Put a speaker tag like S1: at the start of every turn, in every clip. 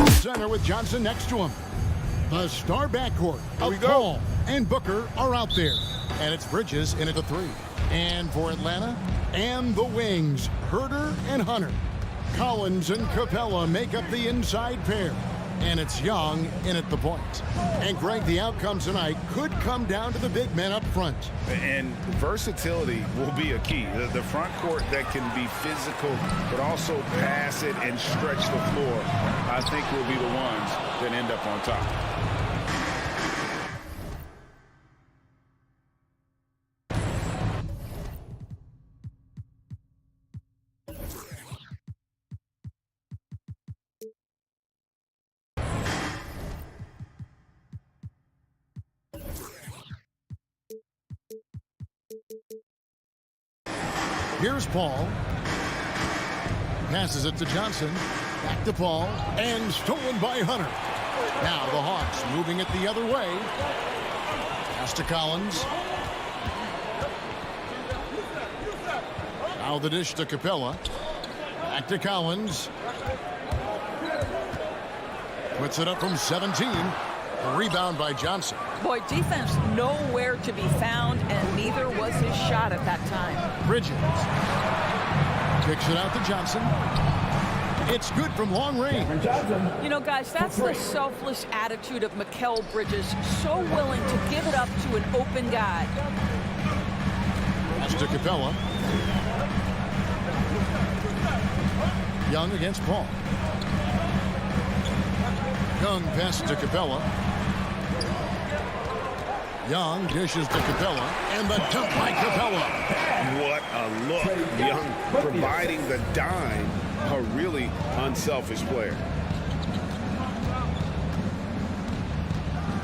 S1: Center with Johnson next to him. The star backcourt of Paul and Booker are out there. And it's Bridges in at the three. And for Atlanta, and the wings, Herter and Hunter. Collins and Capela make up the inside pair. And it's Young in at the point. And Greg, the outcome tonight could come down to the big men up front.
S2: And versatility will be a key. The front court that can be physical, but also pass it and stretch the floor, I think will be the ones that end up on top.
S1: Here's Paul. Passes it to Johnson. Back to Paul. And stolen by Hunter. Now the Hawks moving it the other way. Pass to Collins. Now the dish to Capela. Back to Collins. Puts it up from 17. A rebound by Johnson.
S3: Boy, defense nowhere to be found, and neither was his shot at that time.
S1: Bridges kicks it out to Johnson. It's good from long range.
S3: You know, guys, that's the selfless attitude of Mikal Bridges. So willing to give it up to an open guy.
S1: Pass to Capela. Young against Paul. Young passes to Capela. Young dishes to Capela, and the dunk by Capela.
S2: What a look. Young providing the dime. A really unselfish player.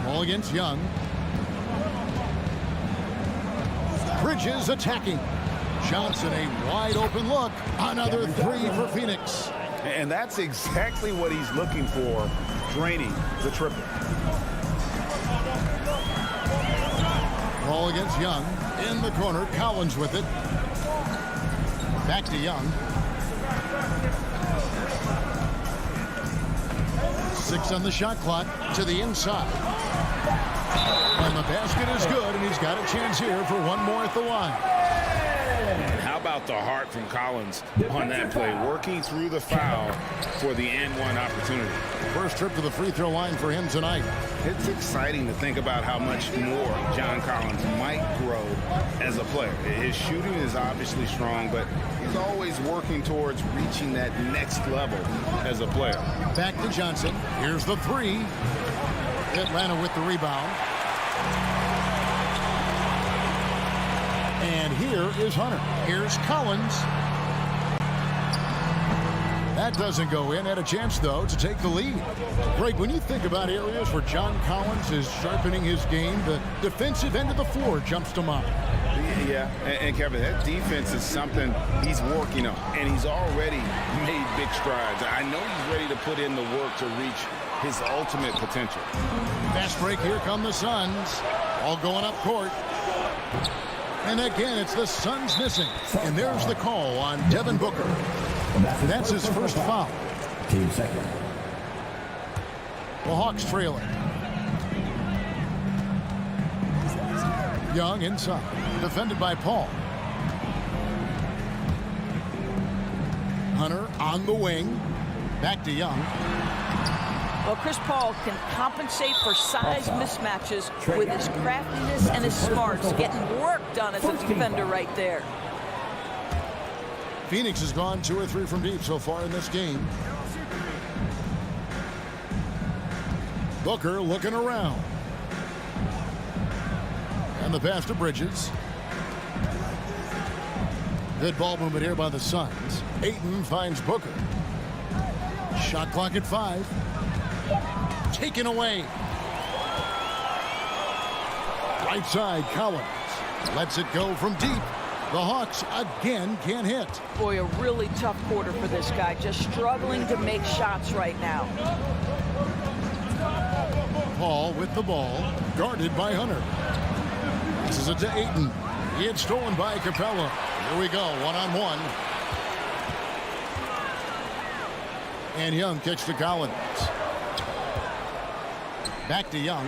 S1: Ball against Young. Bridges attacking. Johnson a wide open look. Another three for Phoenix.
S2: And that's exactly what he's looking for, draining the triple.
S1: Ball against Young. In the corner, Collins with it. Back to Young. 6 on the shot clock to the inside. And the basket is good, and he's got a chance here for one more at the line.
S2: How about the heart from Collins on that play, working through the foul for the and one opportunity.
S1: First trip to the free throw line for him tonight.
S2: It's exciting to think about how much more John Collins might grow as a player. His shooting is obviously strong, but he's always working towards reaching that next level as a player.
S1: Back to Johnson. Here's the three. Atlanta with the rebound. And here is Hunter. Here's Collins. That doesn't go in. Had a chance, though, to take the lead. Greg, when you think about areas where John Collins is sharpening his game, the defensive end of the floor jumps to mind.
S2: Yeah, and Kevin, that defense is something he's working on, and he's already made big strides. I know he's ready to put in the work to reach his ultimate potential.
S1: Fast break. Here come the Suns. All going up court. And again, it's the Suns missing. And there's the call on Devin Booker. That's his first foul.
S4: Team second.
S1: The Hawks trailing. Young inside. Defended by Paul. Hunter on the wing. Back to Young.
S3: Well, Chris Paul can compensate for size mismatches with his craftiness and his smarts, getting work done as a defender right there.
S1: Phoenix has gone 2 or 3 from deep so far in this game. Booker looking around. And the pass to Bridges. Good ball movement here by the Suns. Ayton finds Booker. Shot clock at 5. Taken away. Right side, Collins lets it go from deep. The Hawks again can't hit.
S3: Boy, a really tough quarter for this guy. Just struggling to make shots right now.
S1: Paul with the ball, guarded by Hunter. This is it to Ayton. He had stolen by Capela. Here we go, one-on-one. And Young kicks to Collins. Back to Young.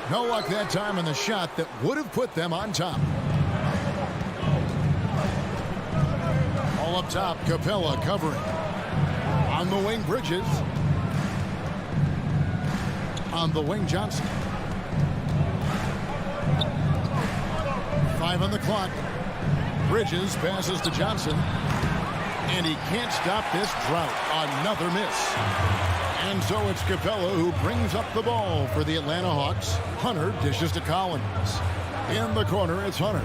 S1: No luck that time on the shot that would have put them on top. All up top, Capela covering. On the wing, Bridges. On the wing, Johnson. 5 on the clock. Bridges passes to Johnson. And he can't stop this drought. Another miss. And so it's Capela who brings up the ball for the Atlanta Hawks. Hunter dishes to Collins. In the corner, it's Hunter.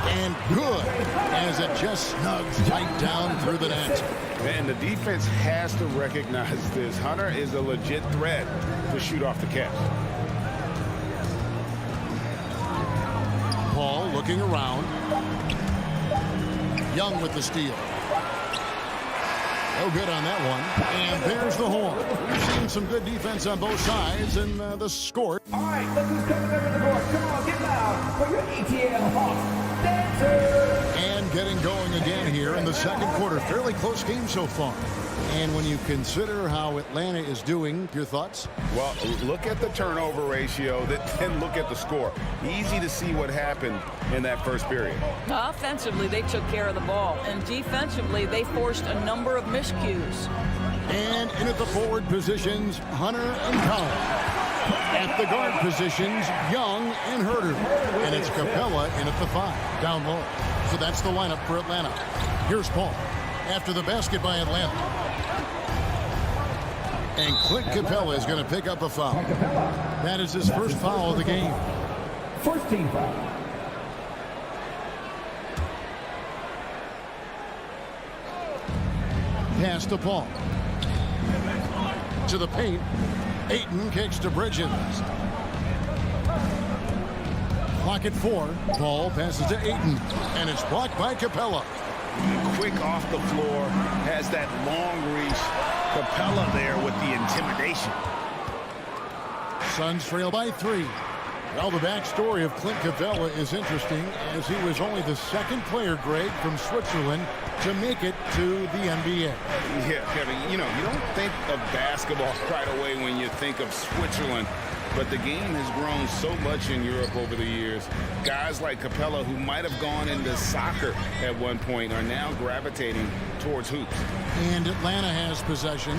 S1: And good, as it just snugs right down through the net.
S2: And the defense has to recognize this. Hunter is a legit threat to shoot off the catch.
S1: Paul looking around. Young with the steal. No good on that one. And there's the horn. We've seen some good defense on both sides, and the score.
S4: All right, look who's coming over the board. Come on, get loud for your ATL Hawks dancers.
S1: And getting going again here in the second quarter. Fairly close game so far. And when you consider how Atlanta is doing, your thoughts?
S2: Well, look at the turnover ratio, then look at the score. Easy to see what happened in that first period.
S3: Offensively, they took care of the ball. And defensively, they forced a number of miscues.
S1: And in at the forward positions, Hunter and Collins. At the guard positions, Young and Herter. And it's Capela in at the 5, down low. So that's the lineup for Atlanta. Here's Paul after the basket by Atlanta. And Clint Capela is going to pick up a foul. That is his first foul of the game.
S4: First team foul.
S1: Pass to Paul. To the paint. Ayton kicks to Bridges. Clock at 4. Paul passes to Ayton. And it's blocked by Capela.
S2: Quick off the floor. Has that long reach. Capela there with the intimidation.
S1: Suns trail by 3. Well, the backstory of Clint Capela is interesting, as he was only the second player, Greg, from Switzerland to make it to the NBA.
S2: Yeah, Kevin, you don't think of basketball right away when you think of Switzerland, but the game has grown so much in Europe over the years. Guys like Capela, who might have gone into soccer at one point, are now gravitating towards hoops.
S1: And Atlanta has possession,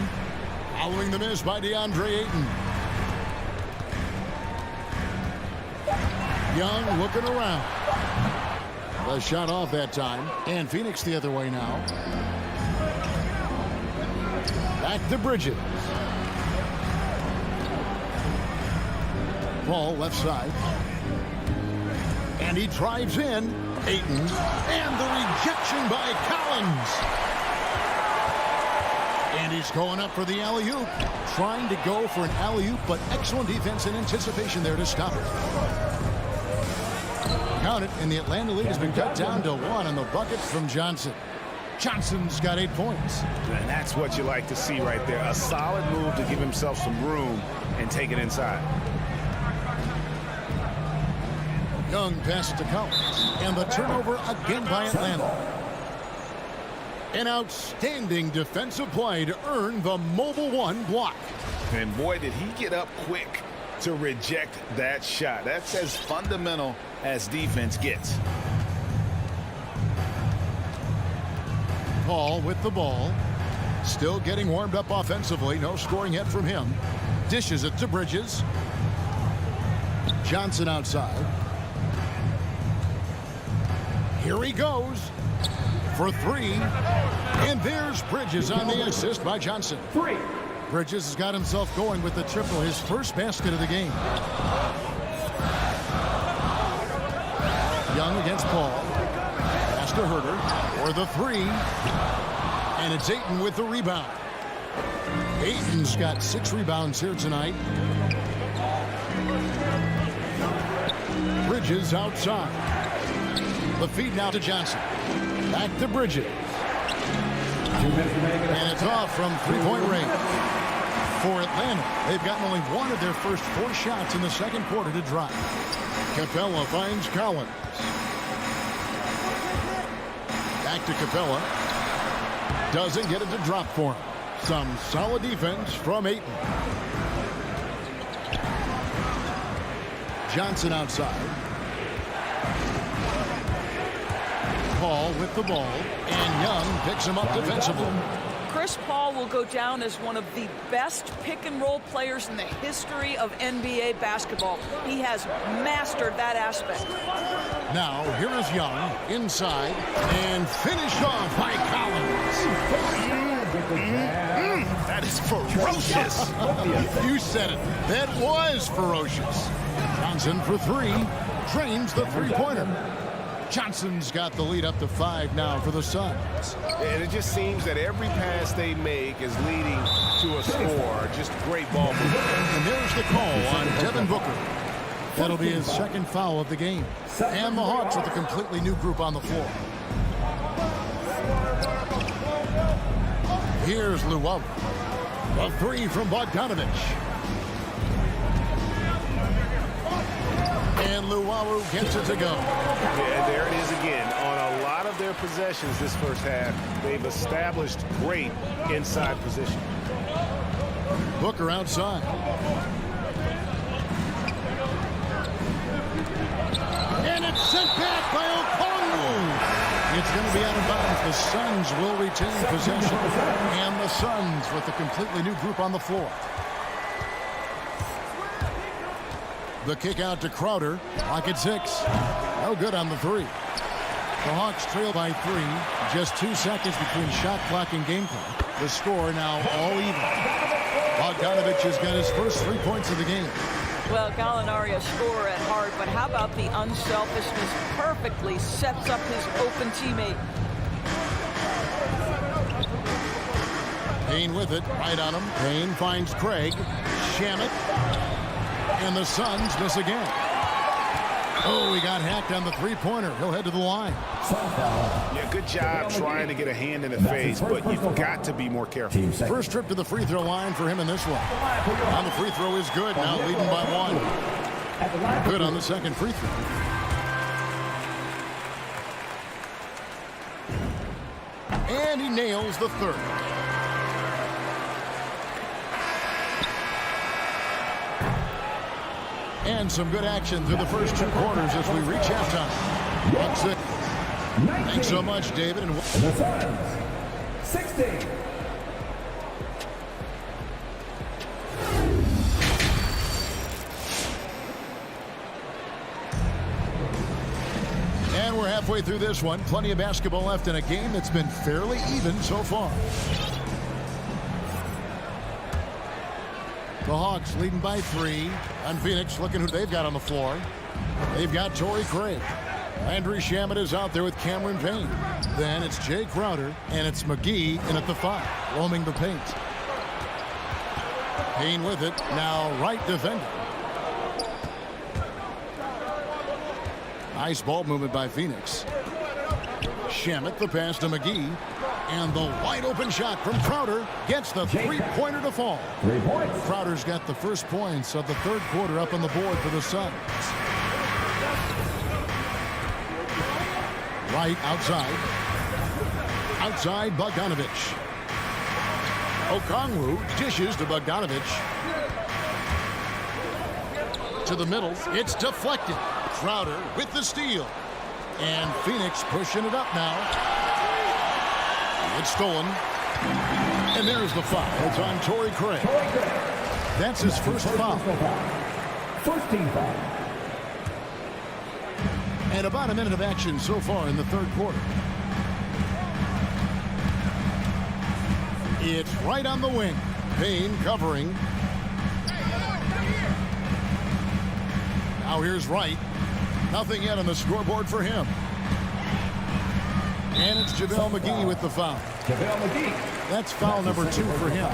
S1: following the miss by DeAndre Ayton. Young looking around. The shot off that time. And Phoenix the other way now. Back to Bridges. Ball left side. And he drives in. Ayton. And the rejection by Collins. And he's going up for the alley-oop. Trying to go for an alley-oop, but excellent defense and anticipation there to stop it. Count it, and the Atlanta lead has been cut down to 1 on the bucket from Johnson. Johnson's got 8 points.
S2: And that's what you like to see right there. A solid move to give himself some room and take it inside.
S1: Young passes to Collins. And the turnover again by Atlanta. An outstanding defensive play to earn the Mobile 1 block.
S2: And boy, did he get up quick to reject that shot. That's as fundamental as defense gets.
S1: Paul with the ball. Still getting warmed up offensively. No scoring yet from him. Dishes it to Bridges. Johnson outside. Here he goes for 3. And there's Bridges on the assist by Johnson.
S4: 3.
S1: Bridges has got himself going with the triple, his first basket of the game. Young against Paul. Pass to Herter for the 3. And it's Ayton with the rebound. Ayton's got 6 rebounds here tonight. Bridges outside. The feed now to Johnson. Back to Bridges. And it's off from 3-point range. For Atlanta, they've gotten only 1 of their first 4 shots in the second quarter to drop. Capela finds Collins. to Capela. Doesn't get it to drop for him. Some solid defense from Ayton. Johnson outside. Paul with the ball, and Young picks him up defensively.
S3: Chris Paul will go down as one of the best pick-and-roll players in the history of NBA basketball. He has mastered that aspect.
S1: Now, here is Young inside and finished off by Collins.
S2: That is ferocious.
S1: You said it. That was ferocious. Johnson for three. Drains the three-pointer. Johnson's got the lead up to 5 now for the Suns.
S5: And it just seems that every pass they make is leading to a score. Just great ball movement.
S1: And there's the call on Devin Booker. That'll be his second foul of the game. And the Hawks with a completely new group on the floor. Here's Luwawu. A three from Bogdanovich. And Luwawu gets it to go.
S5: And there it is again. On a lot of their possessions this first half, they've established great inside position.
S1: Booker outside. And it's sent back by Okongwu. It's going to be out of bounds. The Suns will retain possession. And the Suns with a completely new group on the floor. The kick out to Crowder. Clock at 6. No good on the three. The Hawks trail by 3. Just 2 seconds between shot clock and game clock. The score now all even. Bogdanovich has got his first 3 points of the game.
S3: Well, Gallinari a scorer at heart, but how about the unselfishness? Perfectly sets up his open teammate.
S1: Payne with it. Right on him. Payne finds Craig. Shamet. And the Suns miss again. Oh, he got hacked on the three-pointer. He'll head to the line.
S5: Yeah, good job trying to get a hand in the face, but you've got to be more careful.
S1: First trip to the free throw line for him in this one. On the free throw is good. Now leading by 1. Good on the second free throw. And he nails the third. And some good action through the first 2 quarters as we reach halftime. Bucks it. Thanks so much, David. And
S4: the Suns, 60.
S1: And we're halfway through this one. Plenty of basketball left in a game that's been fairly even so far. The Hawks leading by 3. And Phoenix looking who they've got on the floor. They've got Torrey Craig. Landry Shamet is out there with Cameron Payne. Then it's Jay Crowder, and it's McGee in at the 5, roaming the paint. Payne with it. Now right defender. Nice ball movement by Phoenix. Shamet, the pass to McGee. And the wide open shot from Crowder gets the three-pointer to fall.
S4: 3 points.
S1: Crowder's got the first points of the third quarter up on the board for the Suns. Right outside. Outside Bogdanovich. Okongwu dishes to Bogdanovich. To the middle. It's deflected. Crowder with the steal. And Phoenix pushing it up now. It's stolen. And there's the foul. It's on Torrey Craig. That's his first foul.
S4: First team foul.
S1: And about a minute of action so far in the third quarter. It's right on the wing. Payne covering. Now here's Wright. Nothing yet on the scoreboard for him. And it's JaVale McGee with the foul.
S4: JaVale McGee.
S1: That's foul number 2 for him.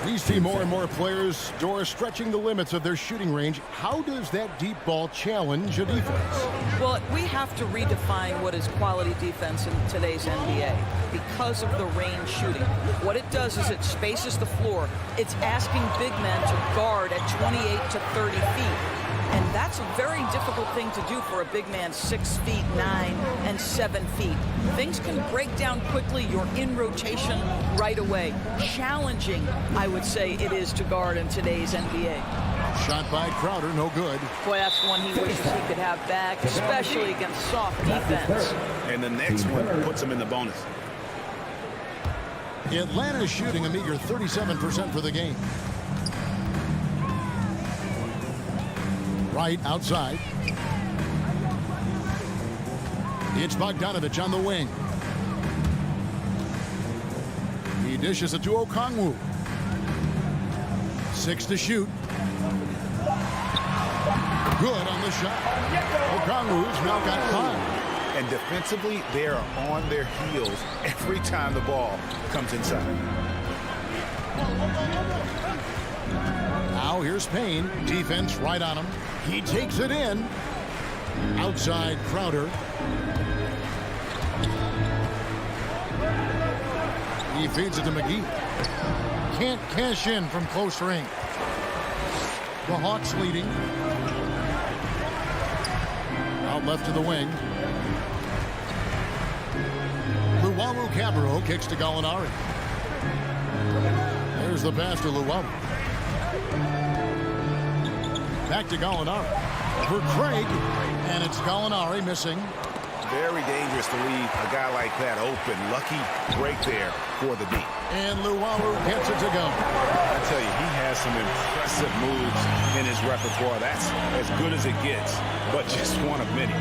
S1: We see more and more players, Doris, stretching the limits of their shooting range. How does that deep ball challenge a defense?
S3: Well, we have to redefine what is quality defense in today's NBA because of the range shooting. What it does is it spaces the floor. It's asking big men to guard at 28 to 30 feet. And that's a very difficult thing to do for a big man 6 feet 9 and 7 feet. Things can break down quickly. You're in rotation right away. Challenging, I would say it is to guard in today's NBA.
S1: Shot by Crowder, no good.
S3: Boy, that's one he wishes he could have back, especially against soft defense.
S2: And the next one puts him in the bonus.
S1: Atlanta's shooting a meager 37% for the game. Right outside. It's Bogdanovich on the wing. He dishes it to Okongwu. 6 to shoot. Good on the shot. Okongwu's now got 5.
S2: And defensively, they are on their heels every time the ball comes inside.
S1: Now here's Payne. Defense right on him. He takes it in. Outside Crowder. He feeds it to McGee. Can't cash in from close range. The Hawks leading. Out left to the wing. Luwawu-Cabarrot kicks to Gallinari. There's the pass to Luwawu. Back to Gallinari. For Craig. And it's Gallinari missing.
S2: Very dangerous to leave a guy like that open. Lucky break there for the D.
S1: And Luwawu gets it to go.
S2: I tell you, he has some impressive moves in his repertoire. That's as good as it gets, but just one of many.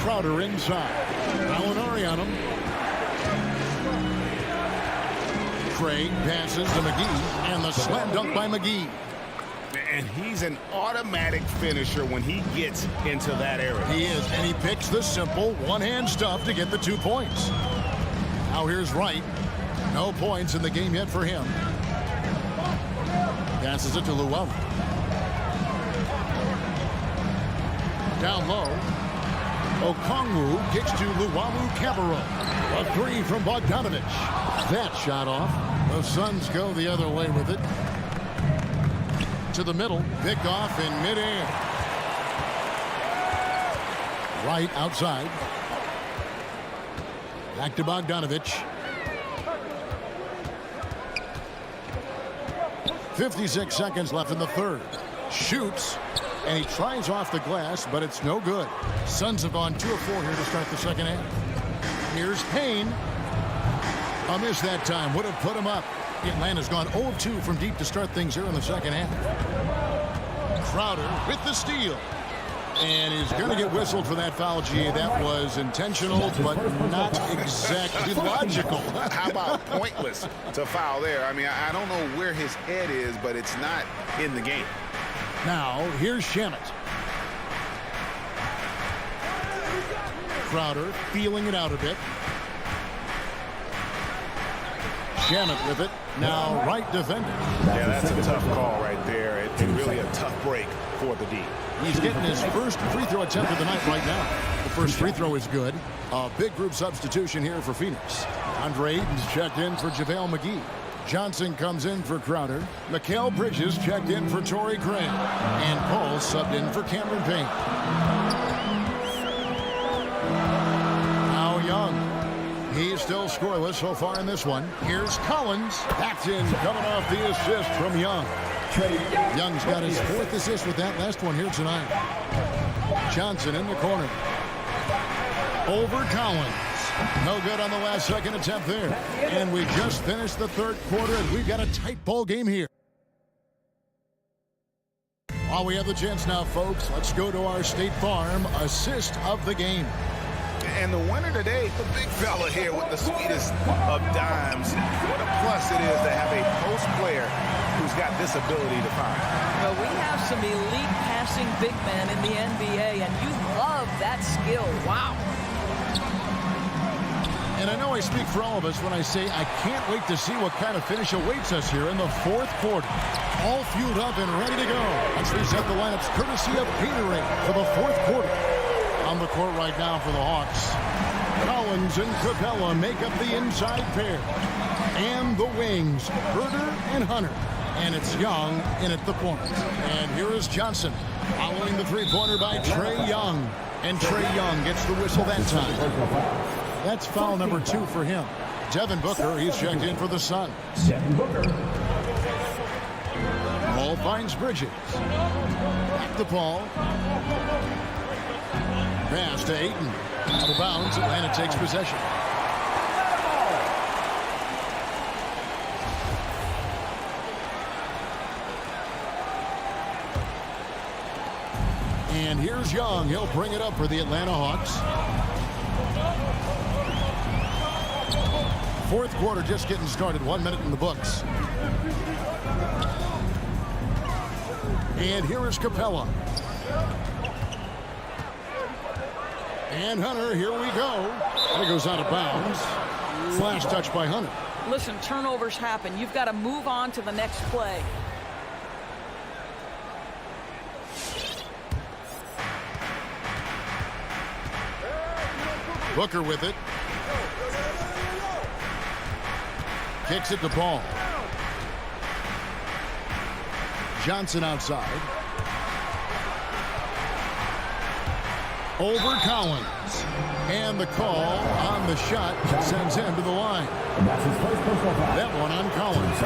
S1: Crowder inside. Gallinari on him. Craig passes to McGee, and the slam dunk by McGee.
S2: And he's an automatic finisher when he gets into that area.
S1: He is, and he picks the simple one-hand stuff to get the 2 points. Now here's Wright. No points in the game yet for him. Passes it to Luwawu. Down low. Okongwu kicks to Luwawu-Cabarrot. A 3 from Bogdanovich. That shot off. The Suns go the other way with it. To the middle, picked off in midair. Right outside. Back to Bogdanovich. 56 seconds left in the third. Shoots, and he tries off the glass, but it's no good. Suns have gone 2 of 4 here to start the second half. Here's Payne. A miss that time would have put him up. Atlanta's gone 0 of 2 from deep to start things here in the second half. Crowder with the steal. And he's going to get whistled for that foul, G. That was intentional, but not exactly logical.
S2: How about pointless to foul there? I mean, I don't know where his head is, but it's not in the game.
S1: Now, here's Shamet. Crowder feeling it out a bit. Shamet with it. Now Wright defending.
S2: Yeah, that's a tough call right there. It's really a tough break for the D.
S1: He's getting his first free throw attempt of the night right now. The first free throw is good. A big group substitution here for Phoenix. Andre Ayton's checked in for JaVale McGee. Johnson comes in for Crowder. Mikal Bridges checked in for Torrey Craig. And Paul subbed in for Cameron Payne. Now Young. He's still scoreless so far in this one. Here's Collins. That's in, coming off the assist from Young. Young's got his 4th assist with that last one here tonight. Johnson in the corner. Over Collins. No good on the last second attempt there. And we just finished the third quarter, and we've got a tight ball game here. While we have the chance now, folks, let's go to our State Farm assist of the game.
S2: And the winner today, the big fella here with the sweetest of dimes. What a plus it is to have a post player who's got this ability to find.
S3: Well, we have some elite passing big men in the NBA, and you love that skill. Wow.
S1: And I know I speak for all of us when I say I can't wait to see what kind of finish awaits us here in the fourth quarter. All fueled up and ready to go. Let's reset the lineups courtesy of Gatorade for the fourth quarter. On the court right now for the Hawks. Collins and Capela make up the inside pair. And the wings, Herter and Hunter. And it's Young in at the point. And here is Johnson following the three-pointer by Trae Young. And Trae Young gets the whistle that time. That's foul number 2 for him. Devin Booker, he's checked in for the Suns.
S4: Devin Booker.
S1: Paul finds Bridges. Back to Paul. Pass to Ayton. Out of bounds, Atlanta takes possession. And here's Young. He'll bring it up for the Atlanta Hawks. Fourth quarter just getting started. 1 minute in the books. And here is Capela. And Hunter, here we go. It goes out of bounds. Flash touch by Hunter.
S3: Listen, turnovers happen. You've got to move on to the next play.
S1: Booker with it. Kicks it to Paul. Johnson outside. Over Collins. And the call on the shot sends him to the line.
S4: That's his first personal foul.
S1: That one on Collins.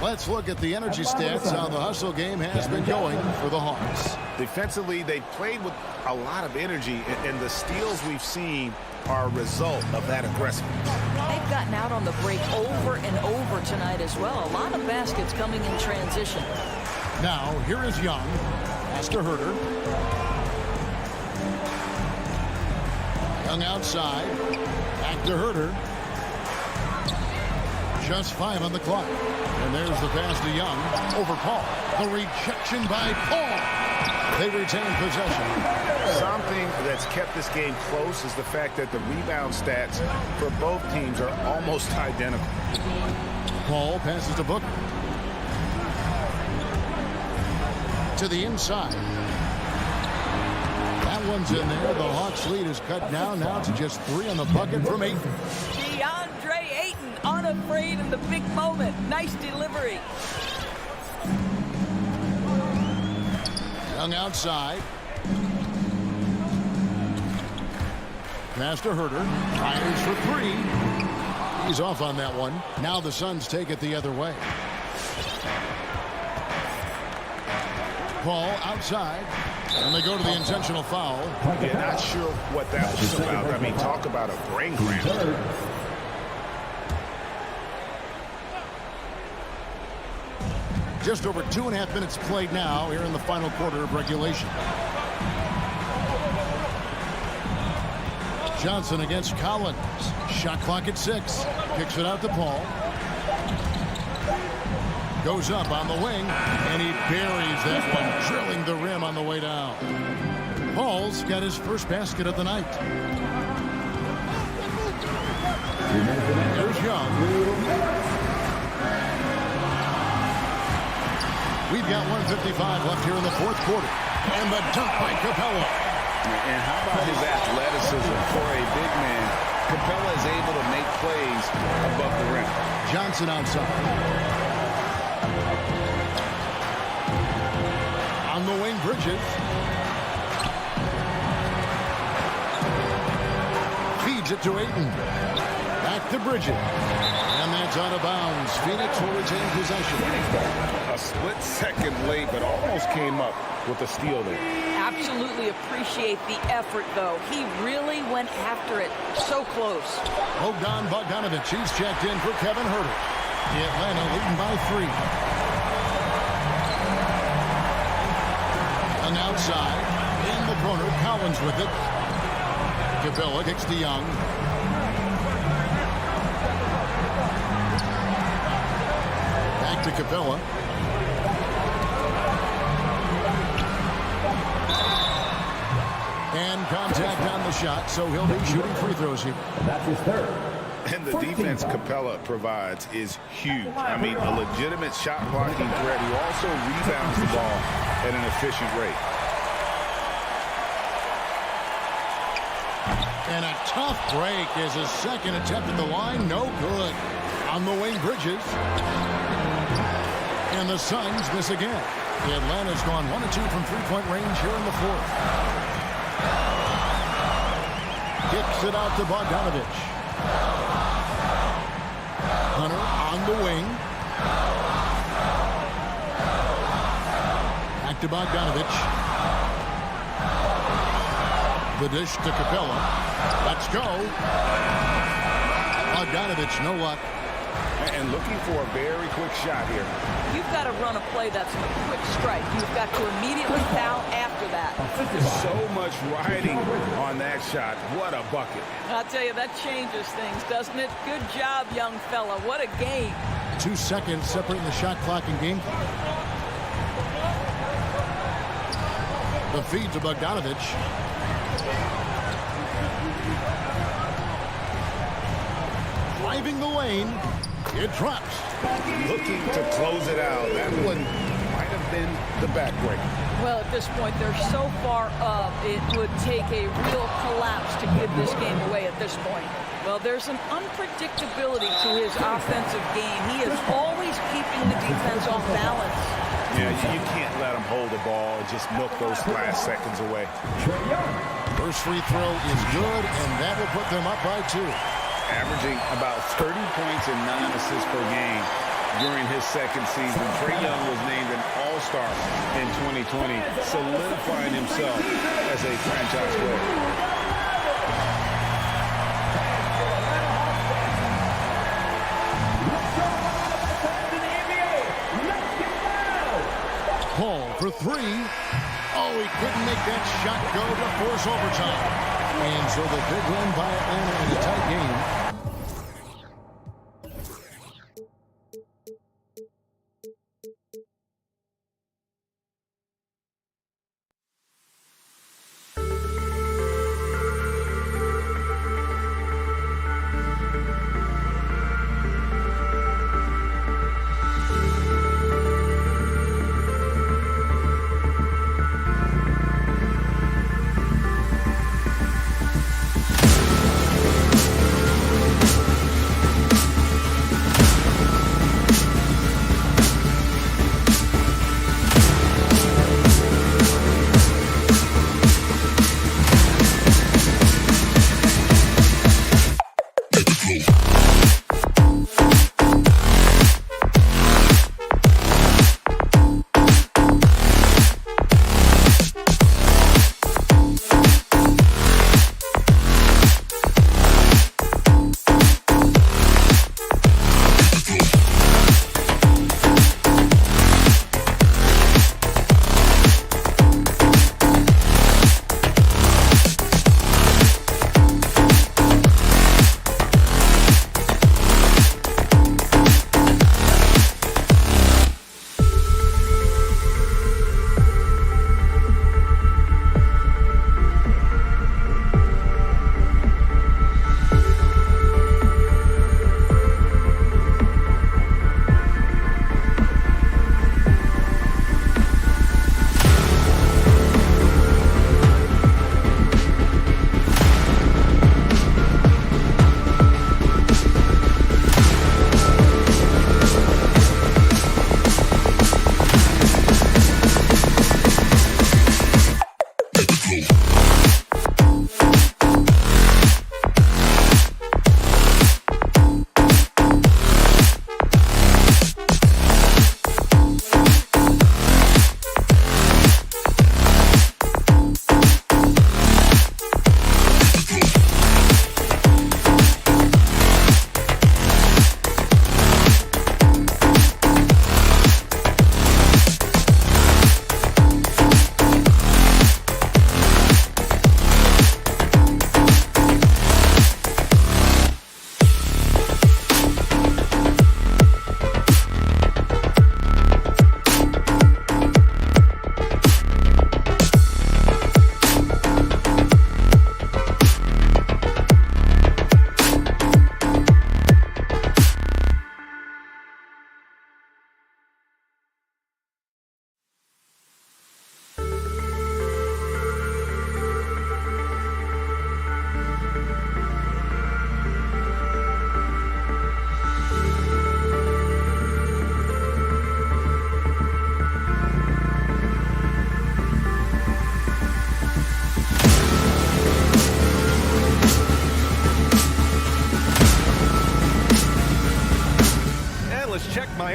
S1: Let's look at the energy stats, how the hustle game has been going for the Hawks.
S5: Defensively, they played with a lot of energy, and the steals we've seen are a result of that aggressiveness.
S3: They've gotten out on the break over and over tonight as well. A lot of baskets coming in transition.
S1: Now, here is Young. Pass to Herter. Young outside. Back to Herter. Just 5 on the clock. And there's the pass to Young. Over Paul. The rejection by Paul. They retain possession.
S5: Something that's kept this game close is the fact that the rebound stats for both teams are almost identical.
S1: Paul passes to Booker. To the inside. That one's in there. The Hawks lead is cut down now to just 3 on the bucket from 8.
S3: DeAndre Ayton, unafraid in the big moment. Nice delivery.
S1: Young outside. Pass to Herter. Fires for 3. He's off on that one. Now the Suns take it the other way. Paul outside. And they go to the intentional foul.
S5: Yeah, not sure what that was about. I mean, talk about a brain cramp.
S1: Just over 2.5 minutes played now here in the final quarter of regulation. Johnson against Collins. Shot clock at 6. Kicks it out to Paul. Goes up on the wing, and he buries that one, drilling the rim on the way down. Paul's got his first basket of the night. There's Young. We've got 1:55 left here in the fourth quarter. And the dunk by Capela.
S2: And how about his athleticism for a big man? Capela is able to make plays above the rim.
S1: Johnson outside. On the wing, Bridges. Feeds it to Ayton. Back to Bridges. And that's out of bounds. Phoenix will retain possession.
S5: A split second late, but almost came up with a steal there.
S3: Absolutely appreciate the effort, though. He really went after it. So close.
S1: Bogdanovich, he's checked in for Kevin Herter. The Atlanta leading by 3. And outside, in the corner, Collins with it. Capela kicks to Young. Back to Capela. And contact on the shot, so he'll be shooting free throws here.
S4: That's his third.
S5: And the defense Capela provides is huge. I mean, a legitimate shot blocking threat who also rebounds the ball at an efficient rate.
S1: And a tough break is his second attempt at the line. No good. On the wing, Bridges. And the Suns miss again. Atlanta's gone 1 of 2 from three-point range here in the fourth. Kicks it out to Bogdanovich. Hunter on the wing. Back to Bogdanovich. The dish to Capela. Let's go. Bogdanovich, no luck.
S2: And looking for a very quick shot here.
S3: You've got to run a play that's a quick strike. You've got to immediately foul after that.
S2: So much riding on that shot. What a bucket.
S3: I'll tell you, that changes things, doesn't it? Good job, young fella. What a game.
S1: 2 seconds separating the shot clock and game clock. The feed to Bogdanovich. Driving the lane. It drops.
S2: Looking to close it out. That one might have been the backbreaker.
S3: Well, at this point, they're so far up, it would take a real collapse to give this game away at this point. Well, there's an unpredictability to his offensive game. He is always keeping the defense off balance.
S2: Yeah, you can't let him hold the ball and just milk those last seconds away.
S1: First free throw is good, and that will put them up by 2.
S2: Averaging about 30 points and 9 assists per game during his second season. Trae Young was named an All-Star in 2020, solidifying himself as a franchise player.
S1: Paul for 3. Oh, he couldn't make that shot go to force overtime. And so the big win by Atlanta in a tight game.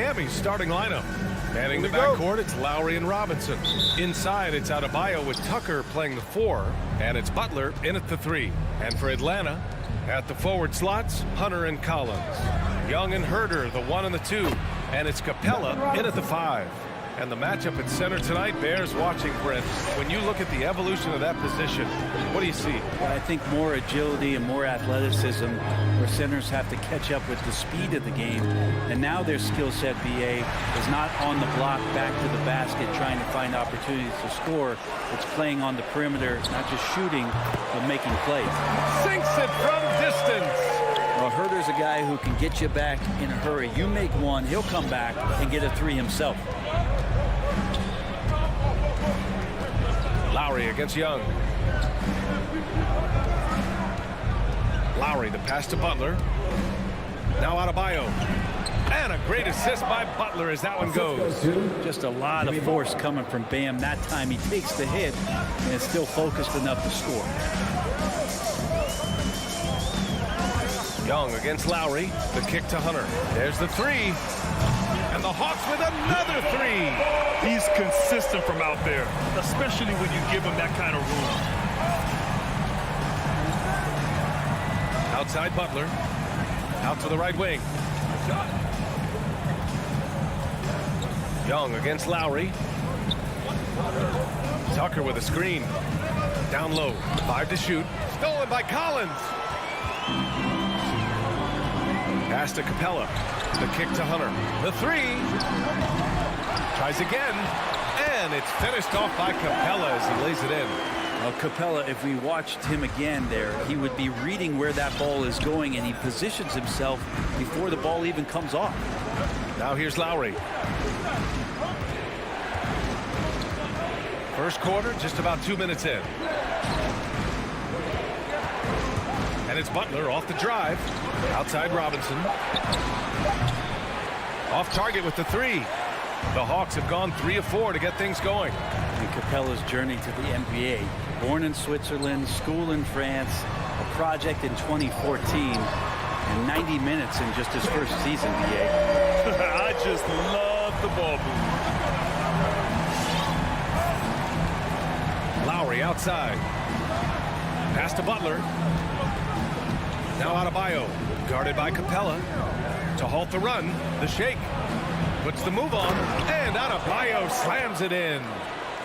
S6: Miami's starting lineup. Manning the backcourt, it's Lowry and Robinson. Inside, it's Adebayo with Tucker playing the 4, and it's Butler in at the 3. And for Atlanta, at the forward slots, Hunter and Collins. Young and Herder, the 1 and the 2. And it's Capela in at the 5. And the matchup at center tonight bears watching, Brent. When you look at the evolution of that position, what do you see?
S7: Well, I think more agility and more athleticism, where centers have to catch up with the speed of the game. And now their skill set, BA, is not on the block back to the basket trying to find opportunities to score. It's playing on the perimeter, not just shooting, but making plays.
S6: Sinks it from distance.
S7: Well, Herder's a guy who can get you back in a hurry. You make one, he'll come back and get a 3 himself.
S6: Lowry against Young. Lowry, the pass to Butler. Now Adebayo. And a great assist by Butler as that one goes.
S7: Just a lot of force coming from Bam. That time he takes the hit and is still focused enough to score.
S6: Young against Lowry. The kick to Hunter. There's the 3. And the Hawks with another 3.
S8: He's consistent from out there, especially when you give him that kind of room.
S6: Outside Butler. Out to the right wing. Young against Lowry. Tucker with a screen. Down low. 5 to shoot. Stolen by Collins. Pass to Capela. The kick to Hunter. The 3. Tries again. And it's finished off by Capela as he lays it in.
S7: Well, Capela, if we watched him again there, he would be reading where that ball is going, and he positions himself before the ball even comes off.
S6: Now here's Lowry. First quarter, just about 2 minutes in. And it's Butler off the drive. Outside Robinson. Off target with the 3. The Hawks have gone 3 of 4 to get things going.
S7: And Capela's journey to the NBA. Born in Switzerland, school in France, a project in 2014, and 90 minutes in just his first season, BA.
S8: I just love the ball move.
S6: Lowry outside. Pass to Butler. Now Adebayo. Guarded by Capela. To halt the run. The shake. Puts the move on. And Adebayo slams it in.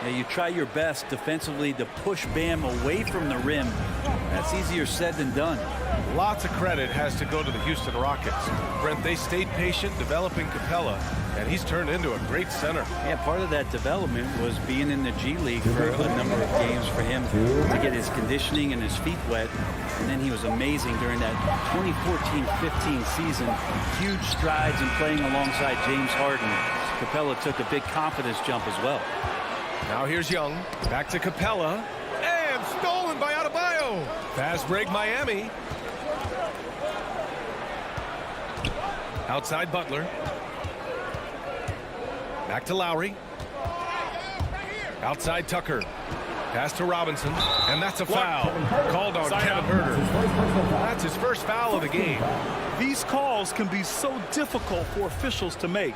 S7: Now you try your best defensively to push Bam away from the rim. That's easier said than done.
S6: Lots of credit has to go to the Houston Rockets. Brent, they stayed patient developing Capela, and he's turned into a great center.
S7: Yeah, part of that development was being in the G League for a number of games for him to get his conditioning and his feet wet. And then he was amazing during that 2014-15 season. Huge strides in playing alongside James Harden. Capela took a big confidence jump as well.
S6: Now here's Young. Back to Capela. And stolen by Adebayo. Fast break Miami. Outside Butler. Back to Lowry. Outside Tucker. Pass to Robinson. And that's a foul. Called on Kevin Herder. That's his first foul of the game.
S8: These calls can be so difficult for officials to make.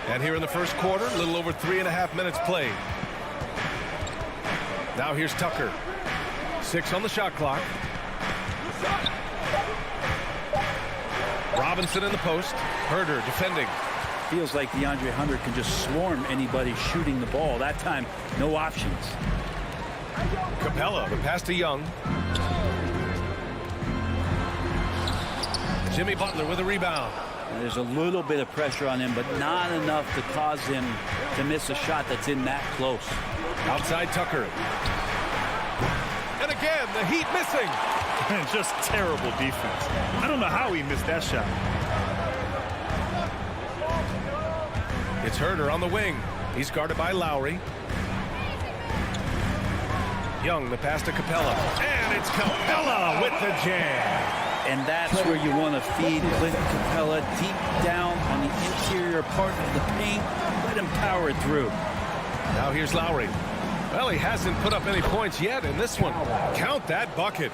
S6: And here in the first quarter, a little over 3.5 minutes played. Now here's Tucker. 6 on the shot clock. Robinson in the post. Herder defending.
S7: Feels like DeAndre Hunter can just swarm anybody shooting the ball. That time, no options.
S6: Capela, the pass to Young. Jimmy Butler with a rebound.
S7: There's a little bit of pressure on him, but not enough to cause him to miss a shot that's in that close.
S6: Outside Tucker. And again, the Heat missing.
S8: Just terrible defense. I don't know how he missed that shot.
S6: It's Herder on the wing. He's guarded by Lowry. Young, the pass to Capela. And it's Capela with the jam.
S7: And that's where you want to feed Clint Capela, deep down on the interior part of the paint. Let him power it through.
S6: Now here's Lowry. Well, he hasn't put up any points yet in this one. Count that bucket.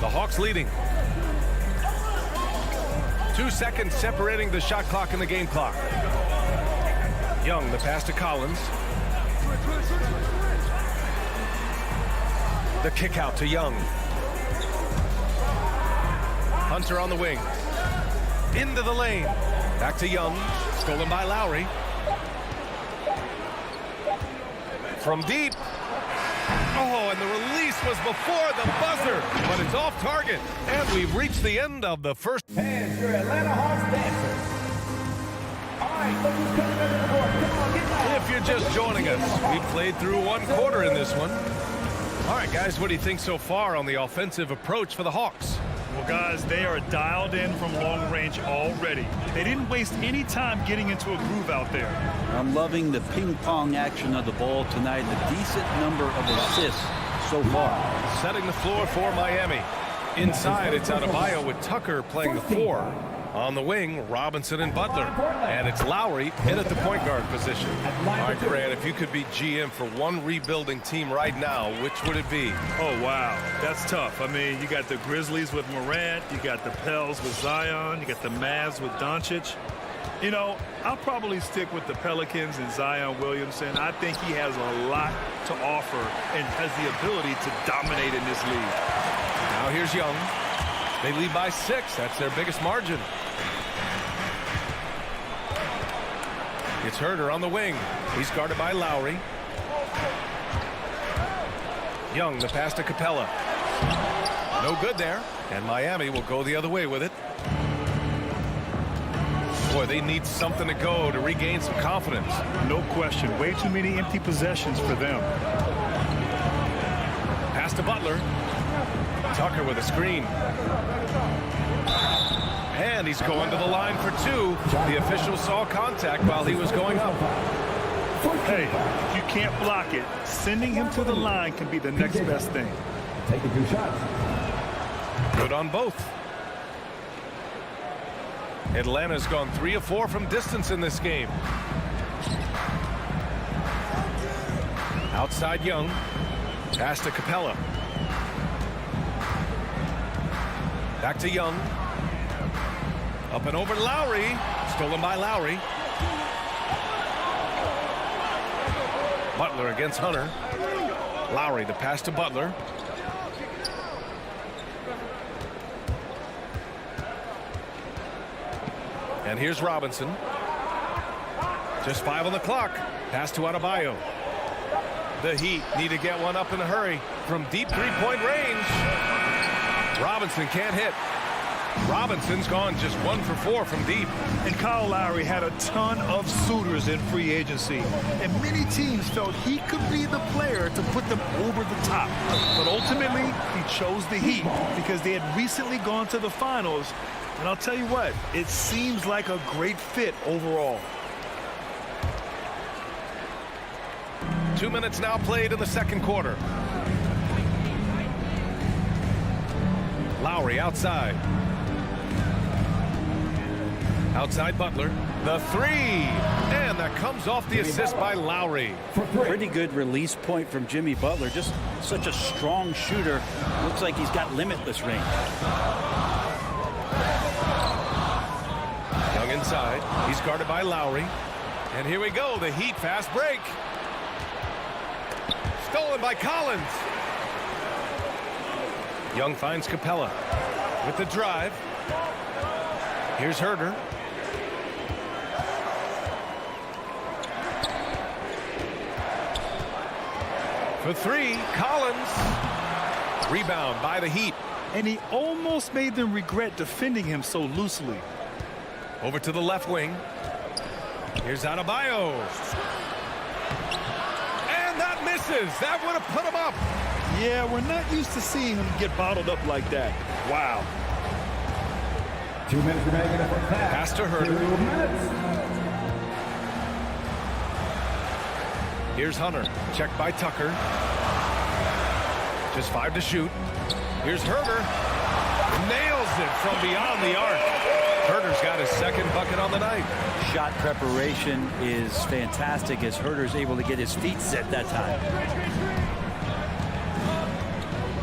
S6: The Hawks leading. 2 seconds separating the shot clock and the game clock. Young, the pass to Collins. The kick out to Young. Hunter on the wing. Into the lane. Back to Young. Stolen by Lowry. From deep. Oh, and the release was before the buzzer, but it's off target. And we've reached the end of the first.
S4: And your Atlanta Hawks dancers. All right, look who's coming into the court. Come on, get back.
S6: If you're just joining us, we've played through 1 quarter in this one. All right, guys, what do you think so far on the offensive approach for the Hawks?
S8: Well, guys, they are dialed in from long range already. They didn't waste any time getting into a groove out there.
S7: I'm loving the ping pong action of the ball tonight. A decent number of assists so far.
S6: Setting the floor for Miami. Inside, it's Adebayo with Tucker playing the 4. On the wing, Robinson and Butler. And it's Lowry in at the point guard position. All right, Grant, if you could be GM for one rebuilding team right now, which would it be?
S8: Oh, wow. That's tough. I mean, you got the Grizzlies with Morant. You got the Pels with Zion. You got the Mavs with Doncic. You know, I'll probably stick with the Pelicans and Zion Williamson. I think he has a lot to offer and has the ability to dominate in this league.
S6: Now here's Young. They lead by 6. That's their biggest margin. It's Herder on the wing. He's guarded by Lowry. Young, the pass to Capela. No good there. And Miami will go the other way with it. Boy, they need something to go to regain some confidence.
S8: No question. Way too many empty possessions for them.
S6: Pass to Butler. Tucker with a screen. And he's going to the line for 2. The official saw contact while he was going up.
S8: Hey, if you can't block it, sending him to the line can be the next best thing.
S4: Taking 2 shots.
S6: Good on both. Atlanta's gone 3 of 4 from distance in this game. Outside Young. Pass to Capela. Back to Young. Up and over Lowry. Stolen by Lowry. Butler against Hunter. Lowry, the pass to Butler. And here's Robinson. Just 5 on the clock. Pass to Adebayo. The Heat need to get one up in a hurry from deep 3-point range. Robinson can't hit. Robinson's gone just 1 for 4 from deep.
S8: And Kyle Lowry had a ton of suitors in free agency. And many teams felt he could be the player to put them over the top. But ultimately, he chose the Heat because they had recently gone to the finals. And I'll tell you what, it seems like a great fit overall.
S6: 2 minutes now played in the second quarter. Lowry outside. Outside Butler. The 3. And that comes off the assist by Lowry.
S7: Pretty good release point from Jimmy Butler. Just such a strong shooter. Looks like he's got limitless range.
S6: Young inside. He's guarded by Lowry. And here we go. The Heat fast break. Stolen by Collins. Young finds Capela with the drive. Here's Herder. For 3, Collins. Rebound by the Heat.
S8: And he almost made them regret defending him so loosely.
S6: Over to the left wing. Here's Adebayo. And that misses. That would have put him up.
S8: Yeah, we're not used to seeing him get bottled up like that. Wow.
S4: 2 minutes remaining in the first half.
S6: Pass to Herder.
S4: 2 minutes.
S6: Here's Hunter. Checked by Tucker. Just 5 to shoot. Here's Herder. Nails it from beyond the arc. Herder's got his second bucket on the night.
S7: Shot preparation is fantastic as Herder's able to get his feet set that time.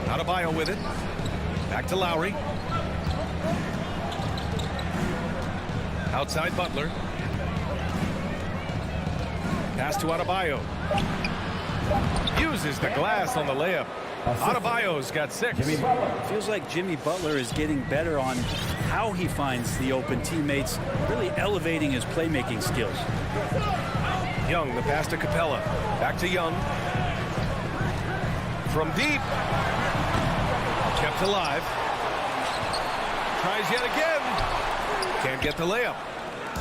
S6: Adebayo with it. Back to Lowry. Outside Butler. Pass to Adebayo. Uses the glass on the layup. Adebayo's got 6.
S7: Feels like Jimmy Butler is getting better on how he finds the open teammates, really elevating his playmaking skills.
S6: Young, the pass to Capela. Back to Young. From deep. Kept alive. Tries yet again. Can't get the layup.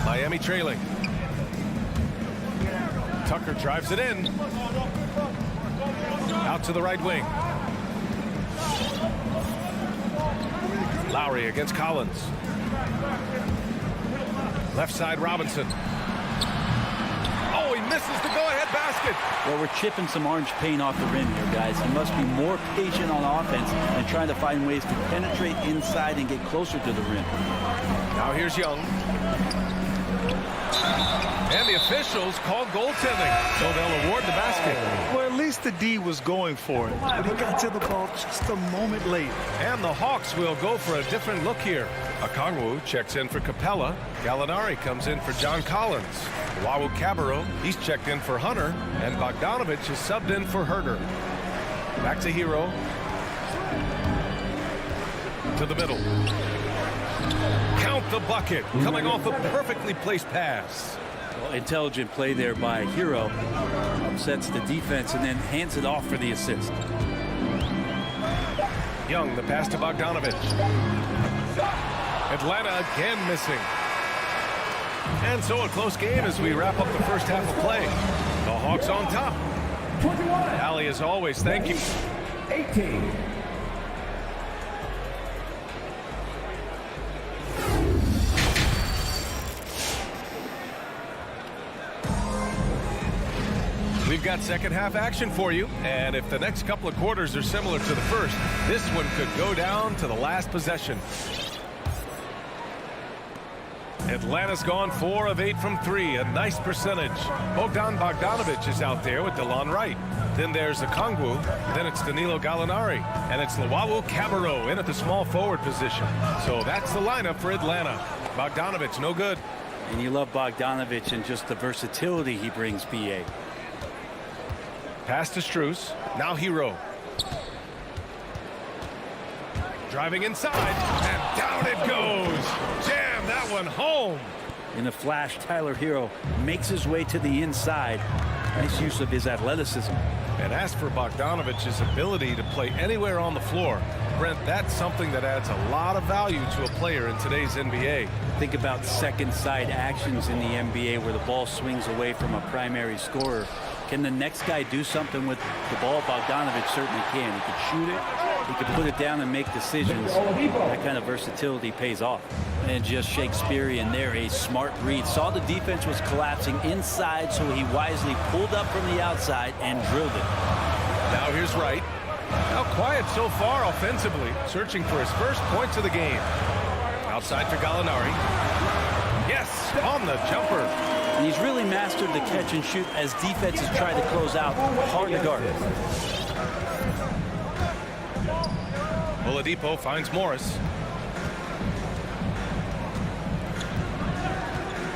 S6: Miami trailing. Tucker drives it in. Out to the right wing. Lowry against Collins. Left side Robinson. Oh, he misses the go-ahead basket.
S7: Well, we're chipping some orange paint off the rim here, guys. He must be more patient on offense and trying to find ways to penetrate inside and get closer to the rim.
S6: Now here's Young. And the officials called goaltending, so they'll award the basket.
S8: Well, at least the D was going for it, but he got to the ball just a moment late.
S6: And the Hawks will go for a different look here. Okongwu checks in for Capela. Gallinari comes in for John Collins. Wawu Cabarro, he's checked in for Hunter. And Bogdanovich is subbed in for Herter. Back to Hero. To the middle. Count the bucket. Coming off a perfectly placed pass.
S7: Well, intelligent play there by Hero. Upsets the defense and then hands it off for the assist.
S6: Young, the pass to Bogdanovich. Atlanta again missing. And so a close game as we wrap up the first half of play. The Hawks on top.
S4: 21.
S6: Allie, as always, thank you.
S4: 18.
S6: We've got second half action for you, and if the next couple of quarters are similar to the first, this one could go down to the last possession. Atlanta's gone 4 of 8 from 3, a nice percentage. Bogdan Bogdanovich is out there with DeLon Wright. Then there's Okongwu, then it's Danilo Gallinari, and it's Wawu Cabarro in at the small forward position. So that's the lineup for Atlanta. Bogdanovich, no good.
S7: And you love Bogdanovich and just the versatility he brings, BA.
S6: Pass to Strus. Now Hero. Driving inside. And down it goes. Jam that one home.
S7: In a flash, Tyler Hero makes his way to the inside. Nice use of his athleticism.
S6: And as for Bogdanovich's ability to play anywhere on the floor, Brent, that's something that adds a lot of value to a player in today's NBA.
S7: Think about second side actions in the NBA where the ball swings away from a primary scorer. Can the next guy do something with the ball? Bogdanovich certainly can. He could shoot it. He could put it down and make decisions. That kind of versatility pays off. And just Shakespearean there, a smart read. Saw the defense was collapsing inside, so he wisely pulled up from the outside and drilled it.
S6: Now here's Wright. Now quiet so far offensively, searching for his first points of the game. Outside for Gallinari. Yes, on the jumper.
S7: And he's really mastered the catch and shoot as defenses try to close out. Hard to guard.
S6: Oladipo finds Morris.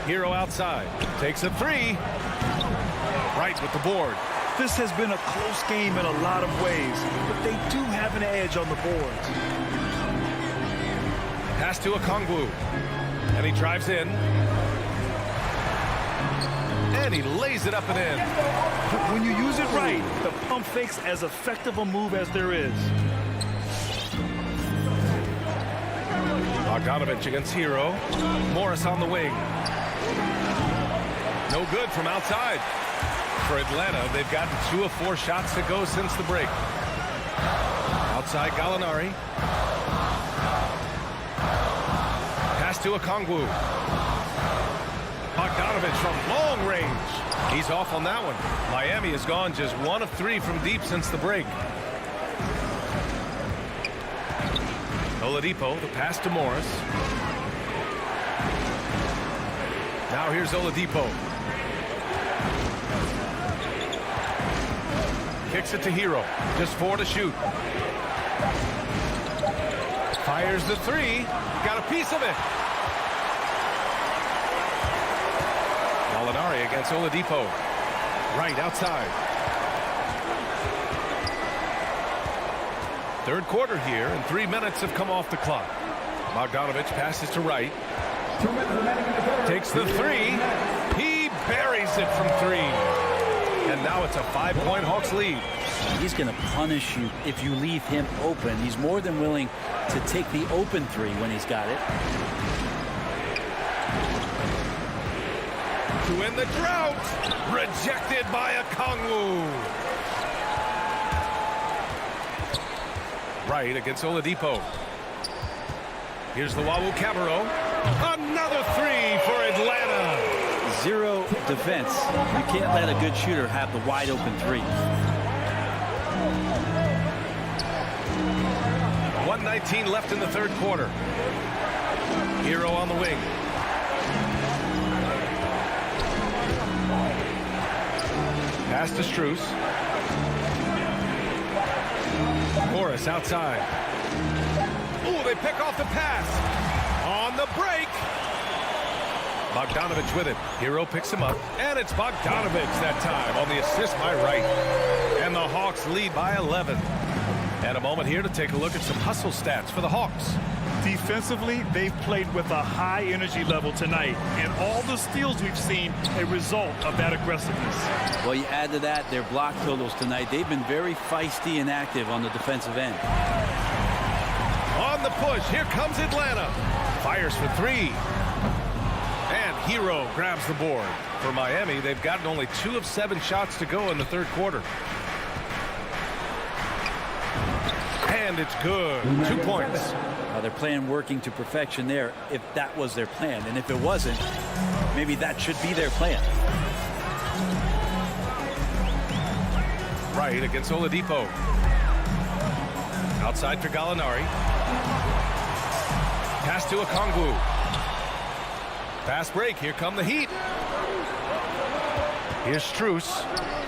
S6: Hero outside. Takes a 3. Right with the board.
S8: This has been a close game in a lot of ways, but they do have an edge on the boards.
S6: Pass to Okongwu. And he drives in. And he lays it up and in.
S8: When you use it right, the pump fake's as effective a move as there is.
S6: Bogdanovich against Hero. Morris on the wing. No good from outside. For Atlanta, they've gotten 2 of 4 shots to go since the break. Outside Gallinari. Pass to Okongwu. Bogdanovich from long range. He's off on that one. Miami has gone just 1 of 3 from deep since the break. Oladipo, the pass to Morris. Now here's Oladipo. Kicks it to Hero. Just 4 to shoot. Fires the three. Got a piece of it. Gallinari against Oladipo. Right outside. Third quarter here, and 3 minutes have come off the clock. Bogdanovich passes to Wright. Takes the three. He buries it from three. And now it's a 5-point Hawks lead.
S7: He's going to punish you if you leave him open. He's more than willing to take the open three when he's got it.
S6: To end the drought. Rejected by Okongwu. Right against Oladipo. Here's the Wawu Cabarro. Another three for Atlanta.
S7: Zero defense. You can't let a good shooter have the wide open three.
S6: 1:19 left in the third quarter. Hero on the wing. Pass to Strus. Morris outside. Ooh, they pick off the pass. On the break. Bogdanovich with it. Hero picks him up. And it's Bogdanovich that time on the assist by Wright. And the Hawks lead by 11. And a moment here to take a look at some hustle stats for the Hawks.
S8: Defensively, they've played with a high energy level tonight, and all the steals we've seen a result of that aggressiveness.
S7: Well, you add to that their block totals tonight. They've been very feisty and active on the defensive end.
S6: On the push, here comes Atlanta. Fires for three. And Hero grabs the board. For Miami, they've gotten only 2 of 7 shots to go in the third quarter. And it's good. 2 points.
S7: They're playing working to perfection there if that was their plan. And if it wasn't, maybe that should be their plan.
S6: Right against Oladipo. Outside for Gallinari. Pass to Okongwu. Fast break. Here come the Heat. Here's Strus.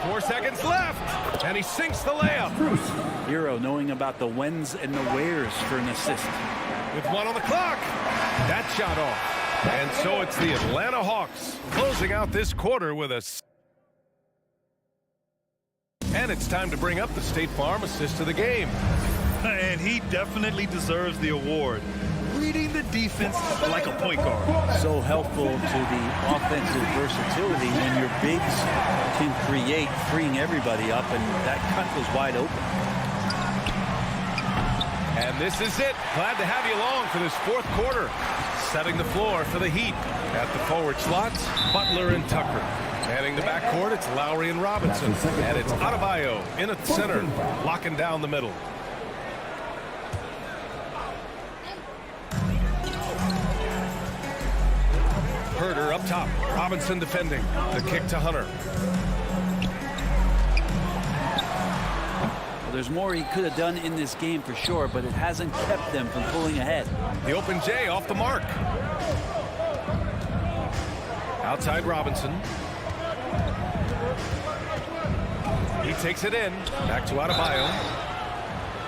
S6: 4 seconds left. And he sinks the layup.
S7: Hero knowing about the whens and the wheres for an assist.
S6: With 1 on the clock. That shot off. And so it's the Atlanta Hawks closing out this quarter with a... And it's time to bring up the State Farm assist of the game.
S8: And he definitely deserves the award. Reading the defense like a point guard.
S7: So helpful to the offensive versatility when your bigs can create, freeing everybody up, and that cut was wide open.
S6: And this is it. Glad to have you along for this fourth quarter. Setting the floor for the Heat. At the forward slots, Butler and Tucker. Manning the backcourt, it's Lowry and Robinson. And it's Adebayo in at center, locking down the middle. Herder up top. Robinson defending. The kick to Hunter.
S7: Well, there's more he could have done in this game for sure, but it hasn't kept them from pulling ahead.
S6: The open J off the mark. Outside Robinson. He takes it in. Back to Adebayo.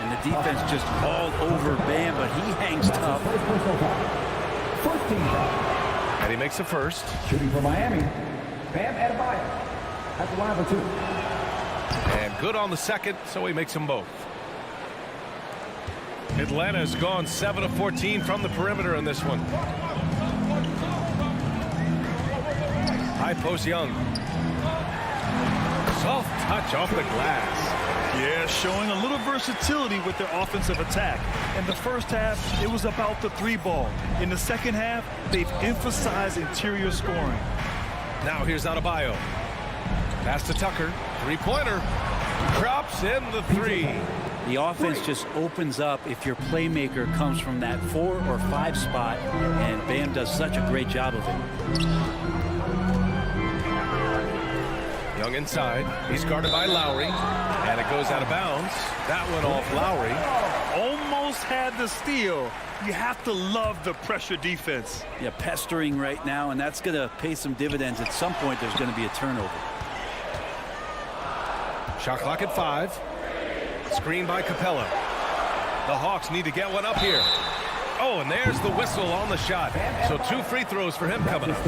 S7: And the defense just all over Bam, but he hangs tough.
S6: And he makes the first.
S4: Shooting for Miami, Bam Adebayo at the line for 2.
S6: And good on the second, so he makes them both. Atlanta's gone 7 of 14 from the perimeter in this one. High post Young. Soft touch off the glass.
S8: Yeah, showing a little versatility with their offensive attack. In the first half, it was about the 3-ball. In the second half, they've emphasized interior scoring.
S6: Now here's Adebayo. Pass to Tucker. 3-pointer. Drops in the 3.
S7: The offense just opens up if your playmaker comes from that 4 or 5 spot, and Bam does such a great job of it.
S6: Young inside. He's guarded by Lowry. And it goes out of bounds. That one off Lowry.
S8: Almost had the steal. You have to love the pressure defense.
S7: Yeah, pestering right now, and that's going to pay some dividends. At some point, there's going to be a turnover.
S6: Shot clock at 5. Screen by Capela. The Hawks need to get one up here. Oh, and there's the whistle on the shot. So 2 free throws for him coming up.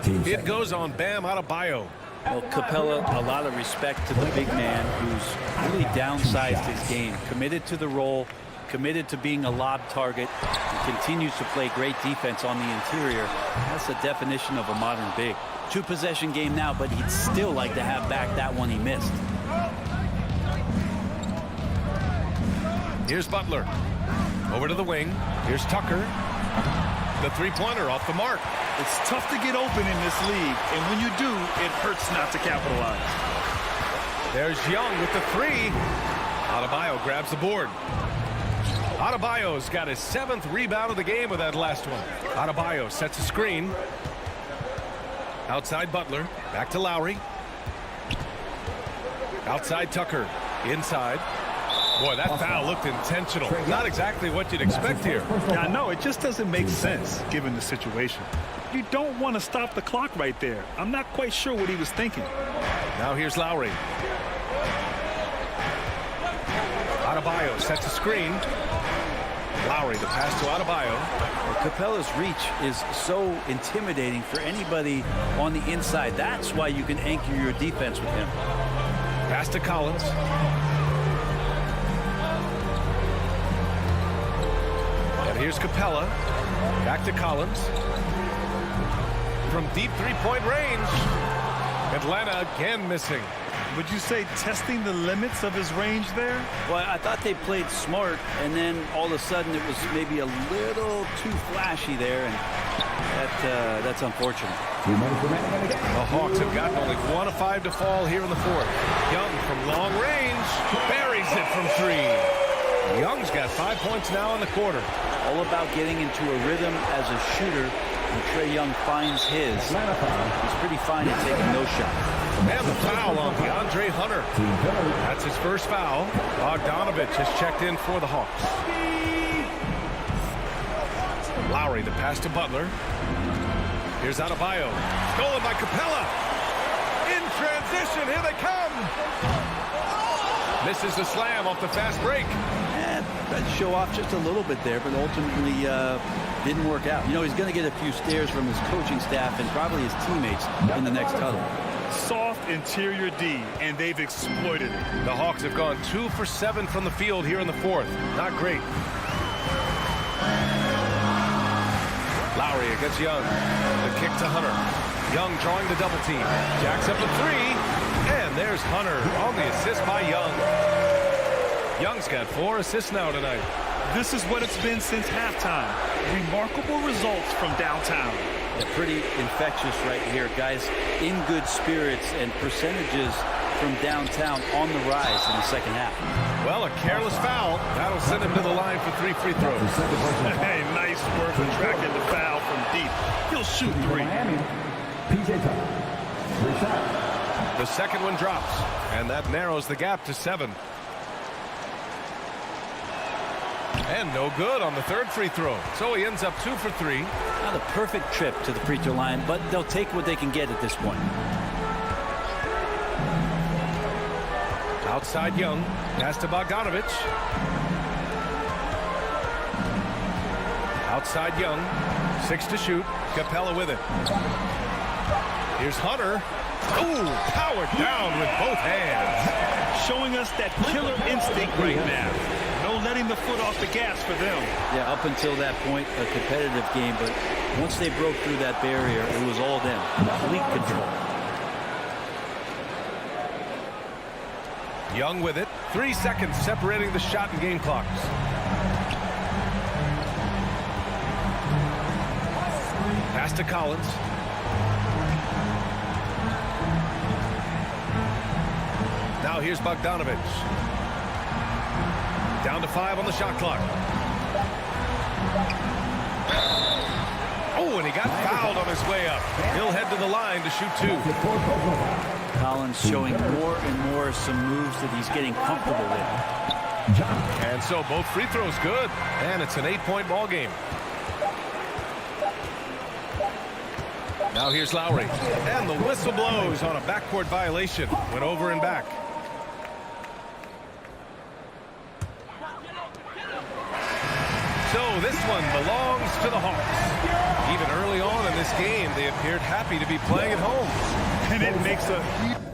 S6: It goes on Bam Adebayo.
S7: Well, Capela, a lot of respect to the big man who's really downsized his game. Committed to the role, committed to being a lob target, and continues to play great defense on the interior. That's the definition of a modern big. 2-possession game now, but he'd still like to have back that one he missed.
S6: Here's Butler. Over to the wing. Here's Tucker. The three-pointer off the mark.
S8: It's tough to get open in this league, and when you do, it hurts not to capitalize.
S6: There's Young with the 3. Adebayo grabs the board. Adebayo's got his 7th rebound of the game with that last one. Adebayo sets a screen. Outside Butler. Back to Lowry. Outside Tucker. Inside. Boy, that foul looked intentional. Not exactly what you'd expect here.
S8: Yeah, no, it just doesn't make sense given the situation. You don't want to stop the clock right there. I'm not quite sure what he was thinking.
S6: Now here's Lowry. Adebayo sets a screen. Lowry, the pass to Adebayo.
S7: Capela's reach is so intimidating for anybody on the inside. That's why you can anchor your defense with him.
S6: Pass to Collins. And here's Capela. Back to Collins. From deep three-point range. Atlanta again missing.
S8: Would you say testing the limits of his range there?
S7: Well, I thought they played smart, and then all of a sudden it was maybe a little too flashy there, and that's unfortunate.
S6: The Hawks have gotten only 1 of 5 to fall here in the 4th. Young from long range buries it from 3. Young's got 5 points now in the quarter.
S7: All about getting into a rhythm as a shooter, and Trae Young finds his. He's pretty fine at taking those shots.
S6: And the foul on DeAndre Hunter. That's his first foul. Bogdanovich has checked in for the Hawks. Lowry, the pass to Butler. Here's Adebayo. Stolen by Capela. In transition, here they come. Misses the slam off the fast break.
S7: And tried to show off just a little bit there, but ultimately didn't work out. You know, he's going to get a few stares from his coaching staff and probably his teammates in the next huddle.
S8: Soft interior D, and they've exploited it.
S6: The Hawks have gone 2 for 7 from the field here in the 4th. Not great. Lowry against Young. The kick to Hunter. Young drawing the double team. Jacks up a 3. And there's Hunter on the assist by Young. Young's got 4 assists now tonight.
S8: This is what it's been since halftime. Remarkable results from downtown.
S7: Yeah, pretty infectious right here. Guys in good spirits, and percentages from downtown on the rise in the second half.
S6: Well, a careless foul. That'll send him to the line for 3 free throws.
S8: Hey, nice work attracting the foul from deep. He'll shoot 3.
S6: The second one drops, and that narrows the gap to 7. And no good on the 3rd free throw. So he ends up 2 for 3.
S7: Not a perfect trip to the free throw line, but they'll take what they can get at this point.
S6: Outside Young. Pass to Bogdanovich. Outside Young. 6 to shoot. Capela with it. Here's Hunter. Ooh, powered down with both hands.
S8: Showing us that killer instinct right now. No letting the foot off the gas for them.
S7: Yeah, up until that point, a competitive game, but once they broke through that barrier, it was all them. Complete control.
S6: Young with it. 3 seconds separating the shot and game clocks. Pass to Collins. Now here's Bogdanovich. Down to 5 on the shot clock. Oh, and he got fouled on his way up. He'll head to the line to shoot 2.
S7: Collins showing more and more some moves that he's getting comfortable with.
S6: And so both free throws good. And it's an 8-point ball game. Now here's Lowry. And the whistle blows on a backcourt violation. Went over and back. So So this one belongs to the Hawks. Even early on in this game, they appeared happy to be playing at home.
S8: And it makes a huge...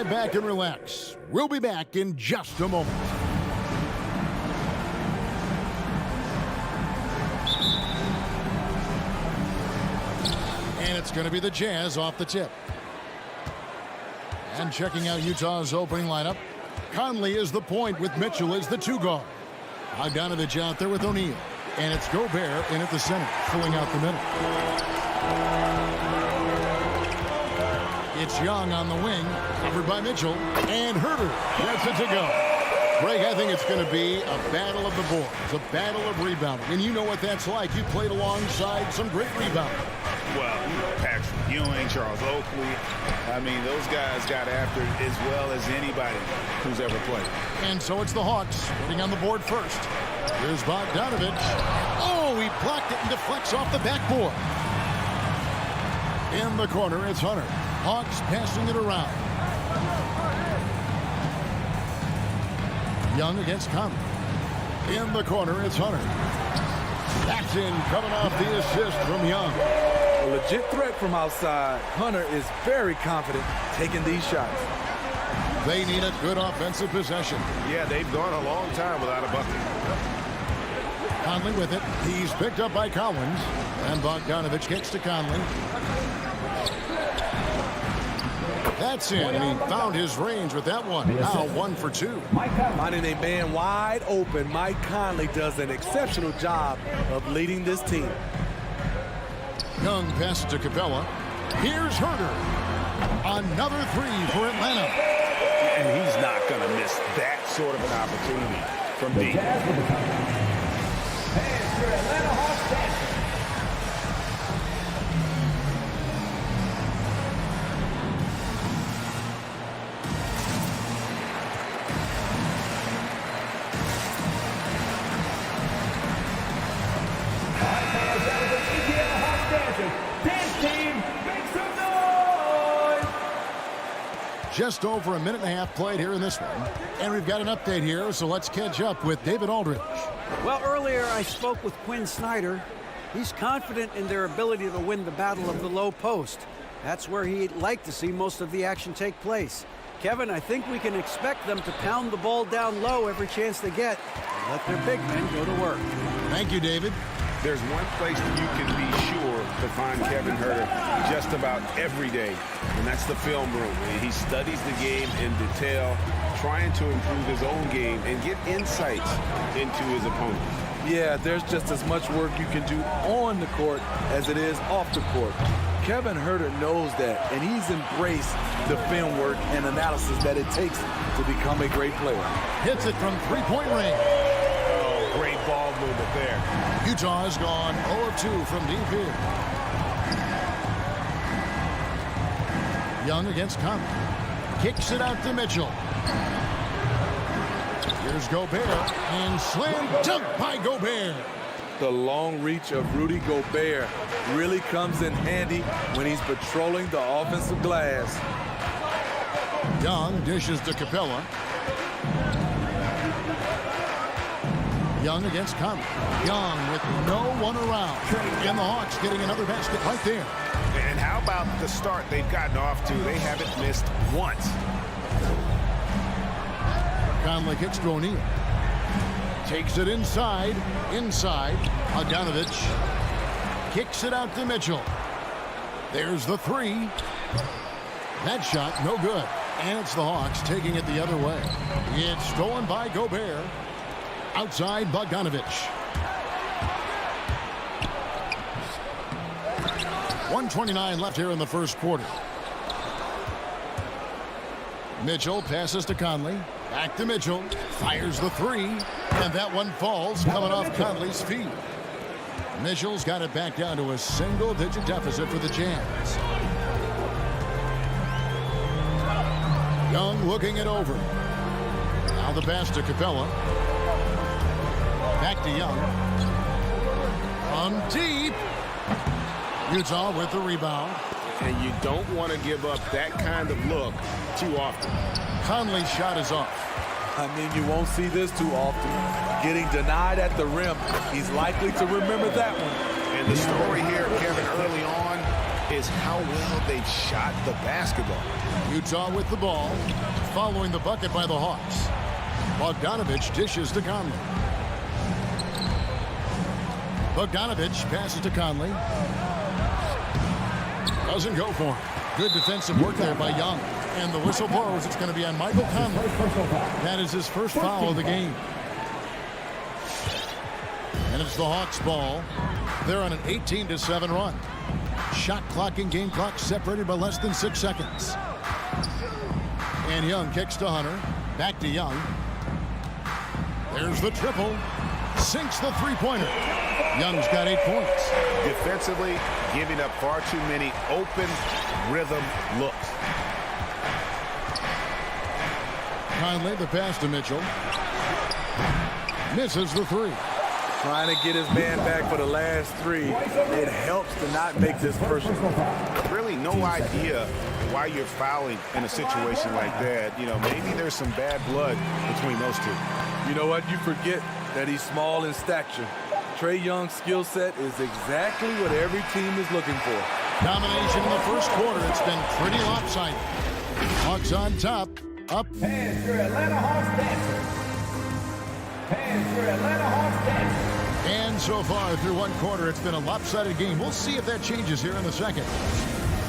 S1: lie back and relax. We'll be back in just a moment. And it's going to be the Jazz off the tip. And checking out Utah's opening lineup, Conley is the point with Mitchell as the 2 guard. Bogdanovich out there with O'Neal. And it's Gobert in at the center, filling out the middle. It's Young on the wing, covered by Mitchell. And Herter gets it to go. Greg, I think it's going to be a battle of the boards, a battle of rebounding. And you know what that's like. You played alongside some great rebounding.
S2: Well, Patrick Ewing, Charles Oakley. I mean, those guys got after it as well as anybody who's ever played.
S1: And so it's the Hawks getting on the board first. Here's Bogdanovich. Oh, he blocked it and deflects off the backboard. In the corner, it's Hunter. Hawks passing it around. Young against Conley. In the corner, it's Hunter. That's in, coming off the assist from Young.
S9: A legit threat from outside. Hunter is very confident taking these shots.
S1: They need a good offensive possession.
S5: Yeah, they've gone a long time without a bucket.
S1: Conley with it. He's picked up by Collins. And Bogdanovich gets to Conley. That's in, and he found his range with that one. Now 1 for 2.
S9: Finding a man wide open, Mike Conley does an exceptional job of leading this team.
S1: Young passes to Capela. Here's Herter. Another 3 for Atlanta.
S2: And he's not going to miss that sort of an opportunity from deep.
S4: And for Atlanta Hawks dancing.
S1: Just over a minute and a half played here in this one. And we've got an update here, so let's catch up with David Aldridge.
S10: Well, earlier I spoke with Quinn Snyder. He's confident in their ability to win the battle of the low post. That's where he'd like to see most of the action take place. Kevin, I think we can expect them to pound the ball down low every chance they get and let their big men go to work.
S1: Thank you, David.
S2: There's one place that you can be sure to find Kevin Herter just about every day, and that's the film room. He studies the game in detail, trying to improve his own game and get insights into his opponent.
S9: Yeah, there's just as much work you can do on the court as it is off the court. Kevin Herter knows that, and he's embraced the film work and analysis that it takes to become a great player.
S1: Hits it from three-point range.
S2: Oh, great ball movement there.
S1: Utah has gone 0 of 2 from deep here. Young against Conley. Kicks it out to Mitchell. Here's Gobert, and slam dunk by Gobert.
S9: The long reach of Rudy Gobert really comes in handy when he's patrolling the offensive glass.
S1: Young dishes to Capela. Young against Conley. Young with no one around. And the Hawks getting another basket right there.
S2: And how about the start they've gotten off to? They haven't missed once.
S1: Conley kicks to O'Neal. Takes it inside. Bogdanovich kicks it out to Mitchell. There's the 3. That shot, no good. And it's the Hawks taking it the other way. It's stolen by Gobert. Outside Bogdanovich. 1:29 left here in the first quarter. Mitchell passes to Conley. Back to Mitchell. Fires the 3. And that one falls, coming off Conley's feet. Mitchell's got it back down to a single-digit deficit for the Jazz. Young looking it over. Now the pass to Capela. Back to Young. From deep. Utah with the rebound.
S2: And you don't want to give up that kind of look too often.
S1: Conley's shot is off.
S9: I mean, you won't see this too often. Getting denied at the rim. He's likely to remember that one.
S2: And the story here, Kevin, early on, is how well they've shot the basketball.
S1: Utah with the ball, following the bucket by the Hawks. Bogdanovich dishes to Conley. Bogdanovich passes to Conley. Doesn't go for it. Good defensive work there by Young. And the whistle blows. It's going to be on Michael Conley. That is his first foul of the game. And it's the Hawks' ball. They're on an 18-7 run. Shot clock and game clock separated by less than 6 seconds. And Young kicks to Hunter. Back to Young. There's the triple. Sinks the three-pointer. Young's got 8 points.
S2: Defensively, giving up far too many open rhythm looks.
S1: Conley, the pass to Mitchell. Misses the three.
S9: Trying to get his man back for the last 3. It helps to not make this personal.
S2: Really no idea why you're fouling in a situation like that. You know, maybe there's some bad blood between those two.
S9: You know what? You forget that he's small in stature. Trae Young's skill set is exactly what every team is looking for.
S1: Domination in the first quarter. It's been pretty lopsided. Hawks on top. Up.
S4: Hands for Atlanta Hawks dancers. Hands for Atlanta Hawks dancers.
S1: And so far through one quarter, it's been a lopsided game. We'll see if that changes here in the second.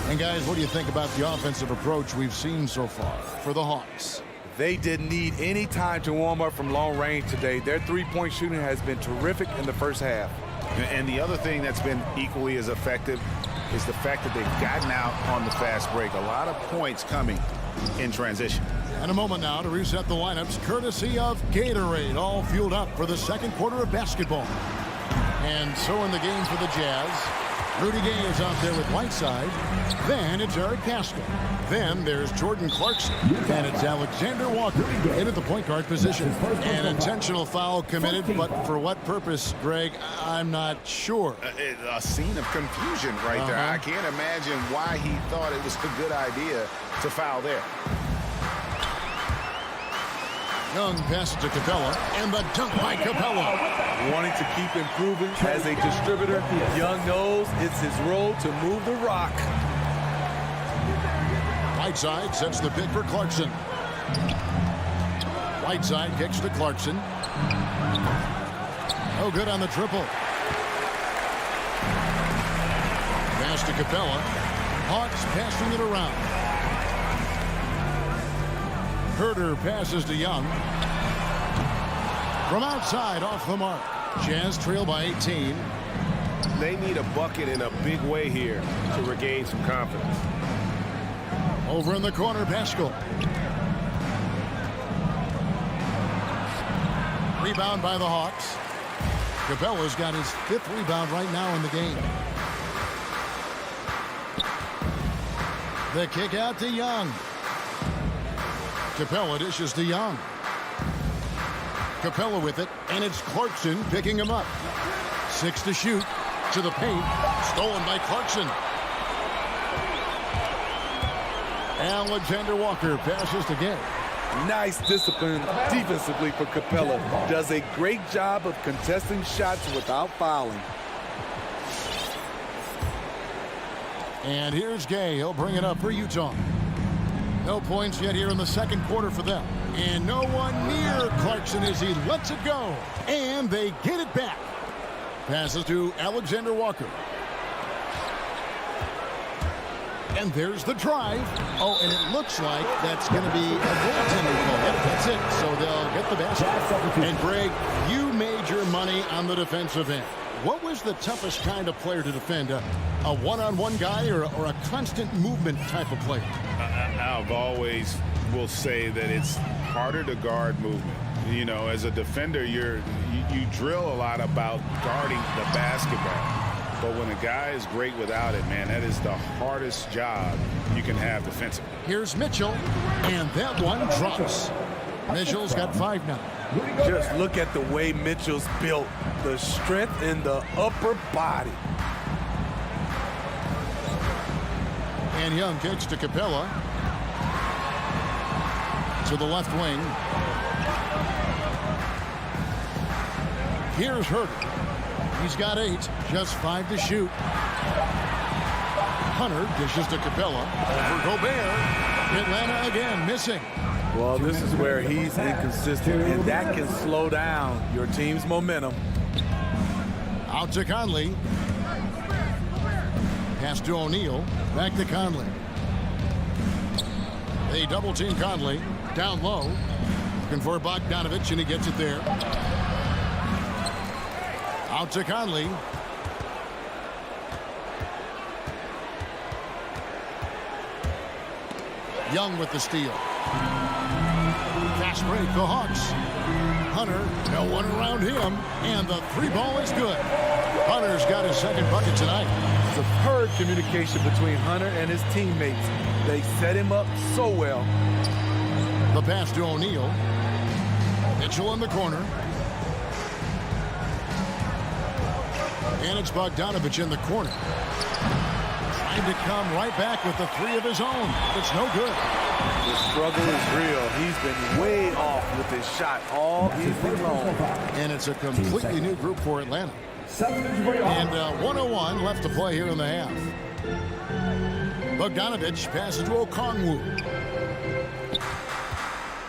S1: And guys, what do you think about the offensive approach we've seen so far for the Hawks?
S9: They didn't need any time to warm up from long range today. Their three-point shooting has been terrific in the first half.
S2: And the other thing that's been equally as effective is the fact that they've gotten out on the fast break. A lot of points coming in transition.
S1: And a moment now to reset the lineups, courtesy of Gatorade, all fueled up for the second quarter of basketball. And so in the game for the Jazz, Rudy Gay is out there with Whiteside. Then it's Eric Pascal. Then there's Jordan Clarkson. And it's Alexander Walker in at the point guard position. An intentional foul committed, but for what purpose, Greg, I'm not sure.
S2: A scene of confusion right there. I can't imagine why he thought it was a good idea to foul there.
S1: Young passes to Capela, and the dunk by Capela.
S9: Wanting to keep improving as a distributor, Young knows it's his role to move the rock.
S1: Whiteside sets the pick for Clarkson. Whiteside kicks to Clarkson. No good on the triple. Pass to Capela. Hawks passing it around. Herter passes to Young. From outside, off the mark. Jazz trail by 18.
S2: They need a bucket in a big way here to regain some confidence.
S1: Over in the corner, Pascal. Rebound by the Hawks. Capela's got his 5th rebound right now in the game. The kick out to Young. Capela dishes to Young. Capela with it, and it's Clarkson picking him up. 6 to shoot. To the paint. Stolen by Clarkson. Alexander Walker passes to Gay.
S9: Nice discipline defensively for Capela. Does a great job of contesting shots without fouling.
S1: And here's Gay. He'll bring it up for Utah. No points yet here in the second quarter for them. And no one near Clarkson as he lets it go. And they get it back. Passes to Alexander Walker. And there's the drive. Oh, and it looks like that's going to be a goaltending call. Yep, that's it. So they'll get the basket. And Greg, you made your money on the defensive end. What was the toughest kind of player to defend? A one-on-one guy or a constant movement type of player?
S2: I've always will say that it's harder to guard movement. You know, as a defender, you drill a lot about guarding the basketball. But when a guy is great without it, man, that is the hardest job you can have defensively.
S1: Here's Mitchell, and that one drops. Mitchell's got 5 now.
S9: Just look at the way Mitchell's built. The strength in the upper body.
S1: And Young kicks to Capela. To the left wing. Here's Herter. He's got 8, just 5 to shoot. Hunter dishes to Capela. For Gobert. Atlanta again missing.
S9: Well, this is where he's inconsistent, and that can slow down your team's momentum.
S1: Out to Conley. Pass to O'Neal. Back to Conley. They double team Conley. Down low. Looking for Bogdanovich, and he gets it there. Out to Conley. Young with the steal. Fast break, the Hawks. Hunter, no one around him, and the three ball is good. Hunter's got his second bucket tonight.
S9: Superb communication between Hunter and his teammates. They set him up so well.
S1: The pass to O'Neal. Mitchell in the corner. And it's Bogdanovich in the corner. Trying to come right back with the three of his own. It's no good.
S9: The struggle is real. He's been way off with his shot all evening long.
S1: And it's a completely new group for Atlanta. And 1:01 left to play here in the half. Bogdanovich passes to Okongwu.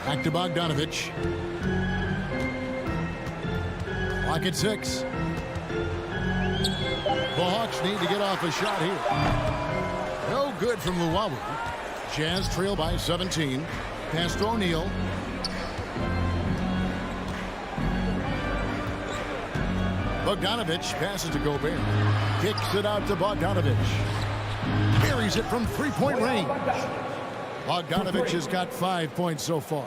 S1: Back to Bogdanovich. Lock at 6. The Hawks need to get off a shot here. No good from Luwawu. Jazz trail by 17. Pass to O'Neal. Bogdanovich passes to Gobert. Kicks it out to Bogdanovich. Buries it from three-point range. Bogdanovich has got 5 points so far.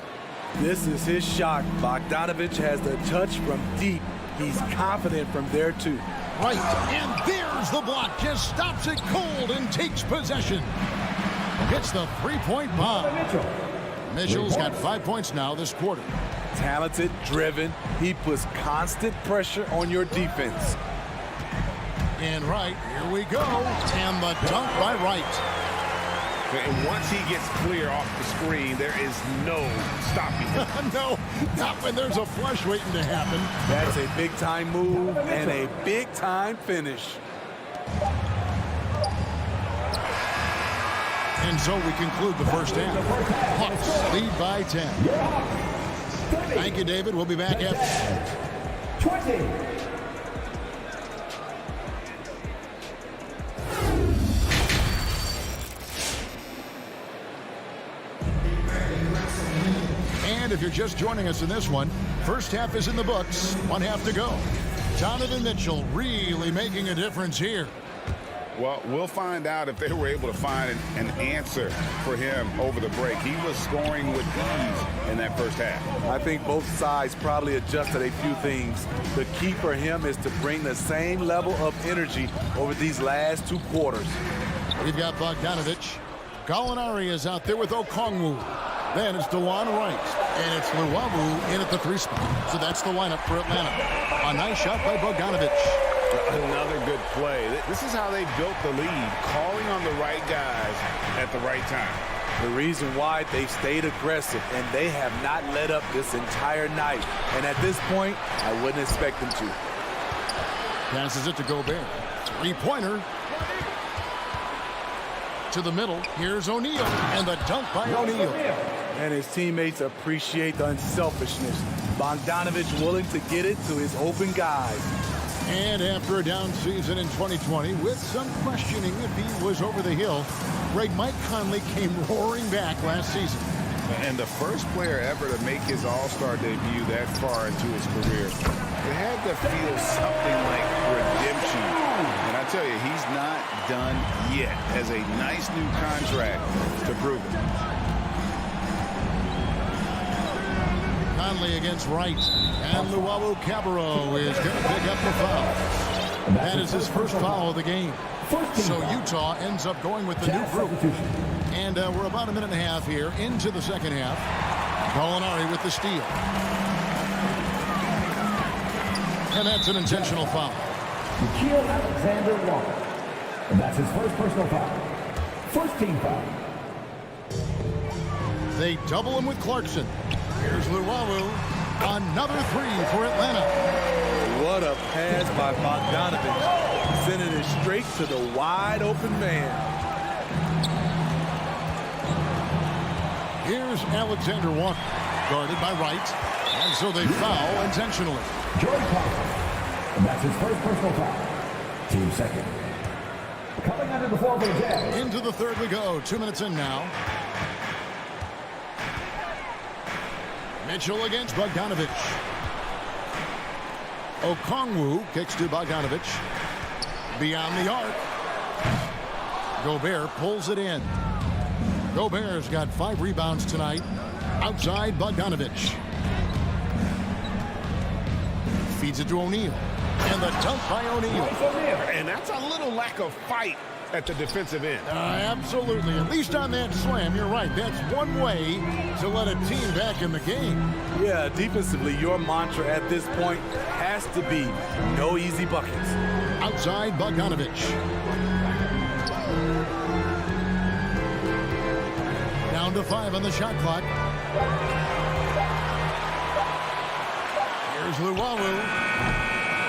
S9: This is his shot. Bogdanovich has the touch from deep. He's confident from there, too.
S1: Right, and there's the block. Just stops it cold and takes possession. Hits the three-point bomb. Mitchell's got 5 points now this quarter.
S9: Talented, driven. He puts constant pressure on your defense.
S1: And Wright, here we go. And the dunk by Wright.
S2: And once he gets clear off the screen, there is no stopping him.
S1: No, not when there's a flush waiting to happen.
S9: That's a big-time move and a big-time finish.
S1: And so we conclude the first half. Hawks lead by 10. Thank you, David. We'll be back after.
S4: 20.
S1: And if you're just joining us in this one, first half is in the books. 1 half to go. Donovan Mitchell really making a difference here.
S2: Well, we'll find out if they were able to find an answer for him over the break. He was scoring with ease in that first half.
S9: I think both sides probably adjusted a few things. The key for him is to bring the same level of energy over these last 2 quarters.
S1: We've got Bogdanovich. Gallinari is out there with Okongwu. Then it's DeJuan Wright. And it's Luwawu in at the 3 spot. So that's the lineup for Atlanta. A nice shot by Bogdanovich.
S2: Another good play. This is how they built the lead, calling on the right guys at the right time.
S9: The reason why they've stayed aggressive, and they have not let up this entire night. And at this point, I wouldn't expect them to.
S1: Passes it to Gobert. 3-pointer. To the middle. Here's O'Neal. And the dunk by O'Neal.
S9: And his teammates appreciate the unselfishness. Bogdanovich willing to get it to his open guys.
S1: And after a down season in 2020, with some questioning if he was over the hill, Mike Conley came roaring back last season.
S2: And the first player ever to make his All-Star debut that far into his career. It had to feel something like redemption. And I tell you, he's not done yet. Has a nice new contract to prove it.
S1: Conley against Wright. And Luwawu-Cabarrot is going to pick up the foul. That is his first foul of the game. So Utah ends up going with the new group. And we're about a minute and a half here into the second half. Gallinari with the steal. And that's an intentional foul.
S4: Nikhil Alexander-Walker. And that's his first personal foul. First team foul.
S1: They double him with Clarkson. Here's Luwawu. Another 3 for Atlanta.
S9: What a pass by Bogdanovich. Sending it straight to the wide open man.
S1: Here's Alexander Walker, guarded by Wright. And so they foul intentionally.
S4: Jordan Clarkson. And that's his first personal foul. Team second. Coming under the floor for the Jazz.
S1: Into the third we go. 2 minutes in now. Mitchell against Bogdanovich. Okongwu kicks to Bogdanovich. Beyond the arc. Gobert pulls it in. Gobert's got 5 rebounds tonight. Outside Bogdanovich. Feeds it to O'Neal. And the dunk by O'Neal.
S2: And that's a little lack of fight at the defensive end.
S1: Absolutely. At least on that slam, you're right. That's one way to let a team back in the game.
S9: Yeah, defensively, your mantra at this point has to be no easy buckets.
S1: Outside Bogdanovich. Down to 5 on the shot clock. Here's Luwawu.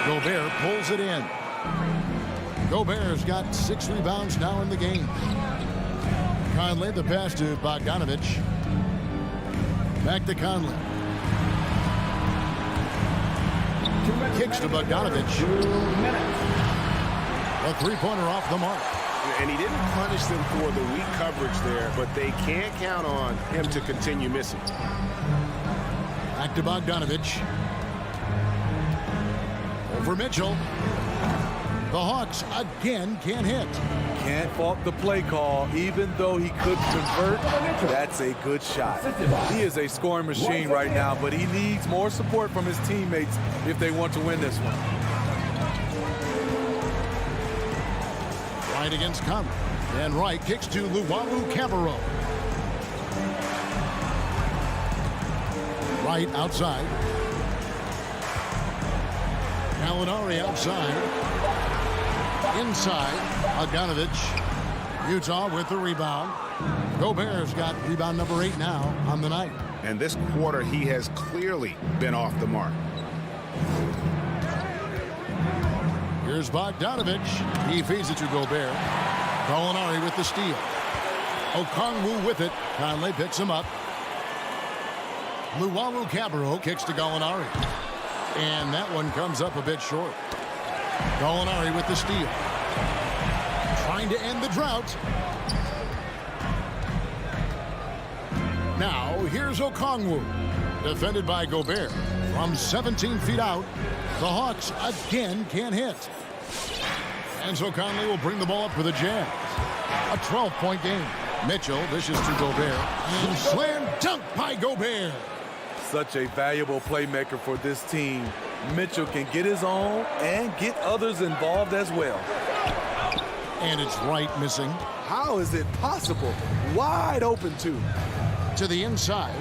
S1: Gobert pulls it in. Gobert's got 6 rebounds now in the game. Conley, the pass to Bogdanovich. Back to Conley. Kicks to Bogdanovich. A three-pointer off the mark.
S2: And he didn't punish them for the weak coverage there, but they can't count on him to continue missing.
S1: Back to Bogdanovich. Over Mitchell. The Hawks again can't hit.
S9: Can't fault the play call. Even though he could convert, that's a good shot. He is a scoring machine right now, but he needs more support from his teammates if they want to win this one.
S1: Wright against Conley. And Wright kicks to Luwawu-Cabarrot. Wright outside. Gallinari outside. Inside, Bogdanovich. Utah with the rebound. Gobert's got rebound number 8 now on the night.
S2: And this quarter, he has clearly been off the mark.
S1: Here's Bogdanovich. He feeds it to Gobert. Gallinari with the steal. Okongwu with it. Conley picks him up. Luwawu-Cabarrot kicks to Gallinari. And that one comes up a bit short. Gallinari with the steal. Trying to end the drought. Now, here's Okongwu. Defended by Gobert. From 17 feet out, the Hawks again can't hit. And so Conley will bring the ball up for the Jazz. A 12-point game. Mitchell dishes to Gobert. And slam dunk by Gobert.
S9: Such a valuable playmaker for this team. Mitchell can get his own and get others involved as well.
S1: And it's Wright missing.
S9: How is it possible? Wide open too.
S1: To the inside.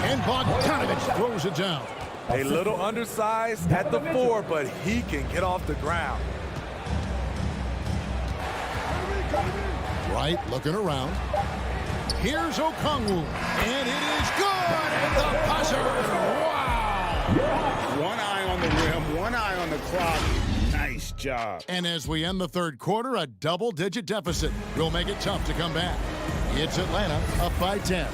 S1: And Bogdanovich throws it down.
S9: A little undersized at the 4, but he can get off the ground.
S1: Wright looking around. Here's Okongwu. And it is good. And the buzzer. Wow.
S2: One eye on the rim, one eye on the clock. Nice job.
S1: And as we end the third quarter, a double-digit deficit will make it tough to come back. It's Atlanta up by 10.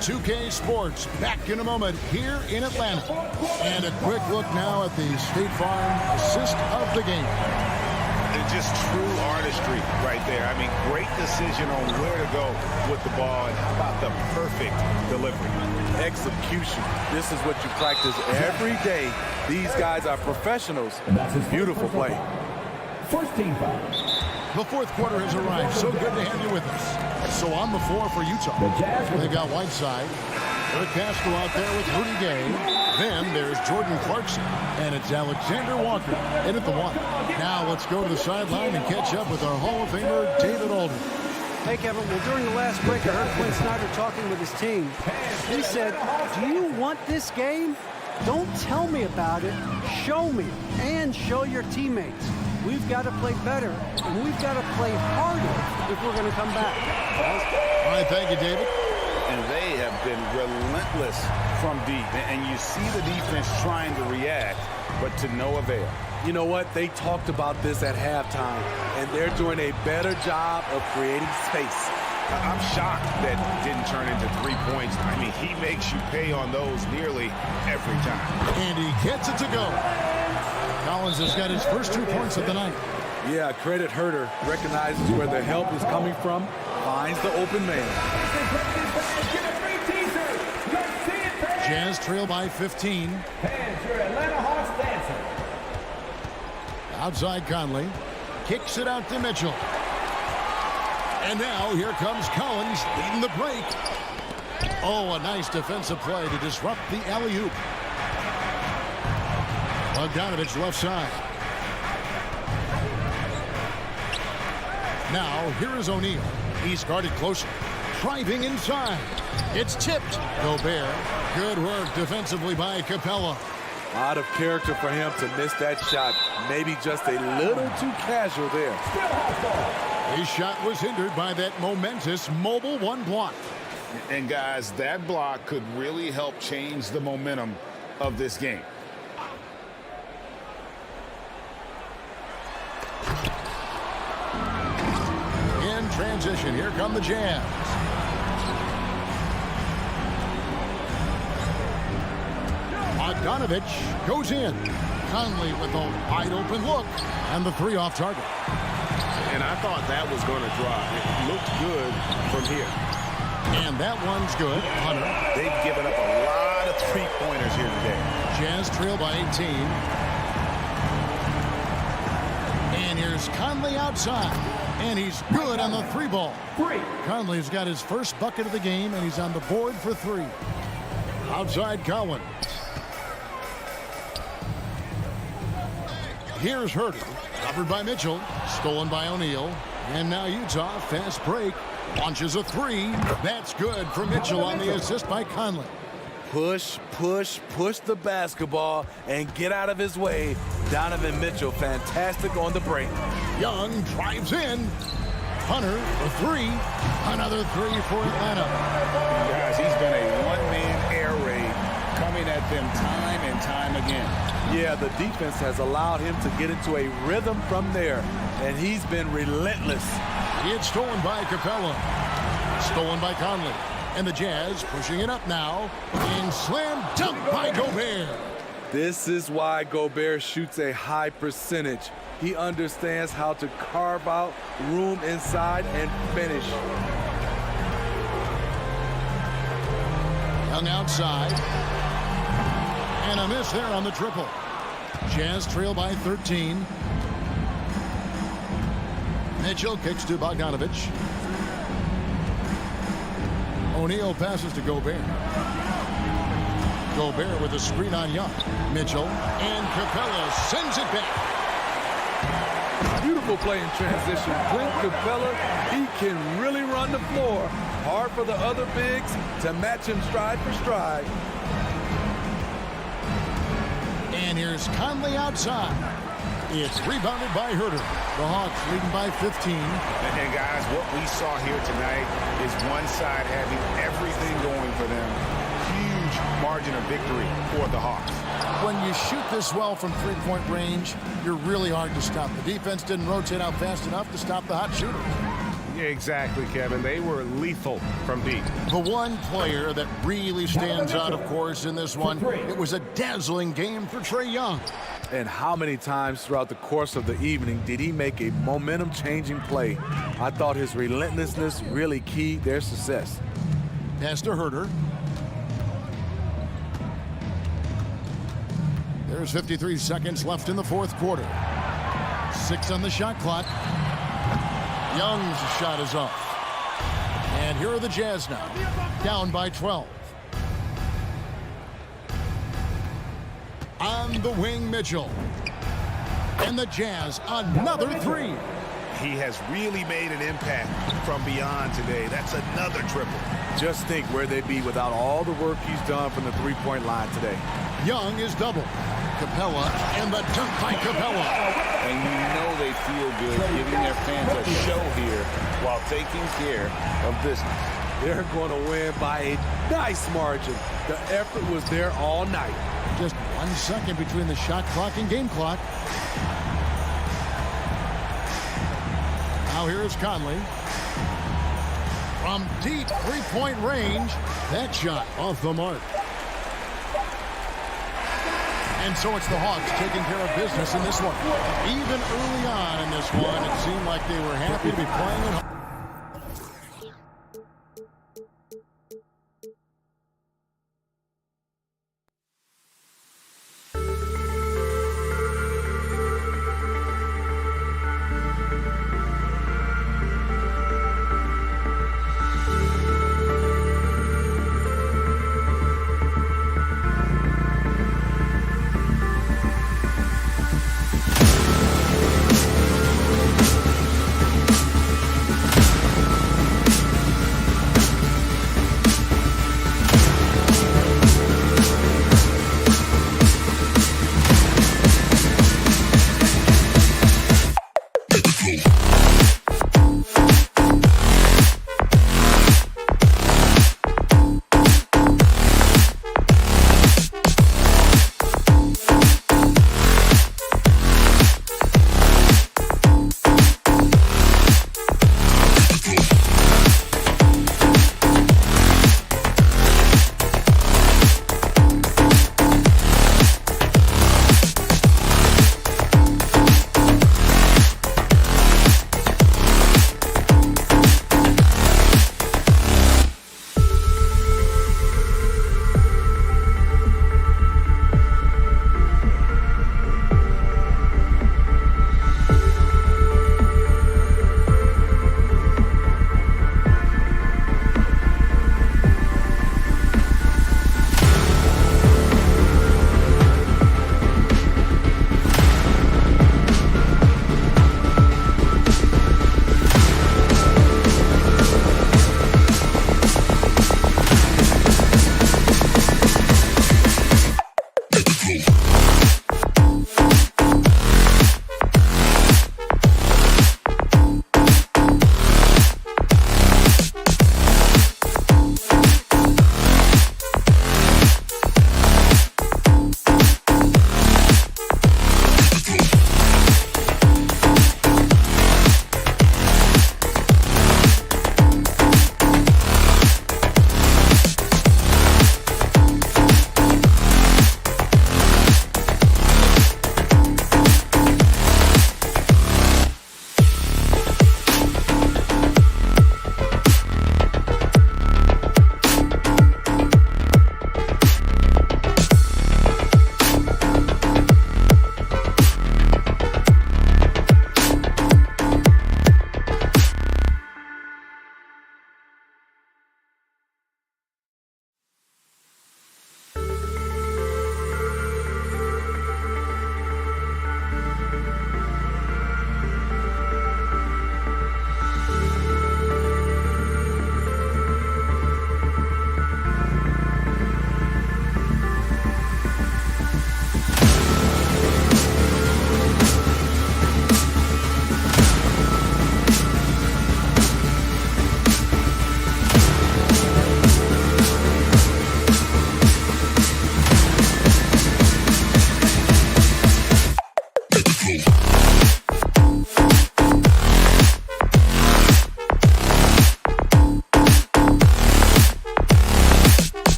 S1: 2K Sports back in a moment here in Atlanta. And a quick look now at the State Farm assist of the game.
S2: It's just true artistry right there. I mean, great decision on where to go with the ball, and how about the perfect delivery.
S9: Execution. This is what you practice every day. These guys are professionals. Beautiful play.
S4: First team foul.
S1: The fourth quarter has arrived. So good to have you with us. So on the floor for Utah, they've got Whiteside. Eric Castro out there with Rudy Gay. Then there's Jordan Clarkson. And it's Alexander Walker in at the 1. Now let's go to the sideline and catch up with our Hall of Famer, David Aldridge.
S10: Hey, Kevin. Well, during the last break, I heard Quinn Snyder talking with his team. He said, do you want this game? Don't tell me about it. Show me and show your teammates. We've got to play better, and we've got to play harder if we're going to come back.
S1: All right, thank you, David.
S2: And they have been relentless from deep. And you see the defense trying to react, but to no avail.
S9: You know what? They talked about this at halftime, and they're doing a better job of creating space.
S5: I'm shocked that didn't turn into 3 points. I mean, he makes you pay on those nearly every time.
S1: And he gets it to go. Collins has got his first 2 points of the night.
S9: Yeah, credit Herter. Recognizes where the help is coming from, finds the open man.
S1: Jazz trail by 15. Outside Conley. Kicks it out to Mitchell. And now here comes Collins leading the break. Oh, a nice defensive play to disrupt the alley-oop. Bogdanovich left side. Now, here is O'Neal. He's guarded closely. Driving inside. It's tipped. Gobert. Good work defensively by Capela.
S9: A lot of character for him to miss that shot. Maybe just a little too casual there.
S1: His shot was hindered by that momentous mobile one block.
S5: And guys, that block could really help change the momentum of this game.
S1: In transition, here come the Jazz. Donovich goes in. Conley with a wide open look. And the 3 off target.
S5: And I thought that was going to drop. It looked good from here.
S1: And that one's good. Hunter.
S5: They've given up a lot of 3-pointers here today.
S1: Jazz trail by 18. And here's Conley outside. And he's good on the 3 ball. Conley's got his first bucket of the game, and he's on the board for 3. Outside Collins. Here's Herter. Covered by Mitchell. Stolen by O'Neal. And now Utah, fast break. Launches a 3. That's good for Mitchell on the assist by Conley.
S9: Push, push, push the basketball and get out of his way. Donovan Mitchell, fantastic on the break.
S1: Young drives in. Hunter, a 3. Another 3 for Atlanta.
S5: Guys, he's been a one-man air raid coming at them time and time again.
S9: Yeah, the defense has allowed him to get into a rhythm from there, and he's been relentless.
S1: It's stolen by Capela. Stolen by Conley. And the Jazz pushing it up now. And slam dunk by Gobert.
S9: This is why Gobert shoots a high percentage. He understands how to carve out room inside and finish.
S1: Young outside. And a miss there on the triple. Jazz trail by 13. Mitchell kicks to Bogdanovich. O'Neal passes to Gobert. Gobert with a screen on Young. Mitchell and Capela sends it back.
S9: Beautiful play in transition. Clint Capela, he can really run the floor. Hard for the other bigs to match him stride for stride.
S1: And here's Conley outside. It's rebounded by Herter. The Hawks leading by 15.
S5: And guys, what we saw here tonight is one side having everything going for them. Huge margin of victory for the Hawks.
S1: When you shoot this well from three-point range, you're really hard to stop. The defense didn't rotate out fast enough to stop the hot shooter.
S6: Yeah, exactly, Kevin. They were lethal from deep.
S1: The one player that really stands out, of course, in this one, it was a dazzling game for Trae Young.
S9: And how many times throughout the course of the evening did he make a momentum-changing play? I thought his relentlessness really keyed their success.
S1: Pass to Herter. There's 53 seconds left in the fourth quarter. 6 on the shot clock. Young's shot is off. And here are the Jazz now, down by 12. On the wing, Mitchell. And the Jazz, another 3.
S5: He has really made an impact from beyond today. That's another triple.
S9: Just think where they'd be without all the work he's done from the three-point line today.
S1: Young is double. Capela and the dunk by Capela.
S2: And you know they feel good giving their fans a show here while taking care of business.
S9: They're going to win by a nice margin. The effort was there all night.
S1: Just 1 second between the shot clock and game clock. Now here is Conley. From deep three-point range, that shot off the mark. And so it's the Hawks taking care of business in this one. Even early on in this one, it seemed like they were happy to be playing at home.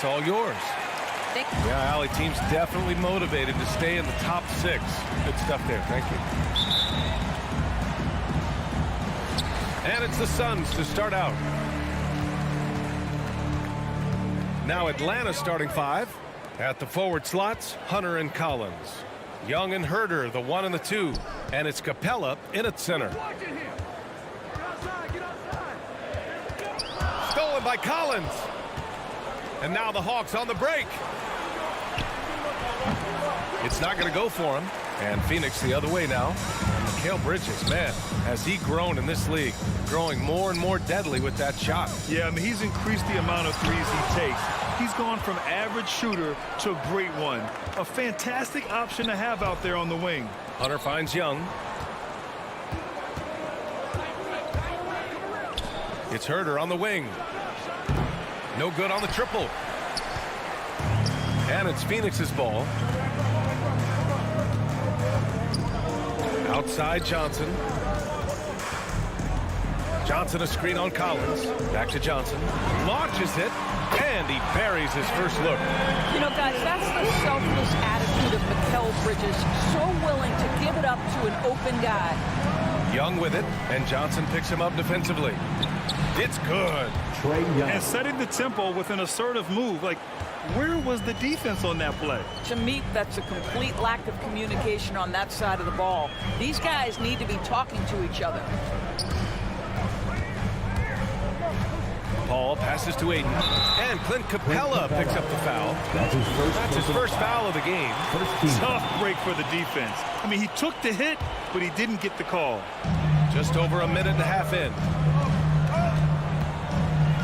S6: It's all yours. Yeah, Allie, team's definitely motivated to stay in the top 6. Good stuff there. Thank you. And it's the Suns to start out. Now Atlanta starting 5. At the forward slots, Hunter and Collins. Young and Herder, the 1 and the 2. And it's Capela in at center. Stolen by Collins. And now the Hawks on the break. It's not going to go for him. And Phoenix the other way now. And Mikal Bridges, man, has he grown in this league. Growing more and more deadly with that shot.
S8: Yeah, I mean, he's increased the amount of threes he takes. He's gone from average shooter to a great one. A fantastic option to have out there on the wing.
S6: Hunter finds Young. It's Herder on the wing. No good on the triple. And it's Phoenix's ball. Outside Johnson. Johnson a screen on Collins. Back to Johnson. Launches it. And he buries his first look.
S3: You know, guys, that's the selfless attitude of Mikal Bridges. So willing to give it up to an open guy.
S6: Young with it. And Johnson picks him up defensively. It's good.
S8: And setting the tempo with an assertive move. Like, where was the defense on that play?
S3: To me, that's a complete lack of communication on that side of the ball. These guys need to be talking to each other.
S6: Paul passes to Aiden. And Clint Capela picks up the foul. That's his first foul of the game.
S8: Tough break for the defense. I mean, he took the hit, but he didn't get the call.
S6: Just over a minute and a half in.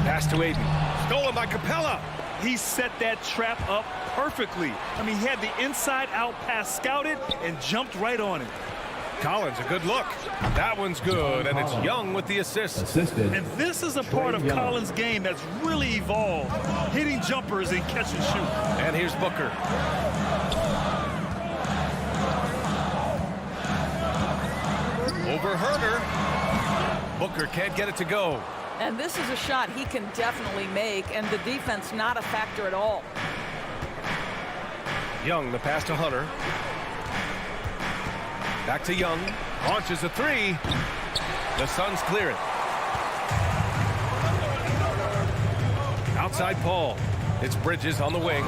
S6: Pass to Aiden. Stolen by Capela.
S8: He set that trap up perfectly. I mean, he had the inside-out pass scouted and jumped right on it.
S6: Collins, a good look. That one's good, and it's Young with the assist.
S8: And this is a part of Collins' game that's really evolved. Hitting jumpers and catch and shoot.
S6: And here's Booker. Over Herder. Booker can't get it to go.
S3: And this is a shot he can definitely make, and the defense not a factor at all.
S6: Young, the pass to Hunter. Back to Young. Launches a 3. The Suns clear it. Outside Paul. It's Bridges on the wing.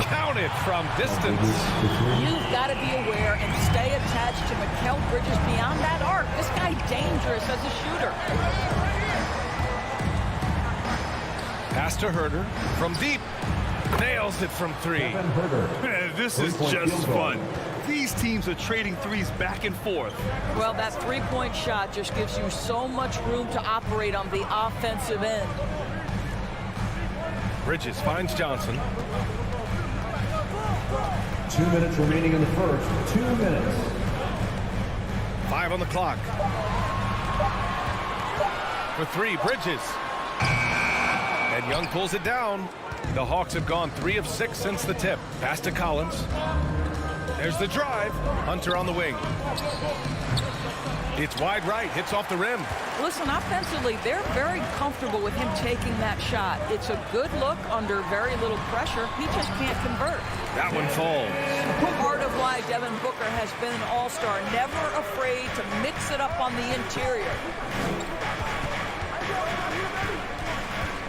S6: Counted from distance.
S3: You've got to be aware and stay attached to Mikal Bridges beyond that arc. This guy's dangerous as a shooter.
S6: Pass to Herder from deep. Nails it from 3.
S8: Man, this is just fun. These teams are trading threes back and forth.
S3: Well, that three-point shot just gives you so much room to operate on the offensive end.
S6: Bridges finds Johnson.
S4: 2 minutes remaining in the first. 2 minutes.
S6: 5 on the clock. For 3, Bridges. And Young pulls it down. The Hawks have gone 3 of 6 since the tip. Pass to Collins. There's the drive. Hunter on the wing. It's wide right. Hits off the rim.
S3: Listen, offensively, they're very comfortable with him taking that shot. It's a good look under very little pressure. He just can't convert.
S6: That one falls.
S3: Part of why Devin Booker has been an all-star. Never afraid to mix it up on the interior.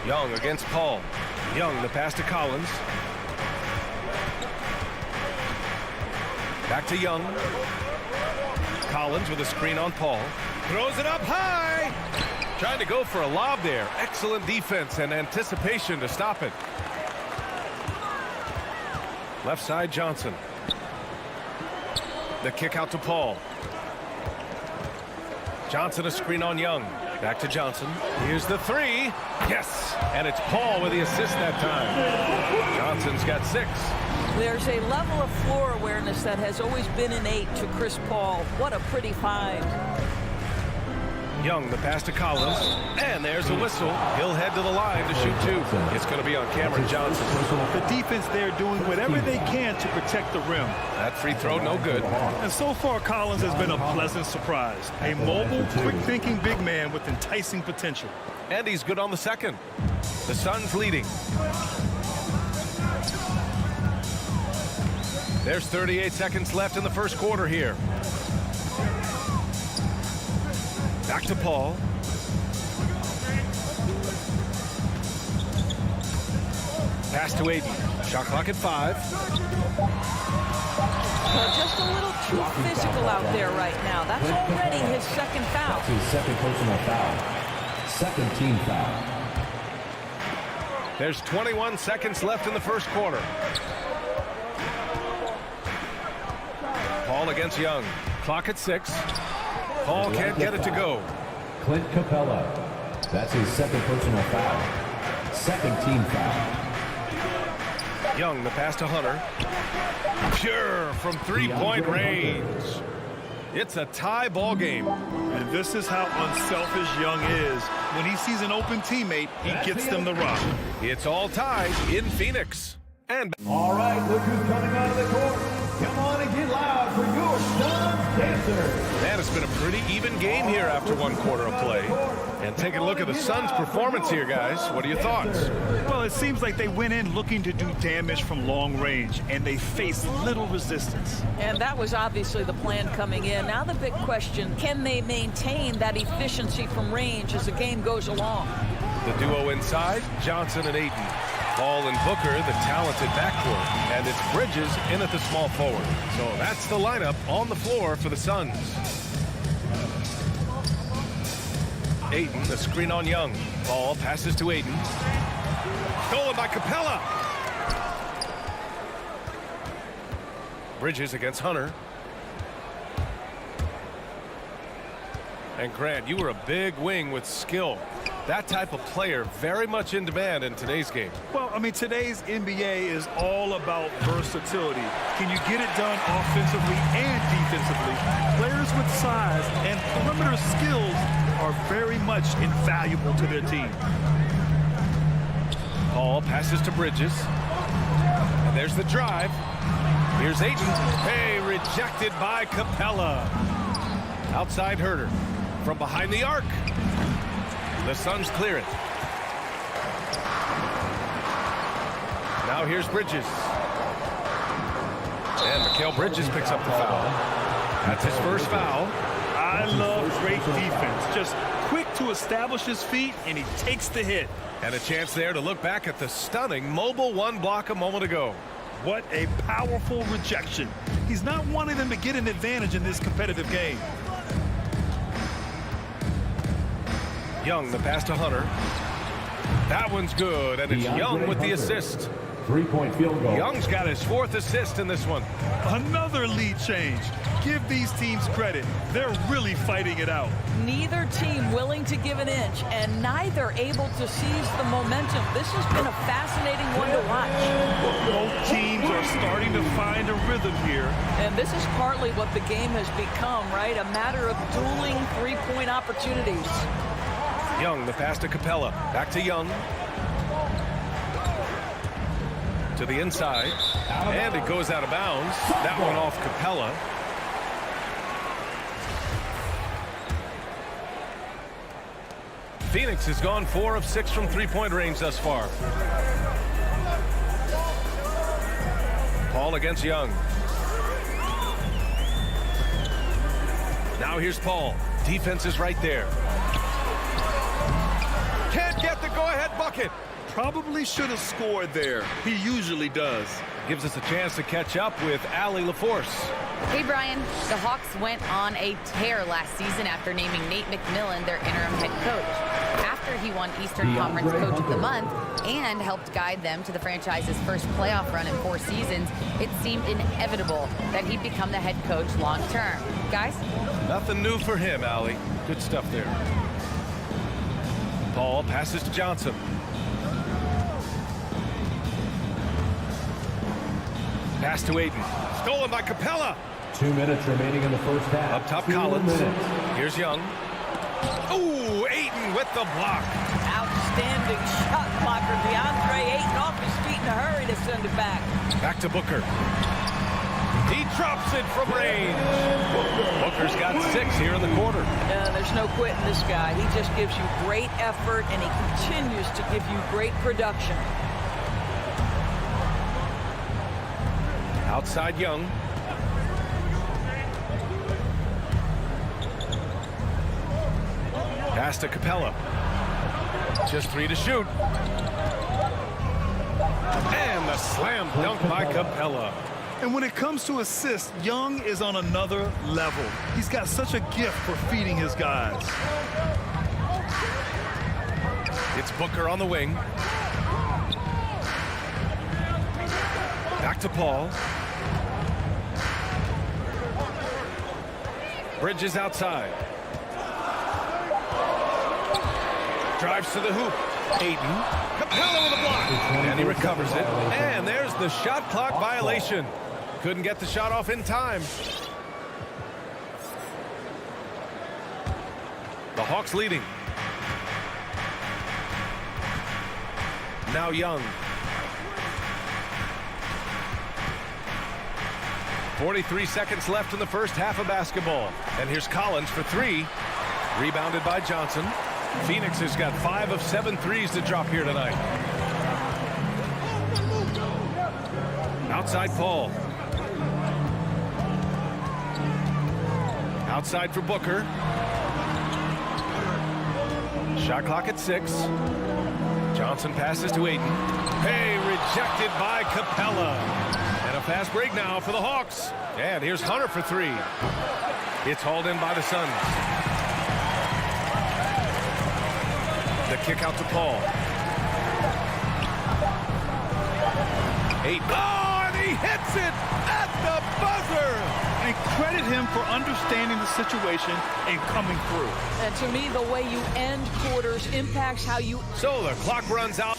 S6: Young against Paul. Young, the pass to Collins. Back to Young. Collins with a screen on Paul. Throws it up high. Trying to go for a lob there. Excellent defense and anticipation to stop it. Left side, Johnson. The kick out to Paul. Johnson a screen on Young. Back to Johnson. Here's the 3. Yes! And it's Paul with the assist that time. Johnson's got 6.
S3: There's a level of floor awareness that has always been innate to Chris Paul. What a pretty find.
S6: Young, the pass to Collins. And there's a whistle. He'll head to the line to shoot 2. It's going to be on Cameron Johnson.
S8: The defense there doing whatever they can to protect the rim.
S6: That free throw, no good.
S8: And so far, Collins has been a pleasant surprise. A mobile, quick-thinking big man with enticing potential.
S6: And he's good on the second. The Suns leading. There's 38 seconds left in the first quarter here. Back to Paul. Pass to Aiden. Shot clock at 5.
S3: Just a little too physical out there right now. That's already his second foul.
S4: That's his second personal foul. Second team foul.
S6: There's 21 seconds left in the first quarter. Paul against Young. Clock at 6. Paul can't get it to go.
S4: Clint Capela. That's his second personal foul. Second team foul.
S6: Young, the pass to Hunter. Pure from three-point range. It's a tie ball game.
S8: And this is how unselfish Young is. When he sees an open teammate, he gets them the rock.
S6: It's all tied in Phoenix. And
S4: all right, look who's coming out of the court. Come on and get loud for your Sun Dancers.
S6: Man, it's been a pretty even game here after one quarter of play. And take a look at the Suns' performance here, guys. What are your thoughts?
S8: Well, it seems like they went in looking to do damage from long range, and they faced little resistance.
S3: And that was obviously the plan coming in. Now the big question, can they maintain that efficiency from range as the game goes along?
S6: The duo inside, Johnson and Ayton. Paul and Booker, the talented backcourt. And it's Bridges in at the small forward. So that's the lineup on the floor for the Suns. Ayton, the screen on Young. Ball passes to Ayton. Stolen by Capela. Bridges against Hunter. And Grant, you were a big wing with skill. That type of player very much in demand in today's game.
S8: Well, I mean, today's NBA is all about versatility. Can you get it done offensively and defensively? Players with size and perimeter skills are very much invaluable to their team.
S6: Paul passes to Bridges. And there's the drive. Here's Ayton. Hey, rejected by Capela. Outside Herter. From behind the arc. The Suns clear it. Now here's Bridges. And Mikal Bridges picks up the foul. That's his first foul.
S8: I love great defense. Just quick to establish his feet, and he takes the hit.
S6: And a chance there to look back at the stunning mobile one block a moment ago.
S8: What a powerful rejection. He's not wanting them to get an advantage in this competitive game.
S6: Young, the pass to Hunter. That one's good, and it's Young with the assist.
S4: Three-point field goal.
S6: Young's got his 4th assist in this one.
S8: Another lead change. Give these teams credit. They're really fighting it out.
S3: Neither team willing to give an inch, and neither able to seize the momentum. This has been a fascinating one to watch.
S8: Both teams are starting to find a rhythm here.
S3: And this is partly what the game has become, right? A matter of dueling three-point opportunities.
S6: Young, the pass to Capela. Back to Young. To the inside. And it goes out of bounds. That one off Capela. Phoenix has gone 4 of 6 from three-point range thus far. Paul against Young. Now here's Paul. Defense is right there. Can't get the go-ahead bucket.
S8: Probably should have scored there. He usually does.
S6: Gives us a chance to catch up with Allie LaForce.
S11: Hey, Brian. The Hawks went on a tear last season after naming Nate McMillan their interim head coach. After he won Eastern Conference Coach of the Month and helped guide them to the franchise's first playoff run in 4 seasons, it seemed inevitable that he'd become the head coach long-term. Guys?
S6: Nothing new for him, Allie. Good stuff there. Paul passes to Johnson. Pass to Ayton. Stolen by Capela.
S4: 2 minutes remaining in the first half.
S6: Up top, Collins. Here's Young. Ooh, Ayton with the block.
S3: Outstanding shot blocker. DeAndre Ayton off his feet in a hurry to send it back.
S6: Back to Booker. He drops it from range. Booker's got 6 here in the quarter.
S3: There's no quitting this guy. He just gives you great effort, and he continues to give you great production.
S6: Outside Young. Pass to Capela. Just 3 to shoot. And the slam dunk by Capela.
S8: And when it comes to assists, Young is on another level. He's got such a gift for feeding his guys.
S6: It's Booker on the wing. Back to Paul. Bridges outside. Drives to the hoop. Ayton. Capela with a block. And he recovers it. And there's the shot clock violation. Couldn't get the shot off in time. The Hawks leading. Now Young. 43 seconds left in the first half of basketball. And here's Collins for 3. Rebounded by Johnson. Phoenix has got 5 of 7 threes to drop here tonight. Outside Paul. Outside for Booker. Shot clock at 6. Johnson passes to Ayton. Hey, rejected by Capela. And a fast break now for the Hawks. And here's Hunter for 3. It's hauled in by the Suns. The kick out to Paul. 8. Oh, and he hits it at the buzzer.
S8: And credit him for understanding the situation and coming through.
S3: And to me, the way you end quarters impacts how you...
S6: So the clock runs out.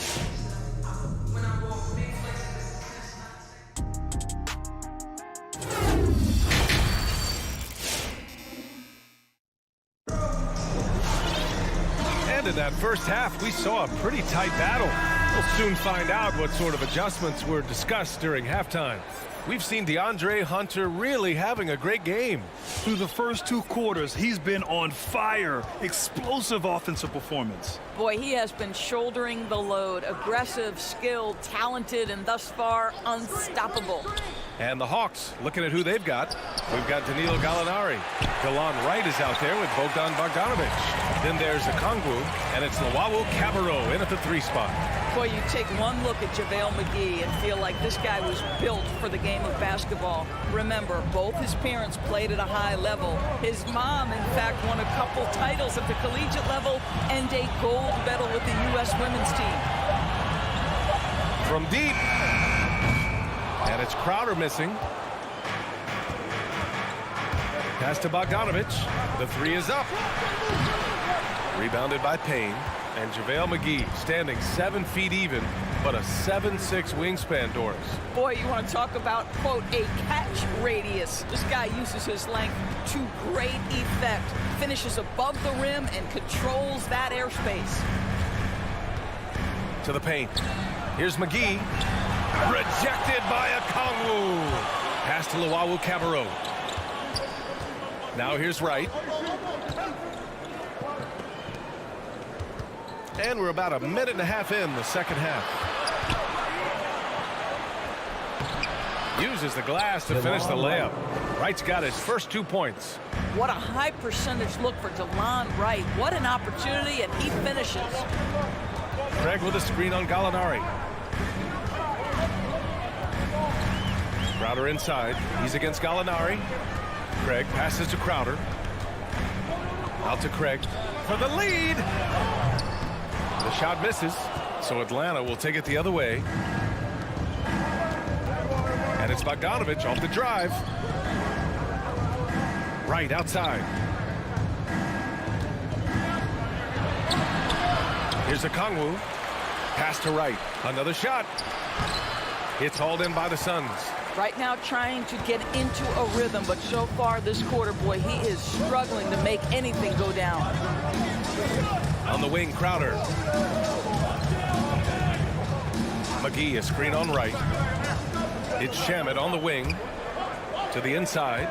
S6: And in that first half, we saw a pretty tight battle. We'll soon find out what sort of adjustments were discussed during halftime. We've seen DeAndre Hunter really having a great game.
S8: Through the first 2 quarters, he's been on fire. Explosive offensive performance.
S3: Boy, he has been shouldering the load. Aggressive, skilled, talented, and thus far unstoppable.
S6: And the Hawks, looking at who they've got. We've got Danilo Gallinari. DeLon Wright is out there with Bogdan Bogdanovic. Then there's Okongwu, and it's Luwawu Cabarrot in at the 3 spot.
S3: Boy, you take one look at JaVale McGee and feel like this guy was built for the game of basketball. Remember, both his parents played at a high level. His mom, in fact, won a couple titles at the collegiate level and a gold medal with the U.S. women's team.
S6: From deep. And it's Crowder missing. Pass to Bogdanovic. The 3 is up. Rebounded by Payne. And JaVale McGee standing 7 feet even, but a 7'6" wingspan, Doris.
S3: Boy, you want to talk about, quote, a catch radius. This guy uses his length to great effect. Finishes above the rim and controls that airspace.
S6: To the paint. Here's McGee. Rejected by Okongwu. Pass to Luwawu Cabarrot. Now here's Wright. And we're about a minute and a half in the second half. Uses the glass to finish the layup. Wright's got his first 2 points.
S3: What a high percentage look for DeLon Wright. What an opportunity, and he finishes.
S6: Craig with a screen on Gallinari. Crowder inside. He's against Gallinari. Craig passes to Crowder. Out to Craig for the lead. The shot misses, so Atlanta will take it the other way. And it's Bogdanovic off the drive. Right outside. Here's Okongwu. Pass to Wright. Another shot. It's hauled in by the Suns.
S3: Right now trying to get into a rhythm, but so far this quarter, boy, he is struggling to make anything go down.
S6: On the wing, Crowder. McGee, a screen on Wright. It's Shamet on the wing. To the inside.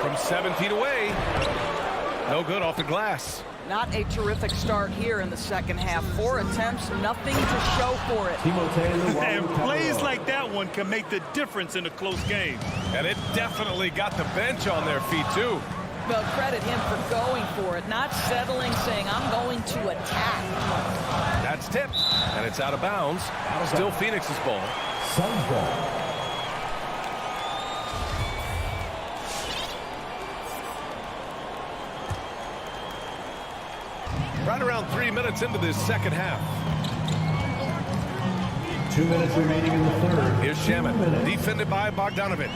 S6: From 7 feet away. No good off the glass.
S3: Not a terrific start here in the second half. 4 attempts, nothing to show for it.
S8: And plays like that one can make the difference in a close game.
S6: And it definitely got the bench on their feet, too.
S3: Well, credit him for going for it, not settling, saying, I'm going to attack.
S6: That's tipped, and it's out of bounds. Still Phoenix's ball.
S4: Suns ball.
S6: Right around 3 minutes into this second half.
S4: 2 minutes remaining in the third.
S6: Here's Shaman, defended by Bogdanovich.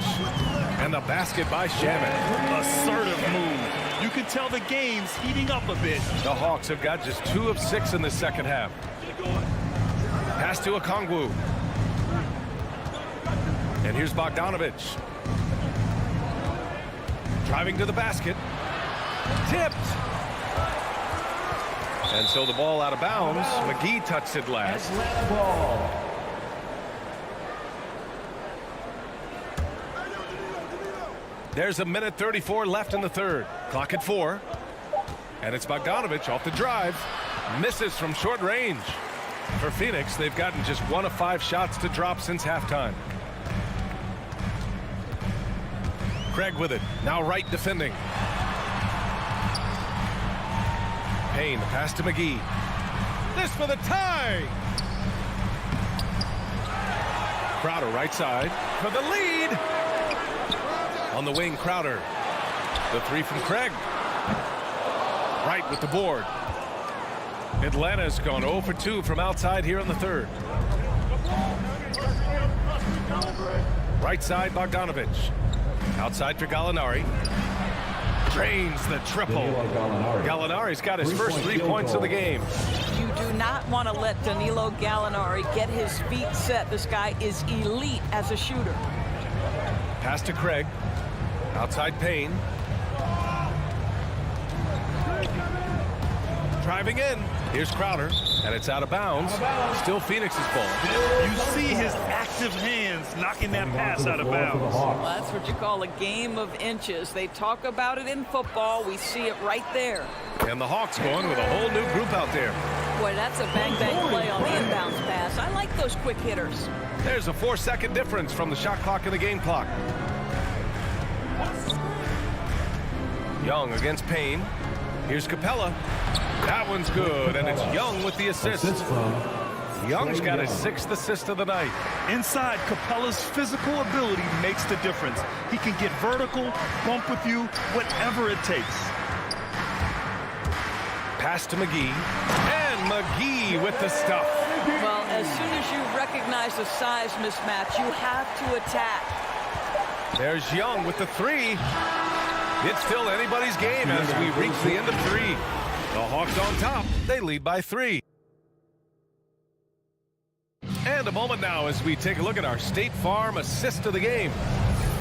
S6: And the basket by Shaman.
S8: Assertive move. You can tell the game's heating up a bit.
S6: The Hawks have got just 2 of 6 in the second half. Pass to Okongwu. And here's Bogdanovich. Driving to the basket. Tipped. And so the ball out of bounds. McGee touched it last. There's a minute 34 left in the third. Clock at 4. And it's Bogdanovich off the drive. Misses from short range. For Phoenix, they've gotten just 1 of 5 shots to drop since halftime. Craig with it. Now right defending. Payne, pass to McGee. This for the tie. Crowder right side for the lead. On the wing, Crowder. The 3 from Craig. Right with the board. Atlanta's gone 0 for 2 from outside here in the third. Right side, Bogdanovich. Outside for Gallinari. Drains the triple. Gallinari's got his first 3 points of the game.
S3: You do not want to let Danilo Gallinari get his feet set. This guy is elite as a shooter.
S6: Pass to Craig. Outside Payne. Driving in. Here's Crowder. And it's out of bounds. Still Phoenix's ball.
S8: You see his active hands knocking that pass out of bounds.
S3: Well, that's what you call a game of inches. They talk about it in football. We see it right there.
S6: And the Hawks going with a whole new group out there.
S3: Boy, that's a bang-bang play on the inbounds pass. I like those quick hitters.
S6: There's a 4-second difference from the shot clock and the game clock. Young against Payne. Here's Capela. That one's good, and it's Young with the assist. Young's got his 6th assist of the night.
S8: Inside, Capela's physical ability makes the difference. He can get vertical, bump with you, whatever it takes.
S6: Pass to McGee. And McGee with the stuff.
S3: Well, as soon as you recognize the size mismatch, you have to attack.
S6: There's Young with the 3. It's still anybody's game as we reach the end of 3. The Hawks on top. They lead by 3. And a moment now as we take a look at our State Farm assist of the game.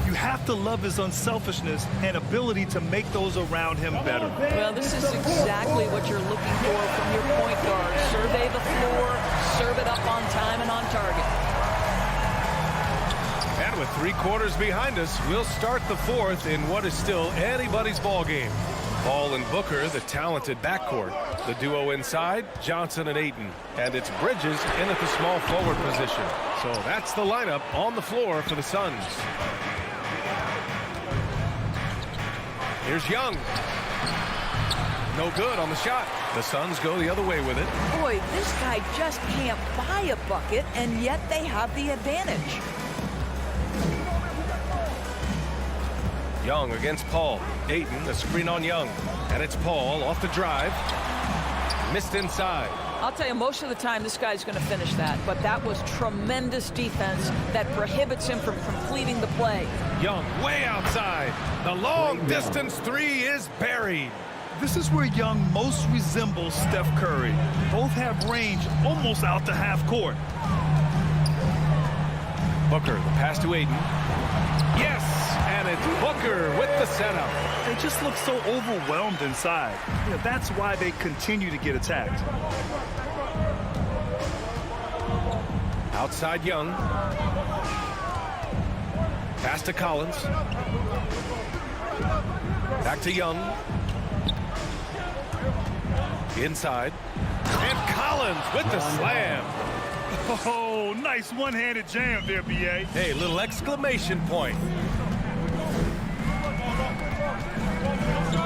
S8: You have to love his unselfishness and ability to make those around him better.
S3: Well, this is exactly what you're looking for from your point guard. Survey the floor, serve it up on time and on target.
S6: And with 3 quarters behind us, we'll start the 4th in what is still anybody's ball game. Ball and Booker, the talented backcourt. The duo inside, Johnson and Ayton. And it's Bridges in at the small forward position. So that's the lineup on the floor for the Suns. Here's Young. No good on the shot. The Suns go the other way with it.
S3: Boy, this guy just can't buy a bucket, and yet they have the advantage.
S6: Young against Paul. Ayton, the screen on Young. And it's Paul off the drive. Missed inside.
S3: I'll tell you, most of the time this guy's going to finish that, but that was tremendous defense that prohibits him from completing the play.
S6: Young way outside. The long distance 3 is buried.
S8: This is where Young most resembles Steph Curry. Both have range almost out to half court.
S6: Booker, the pass to Ayton. Yes, and it's Booker with the setup.
S8: They just look so overwhelmed inside. You know, that's why they continue to get attacked.
S6: Outside Young. Pass to Collins. Back to Young. Inside. And Collins with the slam.
S8: Oh, nice one-handed jam there, B.A.
S6: Hey, little exclamation point.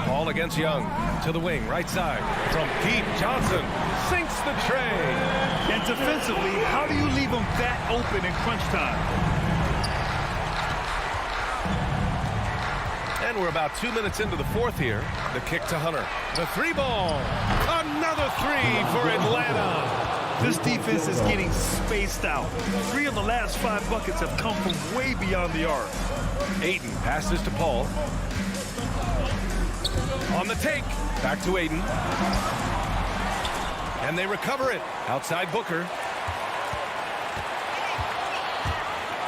S6: Ball against Young. To the wing, right side. From deep, Johnson sinks the tray.
S8: And defensively, how do you leave them that open in crunch time?
S6: And we're about 2 minutes into the fourth here. The kick to Hunter. The three ball. Another three for Atlanta.
S8: This defense is getting spaced out. 3 of the last 5 buckets have come from way beyond the arc.
S6: Ayton passes to Paul. On the take. Back to Ayton. And they recover it. Outside Booker.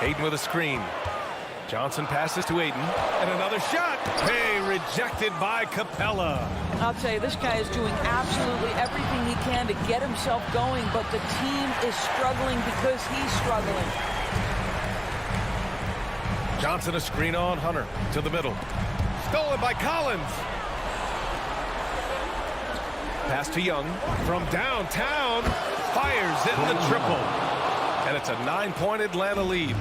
S6: Ayton with a screen. Johnson passes to Ayton. And another shot. Hey, rejected by Capela.
S3: I'll tell you, this guy is doing absolutely everything he can to get himself going, but the team is struggling because he's struggling.
S6: Johnson a screen on Hunter to the middle. Stolen by Collins. Pass to Young from downtown. Fires it in the triple. And it's a 9-point Atlanta lead.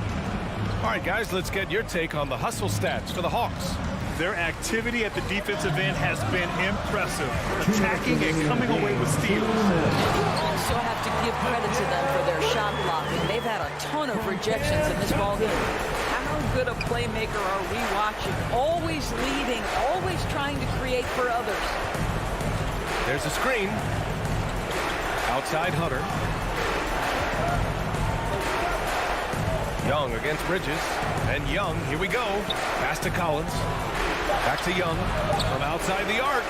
S6: All right, guys, let's get your take on the hustle stats for the Hawks.
S8: Their activity at the defensive end has been impressive, attacking and coming away with steals.
S3: You also have to give credit to them for their shot blocking. They've had a ton of rejections in this ballgame. How good a playmaker are we watching? Always leading, always trying to create for others.
S6: There's a screen. Outside Hunter. Young against Bridges. And Young, here we go. Pass to Collins. Back to Young from outside the arc.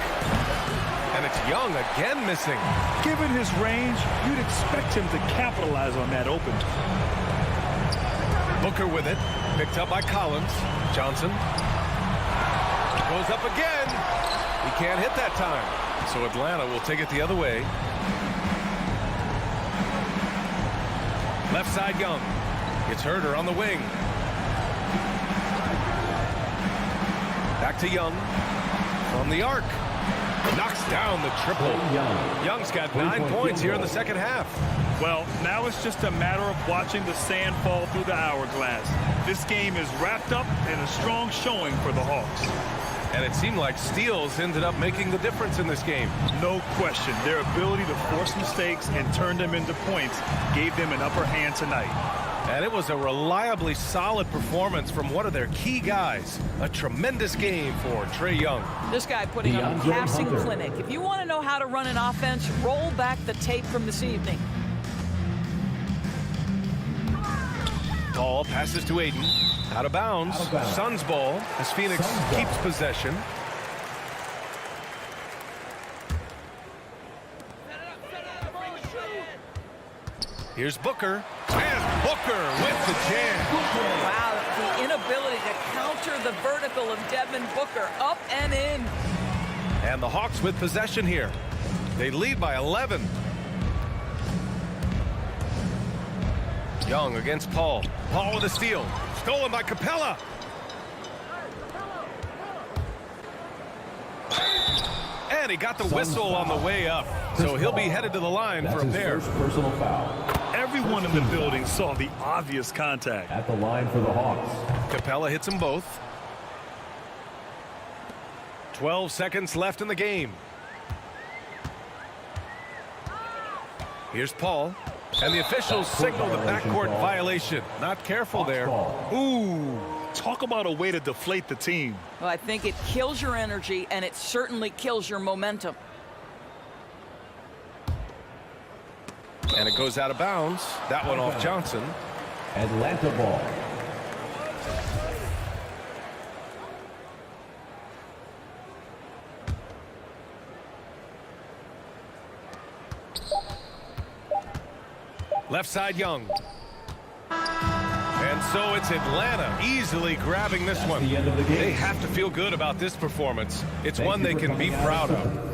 S6: And it's Young again missing.
S8: Given his range, you'd expect him to capitalize on that open.
S6: Booker with it. Picked up by Collins. Johnson. Goes up again. He can't hit that time. So Atlanta will take it the other way. Left side Young. It's Herter on the wing. Back to Young. From the arc. Knocks down the triple. Young's got 9 points here in the second half.
S8: Well, now it's just a matter of watching the sand fall through the hourglass. This game is wrapped up in a strong showing for the Hawks.
S6: And it seemed like steals ended up making the difference in this game.
S8: No question. Their ability to force mistakes and turn them into points gave them an upper hand tonight.
S6: And it was a reliably solid performance from one of their key guys. A tremendous game for Trae Young.
S3: This guy putting on a passing clinic. If you want to know how to run an offense, roll back the tape from this evening.
S6: Ball passes to Ayton. Out of bounds. Suns ball as Phoenix keeps possession. Here's Booker. And Booker with the jam.
S3: Wow, the inability to counter the vertical of Devin Booker. Up and in.
S6: And the Hawks with possession here. They lead by 11. Young against Paul. Paul with a steal. Stolen by Capela. And he got the whistle on the way up. So he'll be headed to the line for a pair.
S4: Personal foul.
S8: Everyone in the building saw the obvious contact.
S4: At the line for the Hawks.
S6: Capela hits them both. 12 seconds left in the game. Here's Paul. And the officials signal the backcourt violation. Not careful there.
S8: Ooh, talk about a way to deflate the team.
S3: Well, I think it kills your energy, and it certainly kills your momentum.
S6: And it goes out of bounds. That one off Johnson.
S4: Atlanta ball.
S6: Left side Young. And so it's Atlanta easily grabbing this one. They have to feel good about this performance. It's one they can be proud of.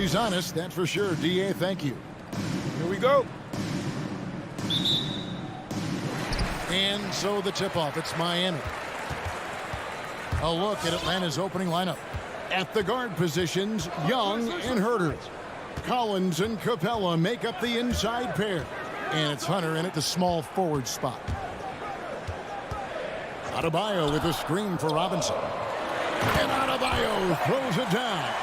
S1: He's honest, that's for sure. DA, thank you.
S5: Here we go.
S1: And so the tip-off, it's Miami. A look at Atlanta's opening lineup. At the guard positions, Young and Herter. Collins and Capela make up the inside pair. And it's Hunter in at the small forward spot. Adebayo with a screen for Robinson. And Adebayo throws it down.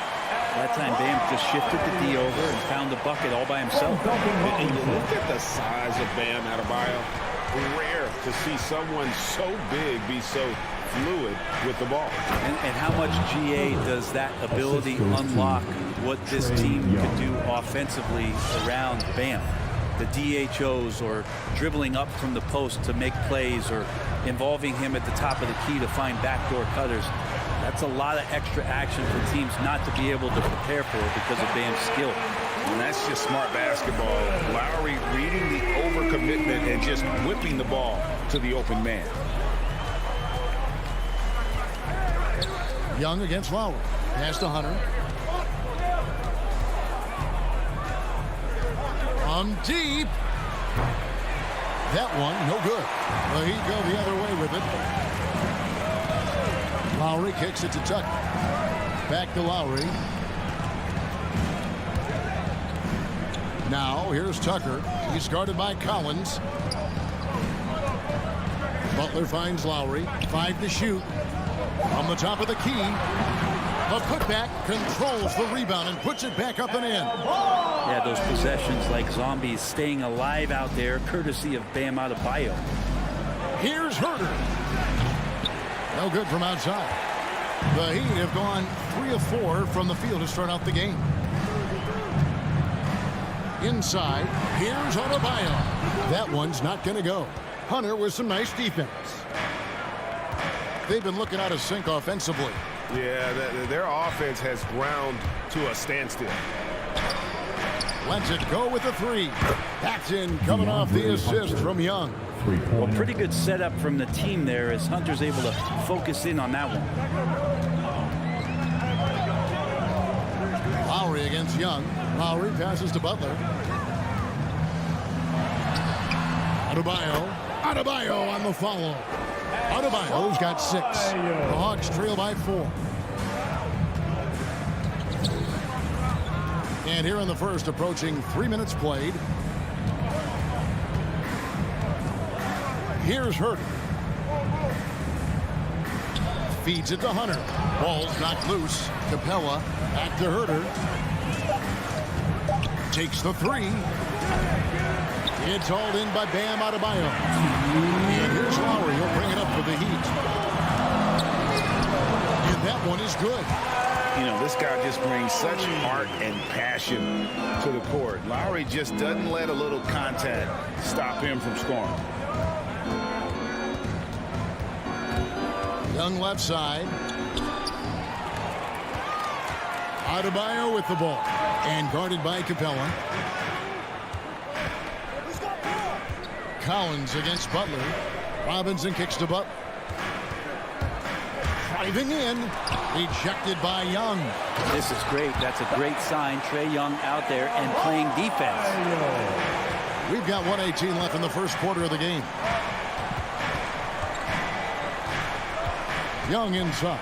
S7: That time, Bam just shifted the D over and found the bucket all by himself.
S2: And look at the size of Bam Adebayo. Rare to see someone so big be so fluid with the ball.
S7: And how much GA does that ability unlock what this team can do offensively around Bam? The DHOs or dribbling up from the post to make plays or involving him at the top of the key to find backdoor cutters. That's a lot of extra action for teams not to be able to prepare for because of Bam's skill.
S2: And that's just smart basketball. Lowry reading the overcommitment and just whipping the ball to the open man.
S1: Young against Lowry. Pass to Hunter. Deep. That one, no good. Well, he'd go the other way with it. Lowry kicks it to Tucker. Back to Lowry. Now, here's Tucker. He's guarded by Collins. Butler finds Lowry. 5 to shoot. On the top of the key. A putback controls the rebound and puts it back up and in.
S7: Yeah, those possessions like zombies staying alive out there, courtesy of Bam Adebayo.
S1: Here's Herter. No good from outside. The Heat have gone 3 of 4 from the field to start out the game. Inside, here's Adebayo. That one's not going to go. Hunter with some nice defense. They've been looking out of sync offensively.
S5: Yeah, their offense has ground to a standstill.
S1: Lets it go with the 3. Paxton coming off the assist from Young.
S7: Well, pretty good setup from the team there as Hunter's able to focus in on that one.
S1: Lowry against Young. Lowry passes to Butler. Adebayo on the follow. Adebayo's got 6. The Hawks trail by 4. And here in the first, approaching 3 minutes played. Here's Herter. Feeds it to Hunter. Ball's knocked loose. Capela back to Herter. Takes the 3. It's hauled in by Bam Adebayo. And here's Lowry. He'll bring it up for the Heat. And that one is good.
S2: You know, this guy just brings such heart and passion to the court. Lowry just doesn't let a little contact stop him from scoring.
S1: Young left side. Adebayo with the ball. And guarded by Capela. Collins against Butler. Robinson kicks to Butler. Driving in. Ejected by Young.
S7: This is great. That's a great sign. Trae Young out there and playing defense.
S1: We've got 1:18 left in the first quarter of the game. Young inside.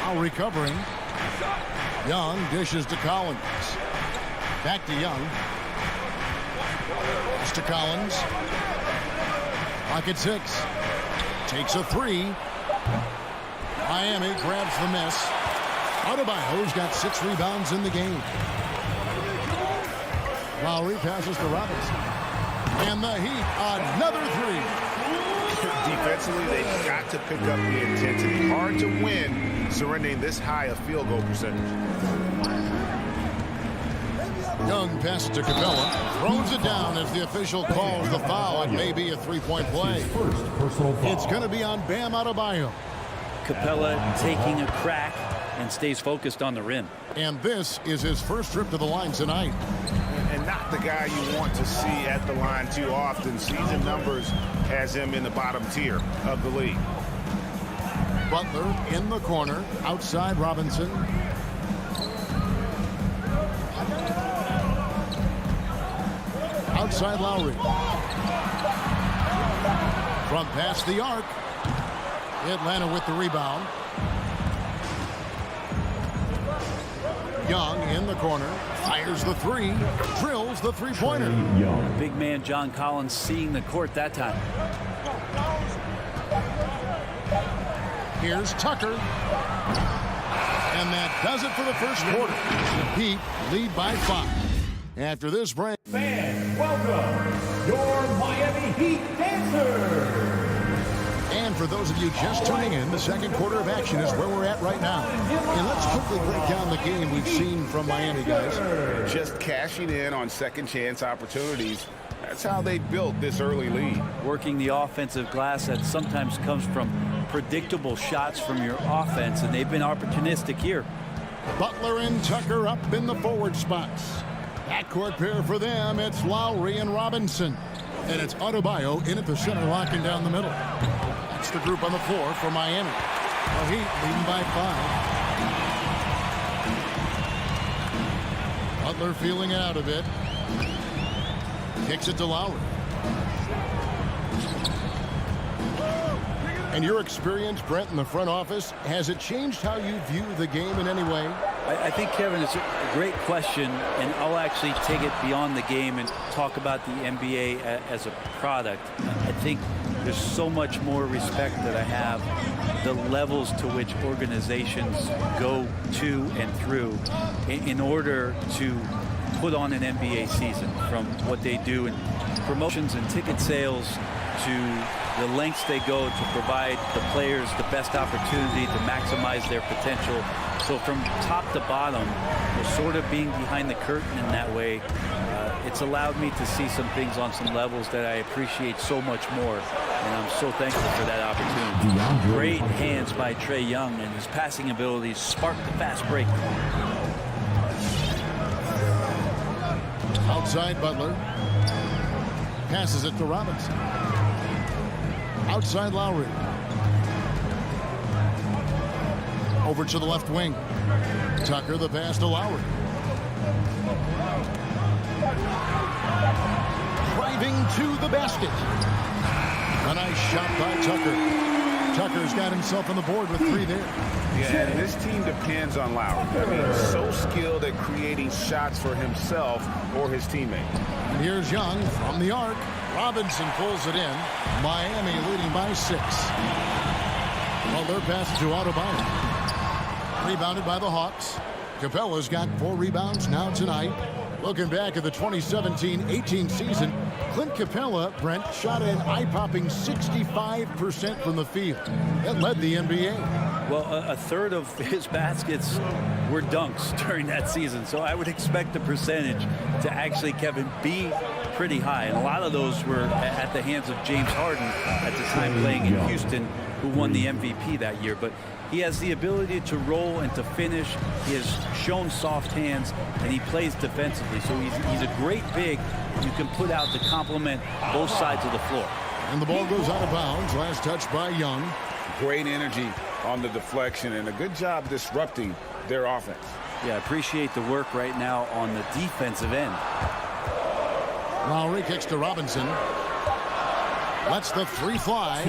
S1: Now recovering. Young dishes to Collins. Back to Young. It's to Collins. Pocket 6. Takes a 3. Miami grabs the miss. Adebayo's got 6 rebounds in the game. Lowry passes to Robinson. And the Heat, another 3.
S5: Defensively, they've got to pick up the intensity. Hard to win surrendering this high a field goal percentage.
S1: Young pass to Capela. Throws it down as the official calls the foul. It may be a three-point play. It's going to be on Bam Adebayo.
S7: Capela taking a crack and stays focused on the rim.
S1: And this is his first trip to the line tonight.
S5: And not the guy you want to see at the line too often. Season numbers has him in the bottom tier of the league.
S1: Butler in the corner. Outside Robinson. Outside Lowry. From past the arc. Atlanta with the rebound. Young in the corner. Fires the three. Drills the three-pointer.
S7: Big man John Collins seeing the court that time.
S1: Here's Tucker. And that does it for the first quarter. The Heat lead by 5. After this break.
S4: Fans, welcome your Miami Heat dancers.
S1: And for those of you just tuning in, the second quarter of action is where we're at right now. And let's quickly break down the game we've seen from Miami, guys.
S5: Just cashing in on second chance opportunities. That's how they built this early lead.
S7: Working the offensive glass that sometimes comes from predictable shots from your offense, and they've been opportunistic here.
S1: Butler and Tucker up in the forward spots. Backcourt pair for them. It's Lowry and Robinson. And it's Adebayo in at the center, locking down the middle. That's the group on the floor for Miami. The Heat leading by 5. Butler feeling it out a bit. Kicks it to Lowry. And your experience, Brent, in the front office, has it changed how you view the game in any way?
S7: I think, Kevin, it's a great question, and I'll actually take it beyond the game and talk about the NBA as a product. I think there's so much more respect that I have, the levels to which organizations go to and through in order to put on an NBA season, from what they do in promotions and ticket sales to the lengths they go to provide the players the best opportunity to maximize their potential. So from top to bottom, we're sort of being behind the curtain in that way. It's allowed me to see some things on some levels that I appreciate so much more, and I'm so thankful for that opportunity. Great hands by Trae Young, and his passing abilities sparked the fast break.
S1: Outside Butler. Passes it to Robinson. Outside Lowry. Over to the left wing. Tucker, the pass to Lowry. Driving to the basket. A nice shot by Tucker. Tucker's got himself on the board with 3 there.
S5: Yeah, and this team depends on Lowry. I mean, so skilled at creating shots for himself or his teammate.
S1: And here's Young from the arc. Robinson pulls it in. Miami leading by 6. Butler passes to Adebayo. Rebounded by the Hawks. Capela's got 4 rebounds now tonight. Looking back at the 2017-18 season, Clint Capela, Brent, shot an eye-popping 65% from the field. That led the NBA.
S7: Well, a third of his baskets were dunks during that season, so I would expect the percentage to actually, Kevin, be pretty high. And a lot of those were at the hands of James Harden at the time playing in Houston, who won the MVP that year. But he has the ability to roll and to finish. He has shown soft hands, and he plays defensively. So he's a great big you can put out to complement both sides of the floor.
S1: And the ball goes out of bounds. Last touch by Young.
S5: Great energy on the deflection and a good job disrupting their offense.
S7: Yeah, appreciate the work right now on the defensive end.
S1: Lowry kicks to Robinson. Lets the 3 fly.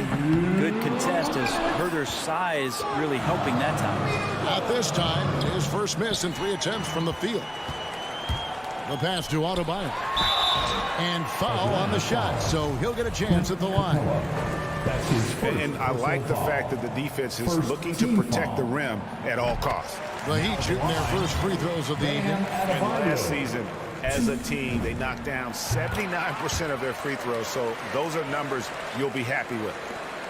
S7: Good contest as Herder's size really helping that time.
S1: At this time, his first miss in 3 attempts from the field. The pass to Adebayo. And foul on the shot, so he'll get a chance at the line.
S5: And I like the fact that the defense is looking to protect the rim at all costs.
S1: The Heat shooting their first free throws of the evening.
S5: And last season, as a team, they knocked down 79% of their free throws, so those are numbers you'll be happy with.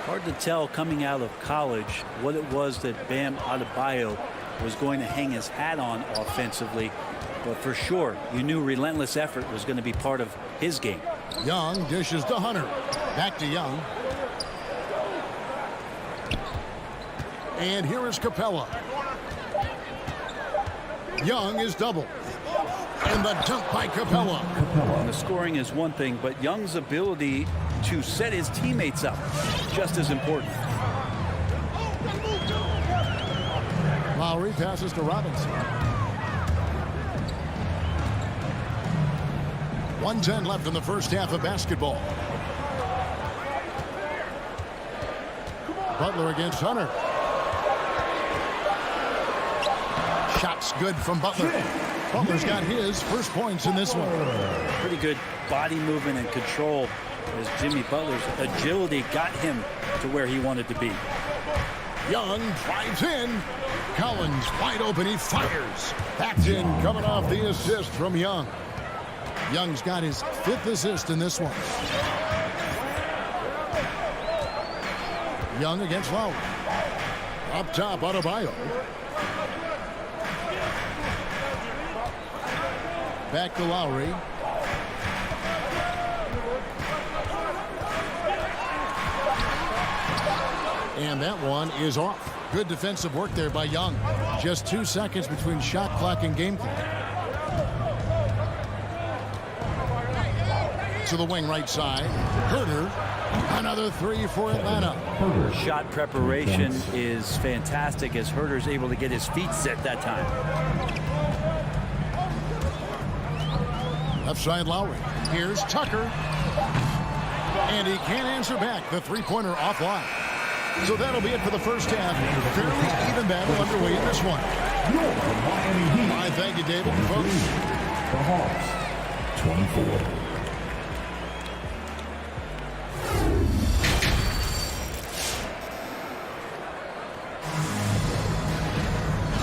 S7: Hard to tell coming out of college what it was that Bam Adebayo was going to hang his hat on offensively. But for sure, you knew relentless effort was going to be part of his game.
S1: Young dishes to Hunter. Back to Young. And here is Capela. Young is double. And the dunk by Capela.
S7: And the scoring is one thing, but Young's ability to set his teammates up just as important.
S1: Lowry passes to Robinson. 1:10 left in the first half of basketball. Butler against Hunter. Shots good from Butler. Butler's got his first points in this one.
S7: Pretty good body movement and control as Jimmy Butler's agility got him to where he wanted to be.
S1: Young drives in. Collins wide open. He fires. Backed in, coming off the assist from Young. Young's got his 5th assist in this one. Young against Lowry. Up top, Adebayo. Back to Lowry. And that one is off. Good defensive work there by Young. Just 2 seconds between shot clock and game clock. To the wing right side. Herter. Another 3 for Atlanta.
S7: Shot preparation is fantastic as Herter's able to get his feet set that time.
S1: Left side Lowry. Here's Tucker. And he can't answer back. The three-pointer offline. So that'll be it for the first half. Fairly even battle underway in this one. I thank you, David. Folks.
S4: The Hawks, 24.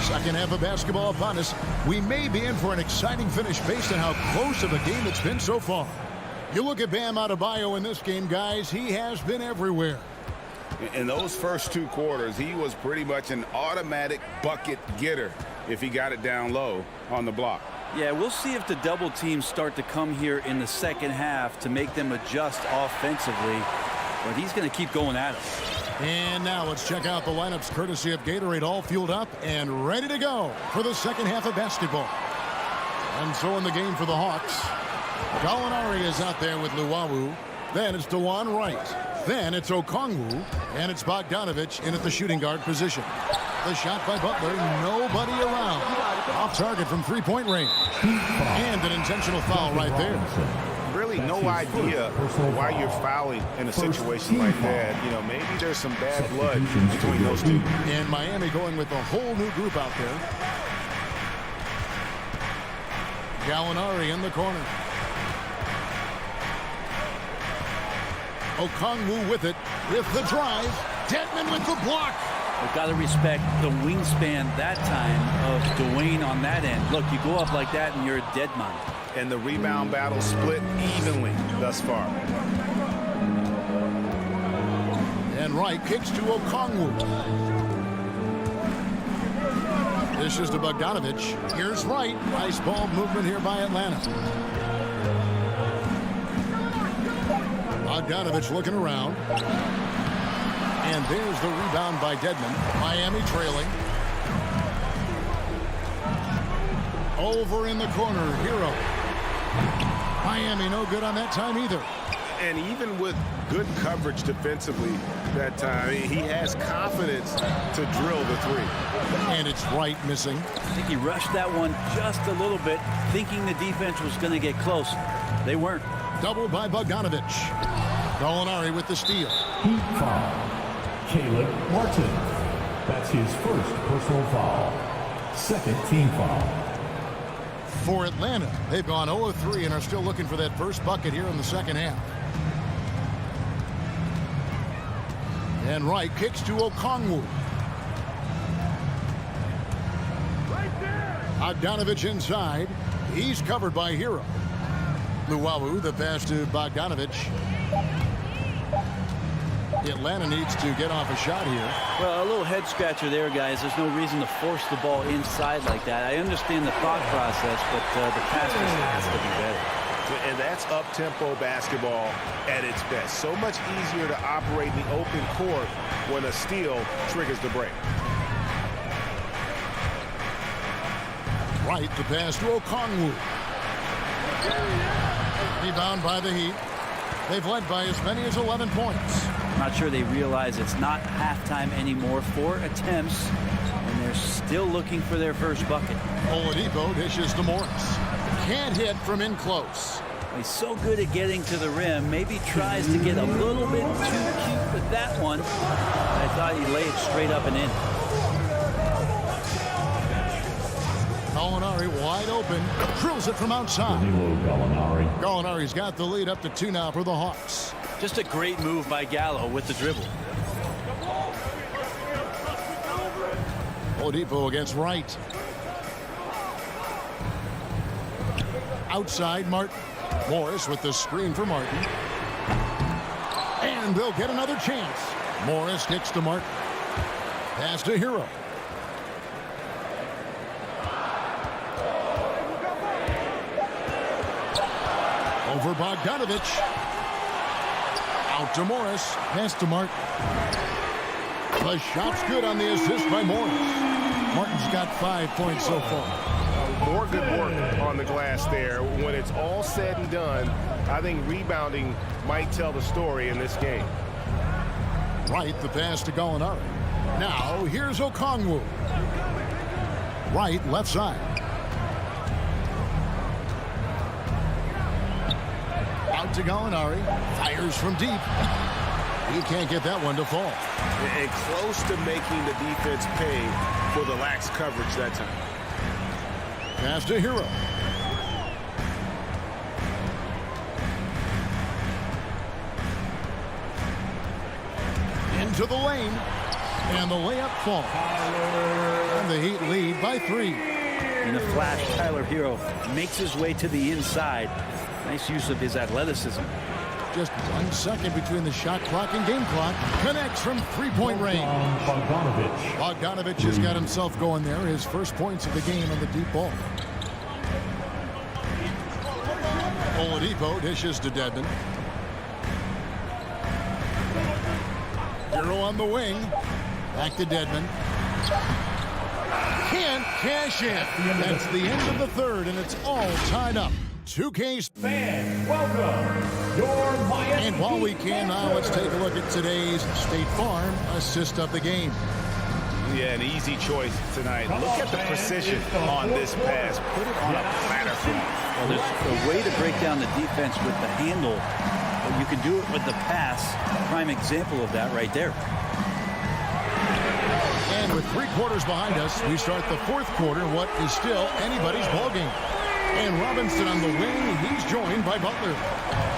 S1: Second half of basketball upon us. We may be in for an exciting finish based on how close of a game it's been so far. You look at Bam Adebayo in this game, guys. He has been everywhere.
S2: In those first 2 quarters, he was pretty much an automatic bucket getter if he got it down low on the block.
S7: Yeah, we'll see if the double teams start to come here in the second half to make them adjust offensively. But he's going to keep going at it.
S1: And now let's check out the lineups courtesy of Gatorade, all fueled up and ready to go for the second half of basketball. And so in the game for the Hawks, Gallinari is out there with Luwawu. Then it's DeJuan Wright. Then it's Okongwu. And it's Bogdanovich in at the shooting guard position. The shot by Butler, nobody around. Off target from three-point range. And an intentional foul right there.
S2: Really no idea why you're fouling in a situation like that. You know, maybe there's some bad blood between those two.
S1: And Miami going with a whole new group out there. Gallinari in the corner. Okongwu with it, with the drive. Dedmon with the block.
S7: We've got to respect the wingspan that time of Dwayne on that end. Look, you go up like that and you're a dead man.
S2: And the rebound battle split evenly thus far.
S1: And Wright kicks to Okongwu. This is to Bogdanovich. Here's Wright. Nice ball movement here by Atlanta. Bogdanovich looking around. And there's the rebound by Dedmon. Miami trailing. Over in the corner, Hero. Miami no good on that time either.
S2: And even with good coverage defensively that time, he has confidence to drill the three.
S1: And it's Wright missing.
S7: I think he rushed that one just a little bit, thinking the defense was going to get close. They weren't.
S1: Double by Bogdanovich. Gallinari with the steal.
S4: Heat foul. Caleb Martin. That's his first personal foul. Second team foul.
S1: For Atlanta, they've gone 0-3 and are still looking for that first bucket here in the second half. And Wright kicks to Okongwu. Bogdanovich inside. He's covered by Hero. Luwawu, the pass to Bogdanovich. Atlanta needs to get off a shot here.
S7: Well, a little head scratcher there, guys. There's no reason to force the ball inside like that. I understand the thought process, but the pass just has to be better.
S5: And that's up-tempo basketball at its best. So much easier to operate in the open court when a steal triggers the break.
S1: Right, the pass to Okongwu. Rebound by the Heat. They've led by as many as 11 points.
S7: I'm not sure they realize it's not halftime anymore. 4 attempts, and they're still looking for their first bucket.
S1: Oladipo dishes to Morris. Can't hit from in close.
S7: He's so good at getting to the rim. Maybe tries to get a little bit too cute with that one. I thought he laid it straight up and in.
S1: Gallinari wide open. Drills it from outside. Gallinari's got the lead up to 2 now for the Hawks.
S7: Just a great move by Gallo with the dribble.
S1: Oladipo against Wright. Outside Martin. Morris with the screen for Martin. And they'll get another chance. Morris kicks to Martin. Pass to Hero. Over Bogdanovich. Out to Morris. Pass to Martin. The shot's good on the assist by Morris. Martin's got 5 points so far.
S5: More good work on the glass there. When it's all said and done, I think rebounding might tell the story in this game.
S1: Right, the pass to Gallinari. Now, here's Okongwu. Right, left side. Out to Gallinari. Fires from deep. He can't get that one to fall.
S5: And close to making the defense pay for the lax coverage that time.
S1: Pass to Hero. Into the lane. And the layup falls. And the Heat lead by 3.
S7: In a flash, Tyler Hero makes his way to the inside. Nice use of his athleticism.
S1: Just 1 second between the shot clock and game clock. Connects from 3-point range. Bogdanovich has got himself going there. His first points of the game on the deep ball. Oladipo dishes to Dedmon. Hero on the wing. Back to Dedmon. Can't cash in. That's the end of the third, and it's all tied up. 2K's
S4: Fans, welcome your Miami.
S1: And while we can now, let's take a look at today's State Farm assist of the game.
S5: Yeah, an easy choice tonight. Look at the precision on this pass. Put it on a platter for him.
S7: Well, there's a way to break down the defense with the handle, but you can do it with the pass. Prime example of that right there.
S1: And with 3 quarters behind us, we start the 4th quarter, what is still anybody's ballgame. And Robinson on the wing, he's joined by Butler.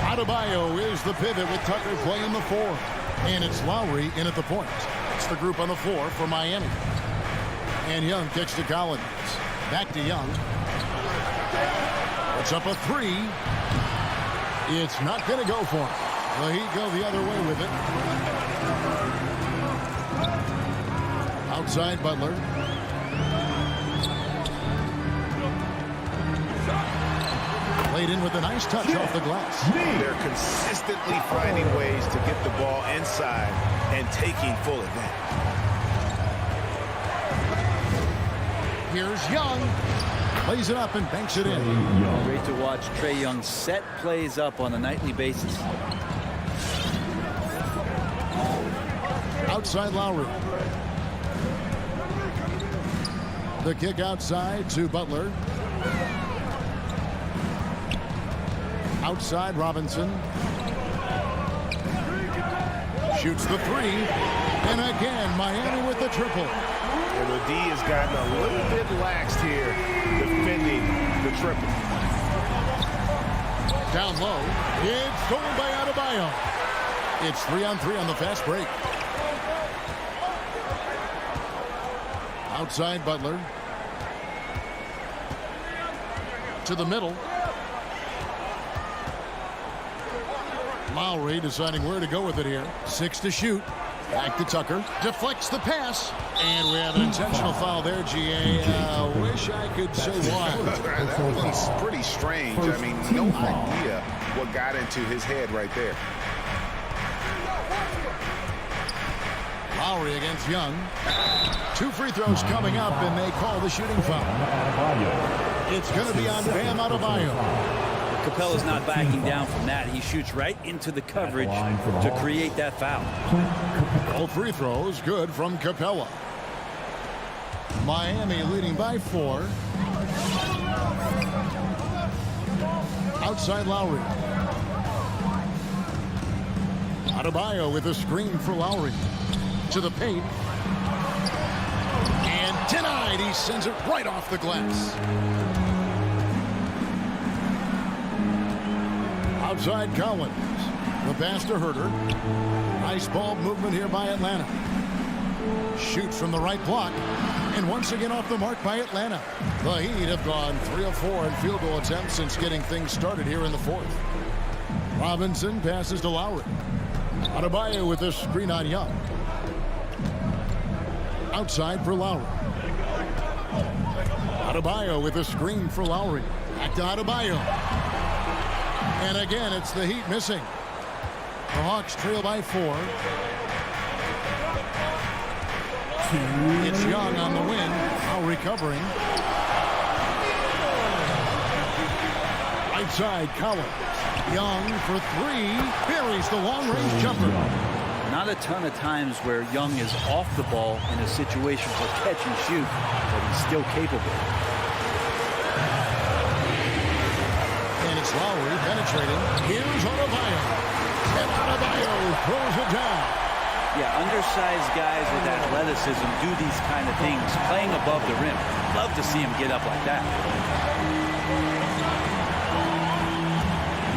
S1: Adebayo is the pivot with Tucker playing the 4. And it's Lowry in at the point. It's the group on the floor for Miami. And Young kicks to Collins. Back to Young. It's up a 3. It's not going to go for him. The Heat go the other way with it. Outside Butler. Played in with a nice touch off the glass.
S5: They're consistently finding ways to get the ball inside and taking full advantage.
S1: Here's Young. Plays it up and banks it in.
S7: Great to watch Trae Young set plays up on a nightly basis.
S1: Outside Lowry. The kick outside to Butler. Outside Robinson. Shoots the 3. And again, Miami with the triple.
S5: And the D has gotten a little bit laxed here defending the triple.
S1: Down low. It's stolen by Adebayo. It's 3-on-3 on the fast break. Outside Butler. To the middle. Lowry deciding where to go with it here. 6 to shoot. Back to Tucker. Deflects the pass. And we have an intentional foul there, GA. Wish I could say why.
S2: That one's pretty strange. I mean, no idea what got into his head right there.
S1: Lowry against Young. 2 free throws coming up, and they call the shooting foul. It's going to be on Bam Adebayo.
S7: Capela's not backing down from that. He shoots right into the coverage to create that foul.
S1: All free throws good from Capela. Miami leading by 4. Outside Lowry. Adebayo with a screen for Lowry. To the paint. And denied. He sends it right off the glass. Outside Collins. The pass to Herter. Nice ball movement here by Atlanta. Shoots from the right block. And once again off the mark by Atlanta. The Heat have gone 3 of 4 in field goal attempts since getting things started here in the 4th. Robinson passes to Lowry. Adebayo with a screen on Young. Outside for Lowry. Adebayo with a screen for Lowry. Back to Adebayo. And again, it's the Heat missing. The Hawks trail by 4. It's Young on the win. Now recovering. Right side, Collins. Young for 3. Buries the long-range jumper.
S7: Not a ton of times where Young is off the ball in a situation for catch and shoot, but he's still capable.
S1: And it's Lowry penetrating. Here's Adebayo. And Adebayo throws it down.
S7: Yeah, undersized guys with athleticism do these kind of things, playing above the rim. Love to see him get up like that.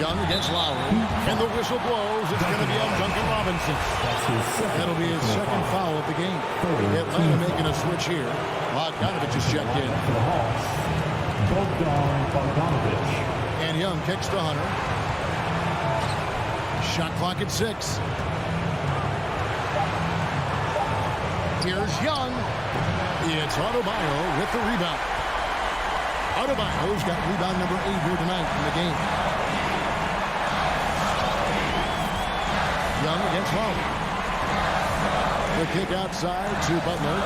S1: Young against Lowry, and the whistle blows. It's going to be on Duncan Robinson. That'll be his second foul of the game. Atlanta making a switch here. Bogdanovich is checked in. And Young kicks to Hunter. Shot clock at 6. Here's Young. It's Adebayo with the rebound. Adebayo's got rebound number 8 here tonight in the game. Young against Lowry. The kick outside to Butler.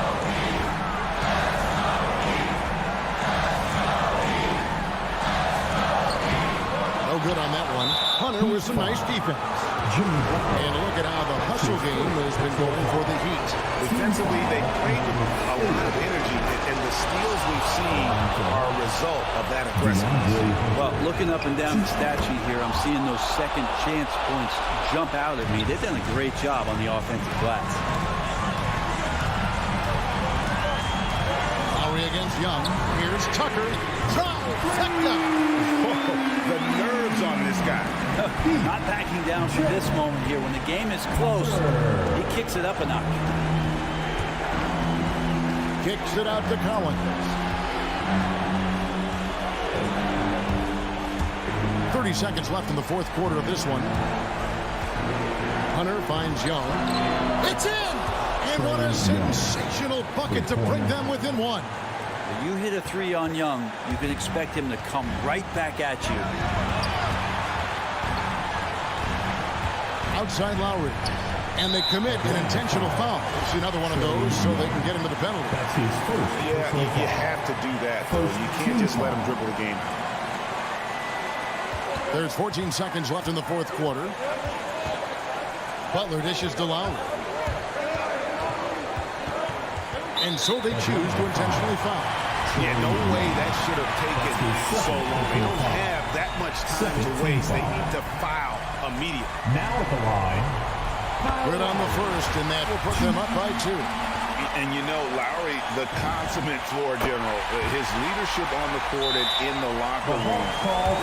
S1: No good on that one. Hunter with some nice defense. And look at how the hustle game has been going for the Heat.
S2: Defensively, they played with a lot of energy, and the steals we've seen are a result of that aggressiveness.
S7: Well, looking up and down the stat sheet here, I'm seeing those second chance points jump out at me. They've done a great job on the offensive glass.
S1: Lowry against Young. Here's Tucker. Trifecta.
S2: The nerves on this guy.
S7: Not backing down from this moment here. When the game is close, he kicks it up a notch.
S1: Kicks it out to Collins. 30 seconds left in the 4th quarter of this one. Hunter finds Young. It's in! And what a sensational bucket to bring them within 1.
S7: When you hit a 3 on Young, you can expect him to come right back at you.
S1: Outside Lowry. And they commit an intentional foul. It's another one of those so they can get into the penalty.
S4: That's his first.
S2: Yeah, you have to do that, though. You can't just let him dribble the game.
S1: There's 14 seconds left in the 4th quarter. Butler dishes to Lowry. And so they choose to intentionally foul.
S2: Yeah, no way that should have taken so long. They don't have that much time to waste. They need to foul immediately.
S4: Now at the line.
S1: Good on the first, and that will put them up by 2.
S2: And you know, Lowry, the consummate floor general, his leadership on the court and in the locker room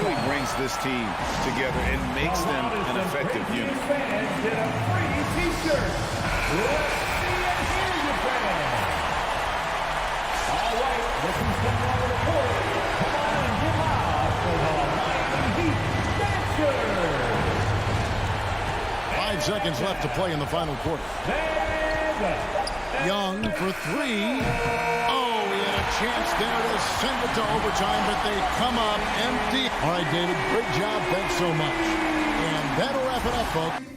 S2: really brings this team together and makes them an effective unit.
S4: Get a free t-shirt. Let's see and hear you, fans. All right, this is the on the court. Come on, get loud for the Miami Heat dancers.
S1: seconds left to play in the final quarter. Young for three. Oh, he had a chance there to send it to overtime, but they come up empty. All right, David, great job. Thanks so much. And that'll wrap it up, folks.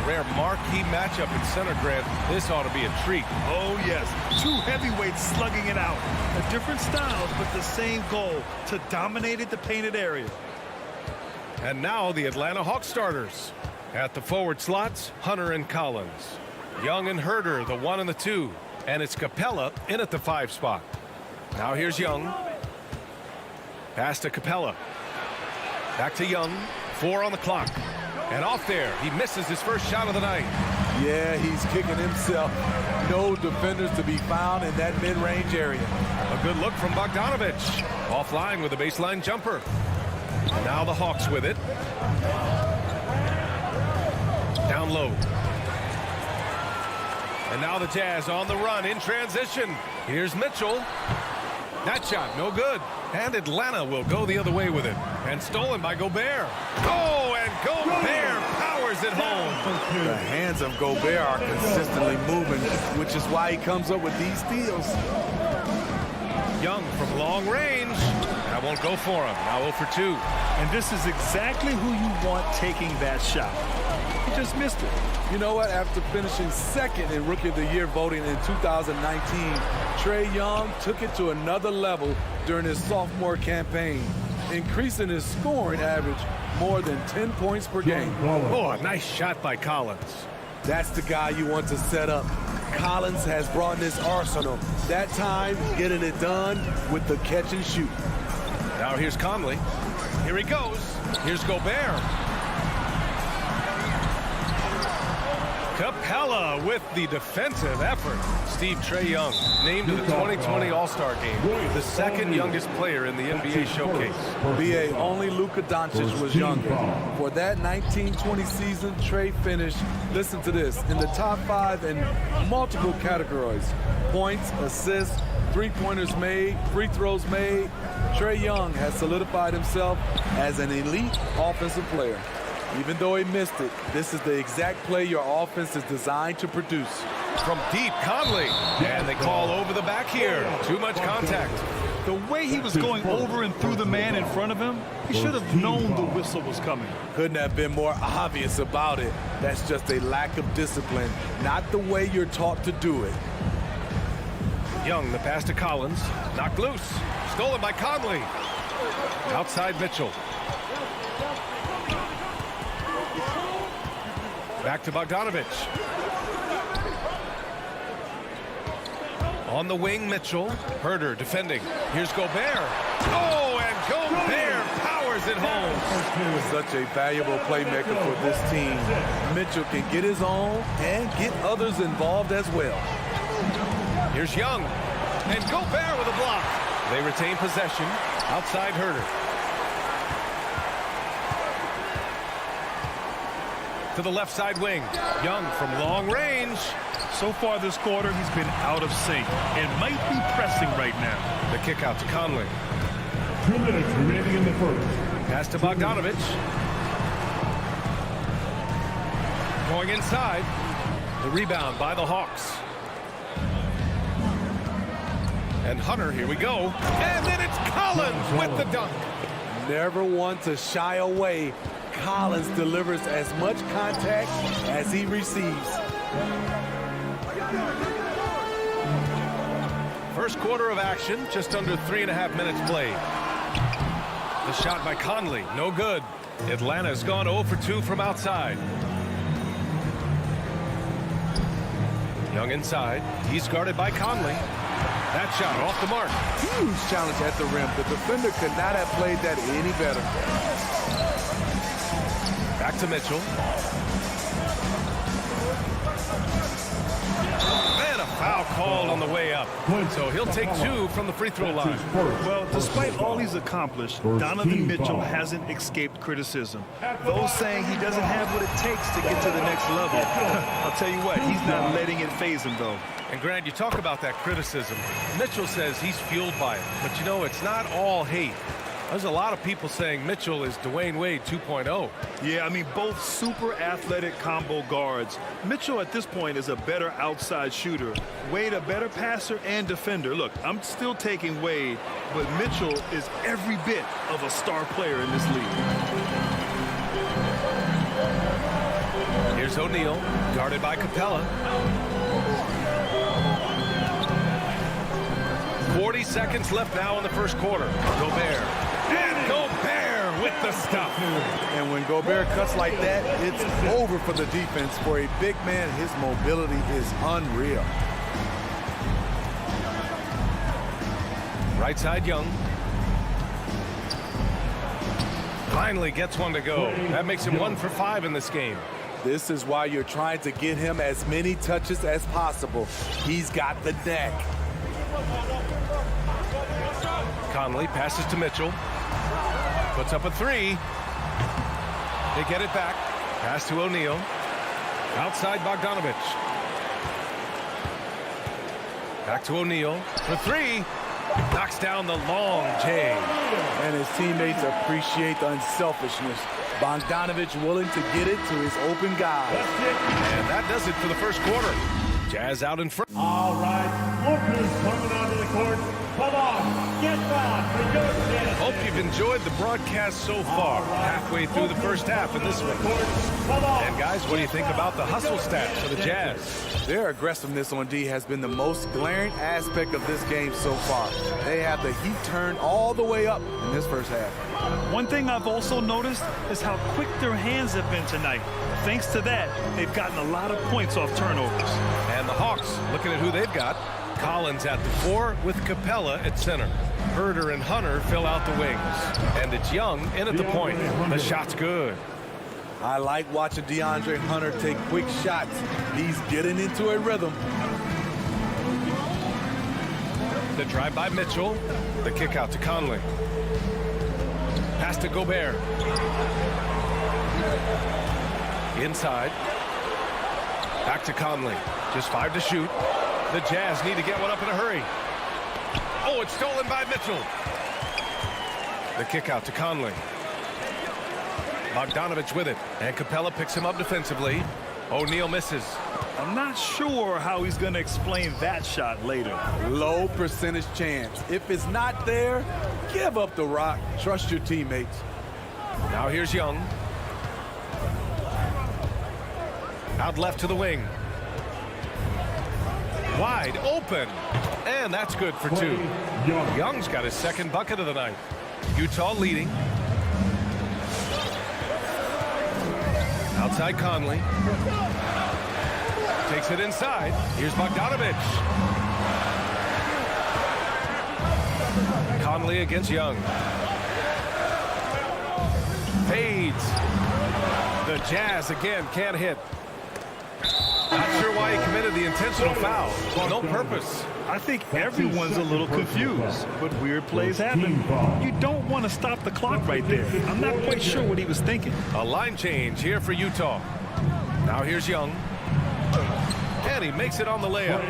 S6: rare marquee matchup in center, Grant. This ought to be a treat.
S8: Oh, yes. Two heavyweights slugging it out. A different styles, but the same goal, to dominate at the painted area.
S6: And now the Atlanta Hawks starters. At the forward slots, Hunter and Collins. Young and Herder, the 1 and the 2. And it's Capela in at the 5 spot. Now here's Young. Pass to Capela. Back to Young. 4 on the clock. And off there, he misses his first shot of the night.
S9: Yeah, he's kicking himself. No defenders to be found in that mid-range area.
S6: A good look from Bogdanovich. Offline with a baseline jumper. And now the Hawks with it. Down low. And now the Jazz on the run in transition. Here's Mitchell. That shot, no good. And Atlanta will go the other way with it. And stolen by Gobert. Oh, and Gobert powers it home.
S9: The hands of Gobert are consistently moving, which is why he comes up with these steals.
S6: Young from long range. That won't go for him. Now 0 for 2.
S8: And this is exactly who you want taking that shot. He just missed it.
S9: You know what? After finishing second in Rookie of the Year voting in 2019, Trae Young took it to another level during his sophomore campaign, increasing his scoring average more than 10 points per game.
S6: Oh, a nice shot by Collins.
S9: That's the guy you want to set up. Collins has brought in his arsenal. That time, getting it done with the catch and shoot.
S6: Now here's Conley. Here he goes. Here's Gobert. Capela with the defensive effort. Trae Young named to the 2020 All-Star game, the second youngest player in the NBA showcase.
S9: BA, only Luka Doncic was younger. For that 1920 season, Trae finished, listen to this, in the top 5 in multiple categories. Points, assists, three-pointers made, free throws made. Trae Young has solidified himself as an elite offensive player. Even though he missed it, this is the exact play your offense is designed to produce.
S6: From deep, Conley. And they call over the back here. Too much contact.
S8: The way he was going over and through the man in front of him, he should have known the whistle was coming.
S9: Couldn't have been more obvious about it. That's just a lack of discipline, not the way you're taught to do it.
S6: Young, the pass to Collins. Knocked loose. Stolen by Conley. Outside Mitchell. Back to Bogdanovich. On the wing, Mitchell. Herder defending. Here's Gobert. Oh, and Gobert powers it home.
S9: Such a valuable playmaker for this team. Mitchell can get his own and get others involved as well.
S6: Here's Young. And Gobert with a block. They retain possession. Outside Herder. To the left side wing. Young from long range.
S8: So far this quarter, he's been out of sync and might be pressing right now.
S6: The kick out to Conley.
S4: 2 minutes remaining in the first.
S6: Pass to Bogdanovich. Going inside. The rebound by the Hawks. And Hunter, here we go. And then it's Collins with the dunk.
S9: Never one to shy away. Collins delivers as much contact as he receives.
S6: First quarter of action, just under 3.5 minutes played. The shot by Conley, no good. Atlanta's gone 0 for 2 from outside. Young inside. He's guarded by Conley. That shot off the mark.
S9: Huge challenge at the rim. The defender could not have played that any better.
S6: Back to Mitchell. And a foul called on the way up. So he'll take 2 from the free throw line.
S8: Well, despite all he's accomplished, Donovan Mitchell hasn't escaped criticism. Those saying he doesn't have what it takes to get to the next level. I'll tell you what, he's not letting it faze him, though.
S6: And Grant, you talk about that criticism. Mitchell says he's fueled by it. But you know, it's not all hate. There's a lot of people saying Mitchell is Dwayne Wade 2.0.
S8: Yeah, I mean, both super athletic combo guards. Mitchell at this point is a better outside shooter. Wade a better passer and defender. Look, I'm still taking Wade, but Mitchell is every bit of a star player in this league.
S6: Here's O'Neal, guarded by Capela. 40 seconds left now in the first quarter. Gobert. And Gobert with the stuff.
S9: And when Gobert cuts like that, it's over for the defense. For a big man, his mobility is unreal.
S6: Right side, Young. Finally gets one to go. That makes him 1 for 5 in this game.
S9: This is why you're trying to get him as many touches as possible. He's got the neck.
S6: Conley passes to Mitchell. Puts up a 3. They get it back. Pass to O'Neal. Outside Bogdanovich. Back to O'Neal for 3. Knocks down the long J.
S9: And his teammates appreciate the unselfishness. Bogdanovich willing to get it to his open guy.
S6: And that does it for the first quarter. Jazz out in front.
S4: All right, workers coming onto the court. Come on, get back for your chance.
S6: Hope you've enjoyed the broadcast so far. Halfway through the first half in this one. And guys, what do you think about the hustle stats for the Jazz?
S9: Their aggressiveness on D has been the most glaring aspect of this game so far. They have the heat turned all the way up in this first half.
S8: One thing I've also noticed is how quick their hands have been tonight. Thanks to that, they've gotten a lot of points off turnovers.
S6: And the Hawks, looking at who they've got. Collins at the 4 with Capela at center. Herter and Hunter fill out the wings. And it's Young in at the point. The shot's good.
S9: I like watching DeAndre Hunter take quick shots. He's getting into a rhythm.
S6: The drive by Mitchell. The kick out to Conley. Pass to Gobert. Inside. Back to Conley. Just 5 to shoot. The Jazz need to get one up in a hurry. Oh, it's stolen by Mitchell. The kick out to Conley. Bogdanovich with it. And Capela picks him up defensively. O'Neal misses.
S8: I'm not sure how he's going to explain that shot later.
S9: Low percentage chance. If it's not there, give up the rock. Trust your teammates.
S6: Now here's Young. Out left to the wing. Wide open. And that's good for 2. Young's got his second bucket of the night. Utah leading. Outside Conley. Takes it inside. Here's Bogdanovich. Conley against Young. Fades. The Jazz again can't hit. Not sure why he committed the intentional foul. No purpose.
S8: I think everyone's a little confused, but weird plays happen. You don't want to stop the clock right there. I'm not quite sure what he was thinking.
S6: A line change here for Utah. Now here's Young. And he makes it on the layup.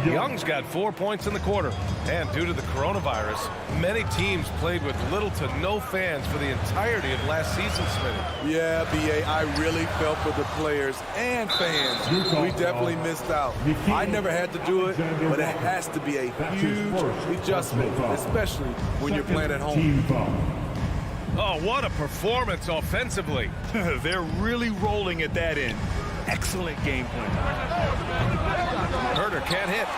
S6: Young's got 4 points in the quarter. And due to the coronavirus, many teams played with little to no fans for the entirety of last season, Smitty.
S9: Yeah, B.A., I really felt for the players and fans. We definitely missed out. I never had to do it, but it has to be a huge adjustment, especially when you're playing at home.
S6: Oh, what a performance offensively.
S8: They're really rolling at that end. Excellent game plan.
S6: Herter can't hit.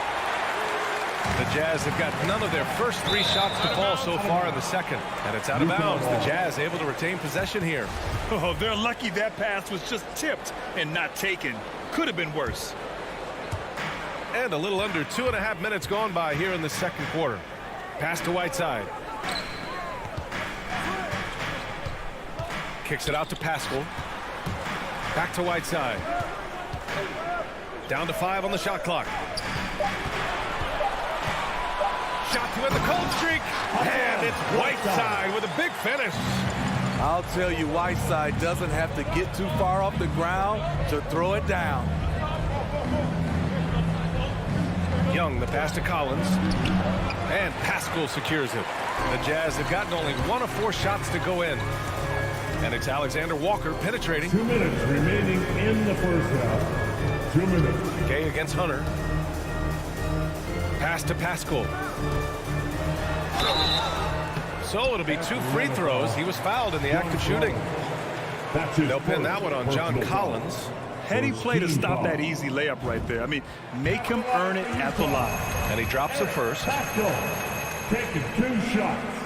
S6: The Jazz have got none of their first 3 shots to fall so far in the second. And it's out of bounds. The Jazz able to retain possession here.
S8: Oh, they're lucky that pass was just tipped and not taken. Could have been worse.
S6: And a little under 2.5 minutes gone by here in the second quarter. Pass to Whiteside. Kicks it out to Pascal. Back to Whiteside. Down to 5 on the shot clock. Shot to end the cold streak. And it's Whiteside with a big finish.
S9: I'll tell you, Whiteside doesn't have to get too far off the ground to throw it down.
S6: Young, the pass to Collins. And Pascal secures it. The Jazz have gotten only 1 of 4 shots to go in. And it's Alexander Walker penetrating.
S4: 2 minutes remaining in the first half. 2 minutes.
S6: Gay against Hunter. Pass to Pascal. So it'll be 2 free throws. He was fouled in the act of shooting. They'll pin that one on John Collins.
S8: Heady play to stop that easy layup right there. I mean, make him earn it at the line.
S6: And he drops it first.
S4: Taking 2 shots.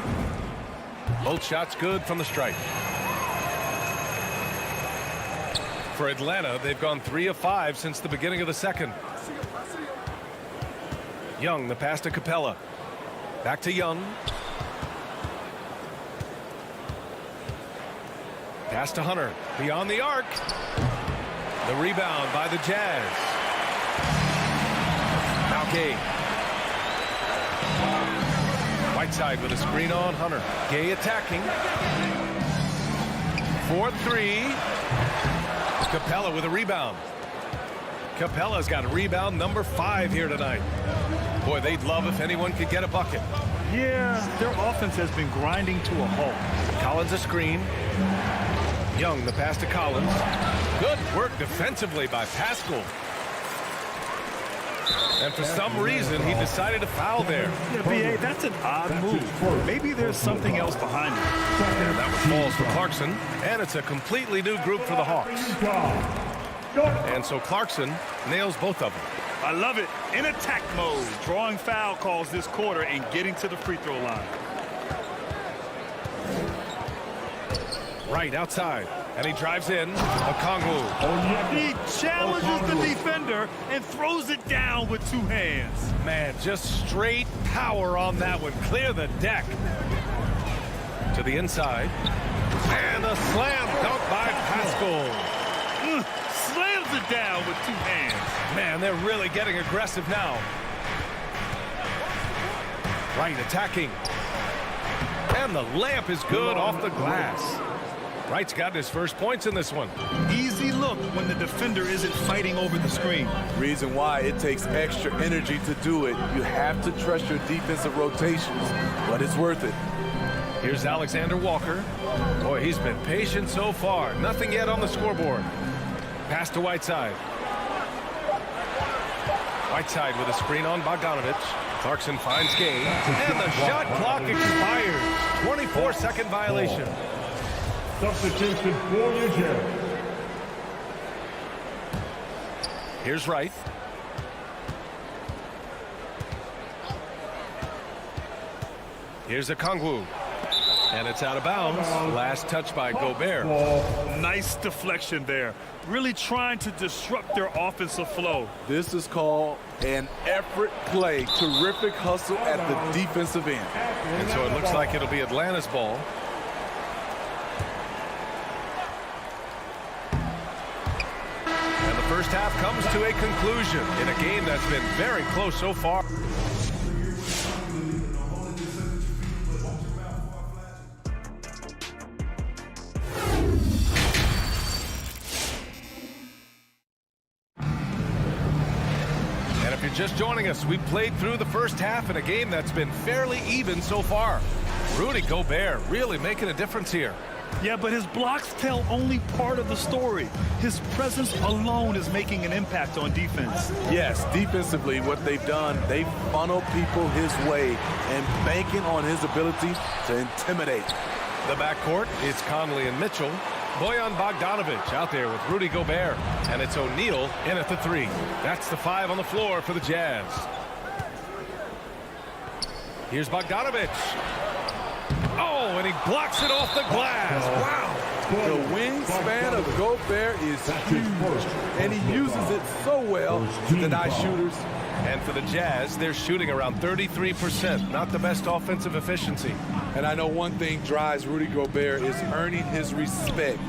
S6: Both shots good from the stripe. For Atlanta, they've gone 3 of 5 since the beginning of the second. Young, the pass to Capela. Back to Young. Pass to Hunter. Beyond the arc. The rebound by the Jazz. Now Gay. Whiteside with a screen on Hunter. Gay attacking. 4-3. Capela with a rebound. Capela's got a rebound number 5 here tonight. Boy, they'd love if anyone could get a bucket.
S8: Yeah, their offense has been grinding to a halt.
S6: Collins a screen. Young, the pass to Collins. Good work defensively by Pascal. And for some reason, he decided to foul there.
S8: Yeah, B.A., that's an odd move. Maybe there's something else behind it.
S6: And that was falls for Clarkson. And it's a completely new group for the Hawks. And so Clarkson nails both of them.
S8: I love it. In attack mode, drawing foul calls this quarter and getting to the free throw line.
S6: Right outside. And he drives in. Okongwu.
S8: He challenges the defender and throws it down with 2 hands.
S6: Man, just straight power on that one. Clear the deck. To the inside. And a slam dunk by Pascal.
S8: Slams it down with 2 hands.
S6: Man, they're really getting aggressive now. Right attacking. And the layup is good off the glass. Wright's got his first points in this one.
S8: Easy look when the defender isn't fighting over the screen.
S9: Reason why it takes extra energy to do it. You have to trust your defensive rotations, but it's worth it.
S6: Here's Alexander Walker. Boy, he's been patient so far. Nothing yet on the scoreboard. Pass to Whiteside. Whiteside with a screen on Bogdanovich. Clarkson finds Gay. And the shot clock expires. 24-second violation.
S4: Substitution for New Jersey.
S6: Here's Wright. Here's Okongwu. And it's out of bounds. Last touch by Gobert.
S8: Nice deflection there. Really trying to disrupt their offensive flow.
S9: This is called an effort play. Terrific hustle at the defensive end.
S6: And so it looks like it'll be Atlanta's ball. And the first half comes to a conclusion in a game that's been very close so far. Just joining us, we played through the first half in a game that's been fairly even so far. Rudy Gobert really making a difference here.
S8: Yeah, but his blocks tell only part of the story. His presence alone is making an impact on defense.
S9: Yes, defensively, what they've done, they funnel people his way and banking on his ability to intimidate.
S6: The backcourt, it's Conley and Mitchell. Bojan Bogdanovich out there with Rudy Gobert. And it's O'Neal in at the 3. That's the 5 on the floor for the Jazz. Here's Bogdanovich. Oh, and he blocks it off the glass. Wow.
S9: The wingspan of Gobert is huge, and he uses it so well to deny shooters.
S6: And for the Jazz, they're shooting around 33%. Not the best offensive efficiency.
S9: And I know one thing drives Rudy Gobert is earning his respect.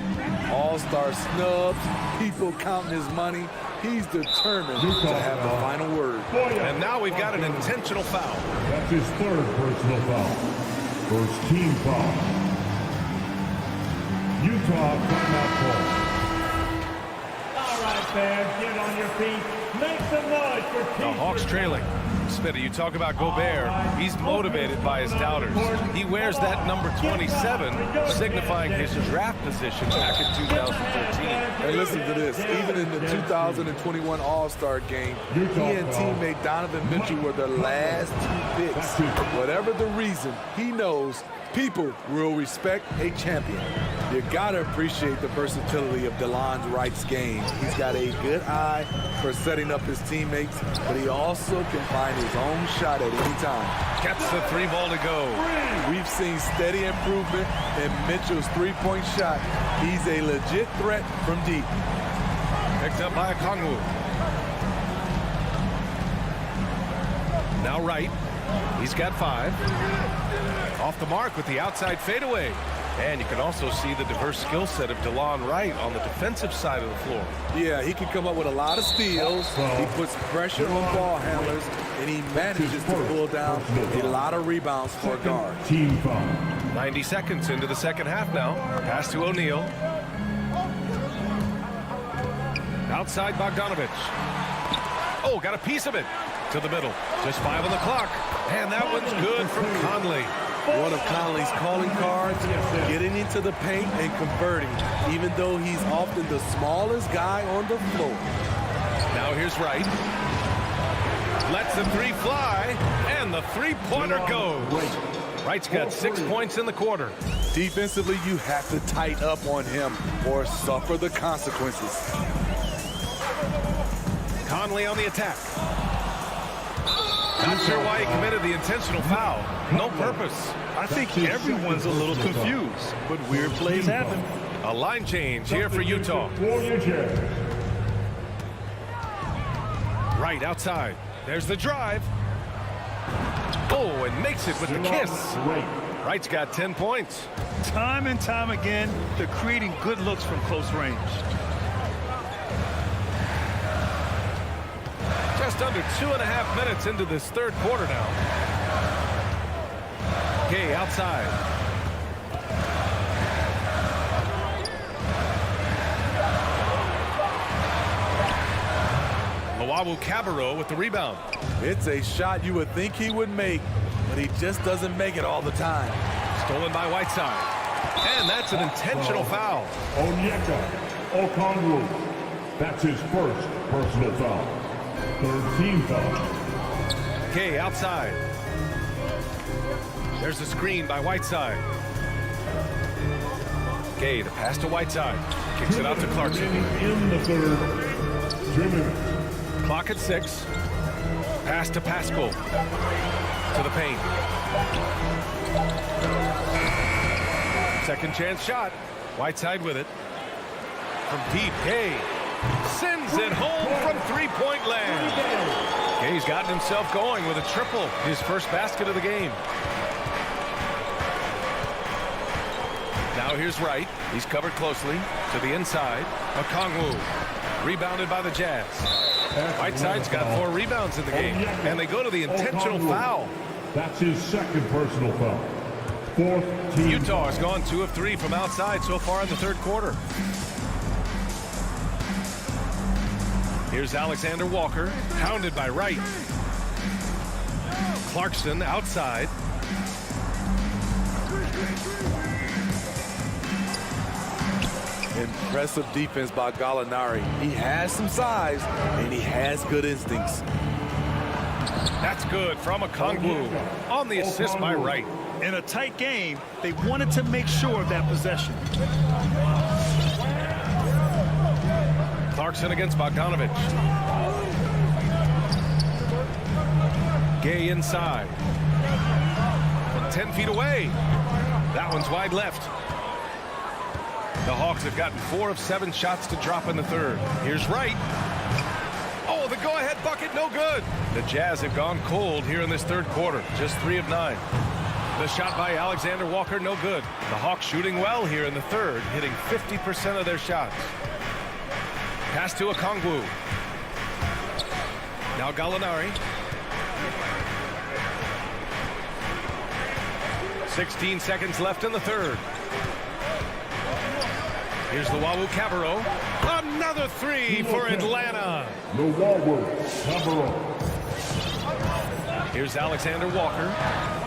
S9: All-star snubs, people counting his money. He's determined to have the final word.
S6: And now we've got an intentional foul.
S4: That's his 3rd personal foul. First team foul. Utah timeout call. All right, fans, get on your feet. Make some noise for
S6: the Hawks trailing. Smitty, you talk about Gobert. He's motivated by his doubters. He wears that number 27, signifying his draft position back in 2013.
S9: And listen to this. Even in the 2021 All-Star game, he and teammate Donovan Mitchell were the last 2 picks. Whatever the reason, he knows people will respect a champion. You gotta appreciate the versatility of DeLon Wright's game. He's got a good eye for setting up his teammates, but he also can find his own shot at any time.
S6: Gets the 3 ball to go.
S9: We've seen steady improvement in Mitchell's three-point shot. He's a legit threat from deep.
S6: Picked up by Okongwu. Now Wright. He's got 5. Off the mark with the outside fadeaway. And you can also see the diverse skill set of DeLon Wright on the defensive side of the floor.
S9: Yeah, he can come up with a lot of steals. He puts pressure on ball handlers, and he manages to pull down a lot of rebounds for a guard.
S6: 90 seconds into the second half now. Pass to O'Neal. Outside Bogdanovich. Oh, got a piece of it. To the middle. Just 5 on the clock. And that one's good from Conley.
S9: One of Conley's calling cards, getting into the paint and converting, even though he's often the smallest guy on the floor.
S6: Now here's Wright. Lets the 3 fly, and the 3-pointer goes. Wright's got 6 points in the quarter.
S9: Defensively, you have to tighten up on him or suffer the consequences.
S6: Conley on the attack. Not sure why he committed the intentional foul. No purpose.
S8: I think everyone's a little confused, but weird plays happen.
S6: A line change here for Utah. Right outside. There's the drive. Oh, and makes it with the kiss. Wright's got 10 points.
S8: Time and time again, they're creating good looks from close range.
S6: Just under 2.5 minutes into this third quarter now. Gay outside. Luwawu-Cabarrot with the rebound.
S9: It's a shot you would think he would make, but he just doesn't make it all the time.
S6: Stolen by Whiteside. And that's an intentional foul.
S4: Onyeka Okongwu. That's his first personal foul. Third team foul.
S6: Kay outside. There's a screen by Whiteside. Kay to pass to Whiteside. Kicks it out to Clarkson.
S4: In the third. 2 minutes.
S6: Clock at 6. Pass to Pascal. To the paint. Second chance shot. Whiteside with it. From deep, Kay sends it home from three-point land. Kay's gotten himself going with a triple. His first basket of the game. Now here's Wright. He's covered closely to the inside. Okongwu. Rebounded by the Jazz. Whiteside's got 4 rebounds in the game. And they go to the intentional foul.
S4: That's his second personal foul. Fourth team.
S6: Utah has gone 2 of 3 from outside so far in the third quarter. Here's Alexander Walker, hounded by Wright. Clarkson outside.
S9: Impressive defense by Gallinari. He has some size, and he has good instincts.
S6: That's good from Okongwu on the assist by Wright.
S8: In a tight game, they wanted to make sure of that possession.
S6: Clarkson against Bogdanovich. Gay inside. From 10 feet away. That one's wide left. The Hawks have gotten 4 of 7 shots to drop in the third. Here's Wright. Oh, the go-ahead bucket, no good. The Jazz have gone cold here in this third quarter. Just 3 of 9. The shot by Alexander Walker, no good. The Hawks shooting well here in the third, hitting 50% of their shots. Pass to Okongwu. Now Gallinari. 16 seconds left in the third. Here's Luwawu-Cabarrot. Another 3 for Atlanta.
S4: Luwawu-Cabarrot.
S6: Here's Alexander Walker.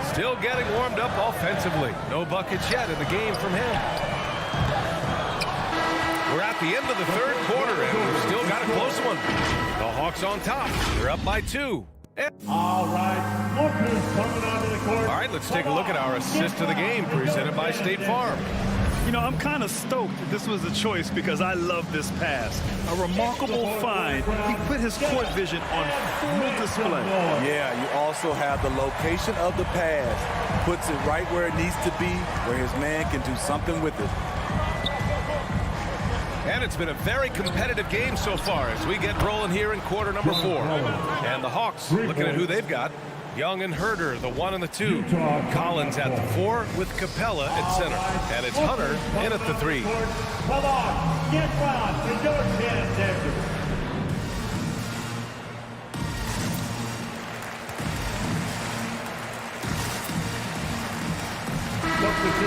S6: Still getting warmed up offensively. No buckets yet in the game from him. We're at the end of the third quarter, and we've still got a close one. The Hawks on top. They're up by 2.
S4: All right, lookers coming onto the court.
S6: All right, let's take a look at our assist of the game presented by State Farm.
S8: You know, I'm kind of stoked this was a choice because I love this pass. A remarkable find. He put his court vision on full display.
S9: Yeah, you also have the location of the pass. Puts it right where it needs to be, where his man can do something with it.
S6: And it's been a very competitive game so far as we get rolling here in quarter number 4. And the Hawks looking at who they've got. Young and Herder, the 1 and the 2. Collins at the 4 with Capela at center. And it's Hunter in at the 3.
S4: Come on, get round for your chance, Denver.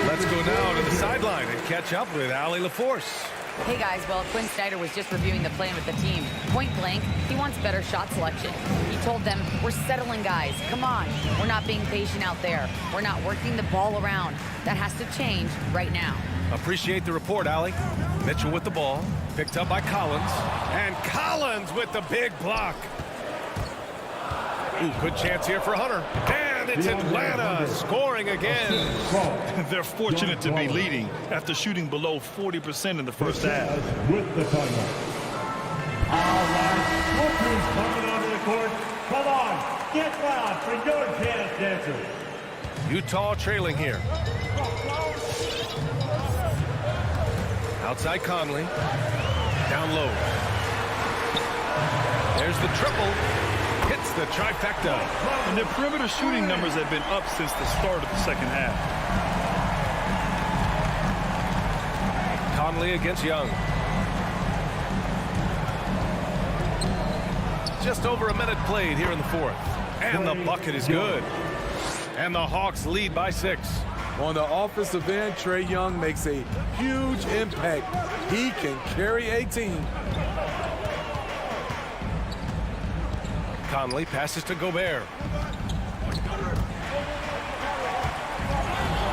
S6: Let's go now to the sideline and catch up with Allie LaForce.
S11: Hey guys, well, Quinn Snyder was just reviewing the plan with the team. Point blank, he wants better shot selection. He told them, we're settling guys, come on. We're not being patient out there. We're not working the ball around. That has to change right now.
S6: Appreciate the report, Allie. Mitchell with the ball, picked up by Collins. And Collins with the big block. Ooh, good chance here for Hunter. And it's Atlanta scoring again.
S8: They're fortunate to be leading after shooting below 40% in the first half.
S4: With the timeout. All right, lookers coming onto the court. Come on, get round for your chance, Dancer.
S6: Utah trailing here. Outside Conley. Down low. There's the triple. Hits the trifecta.
S8: And their perimeter shooting numbers have been up since the start of the second half.
S6: Conley against Young. Just over a minute played here in the 4th. And the bucket is good. And the Hawks lead by 6.
S9: On the offensive end, Trae Young makes a huge impact. He can carry a team.
S6: Conley passes to Gobert.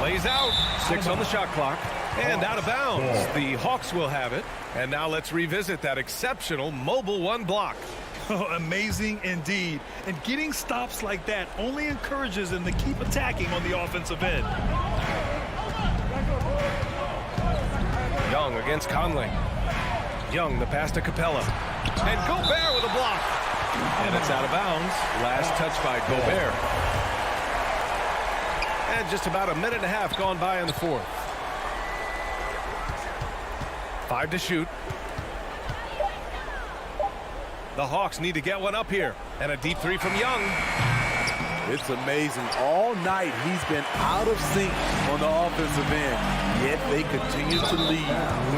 S6: Lays out. 6 on the shot clock. And out of bounds. The Hawks will have it. And now let's revisit that exceptional mobile 1 block.
S8: Oh, amazing indeed. And getting stops like that only encourages them to keep attacking on the offensive end.
S6: Young against Conley. Young, the pass to Capela. And Gobert with a block. And it's out of bounds. Last touch by Gobert. And just about a minute and a half gone by in the 4th. 5 to shoot. The Hawks need to get one up here. And a deep 3 from Young.
S9: It's amazing. All night he's been out of sync on the offensive end. Yet they continue to lead.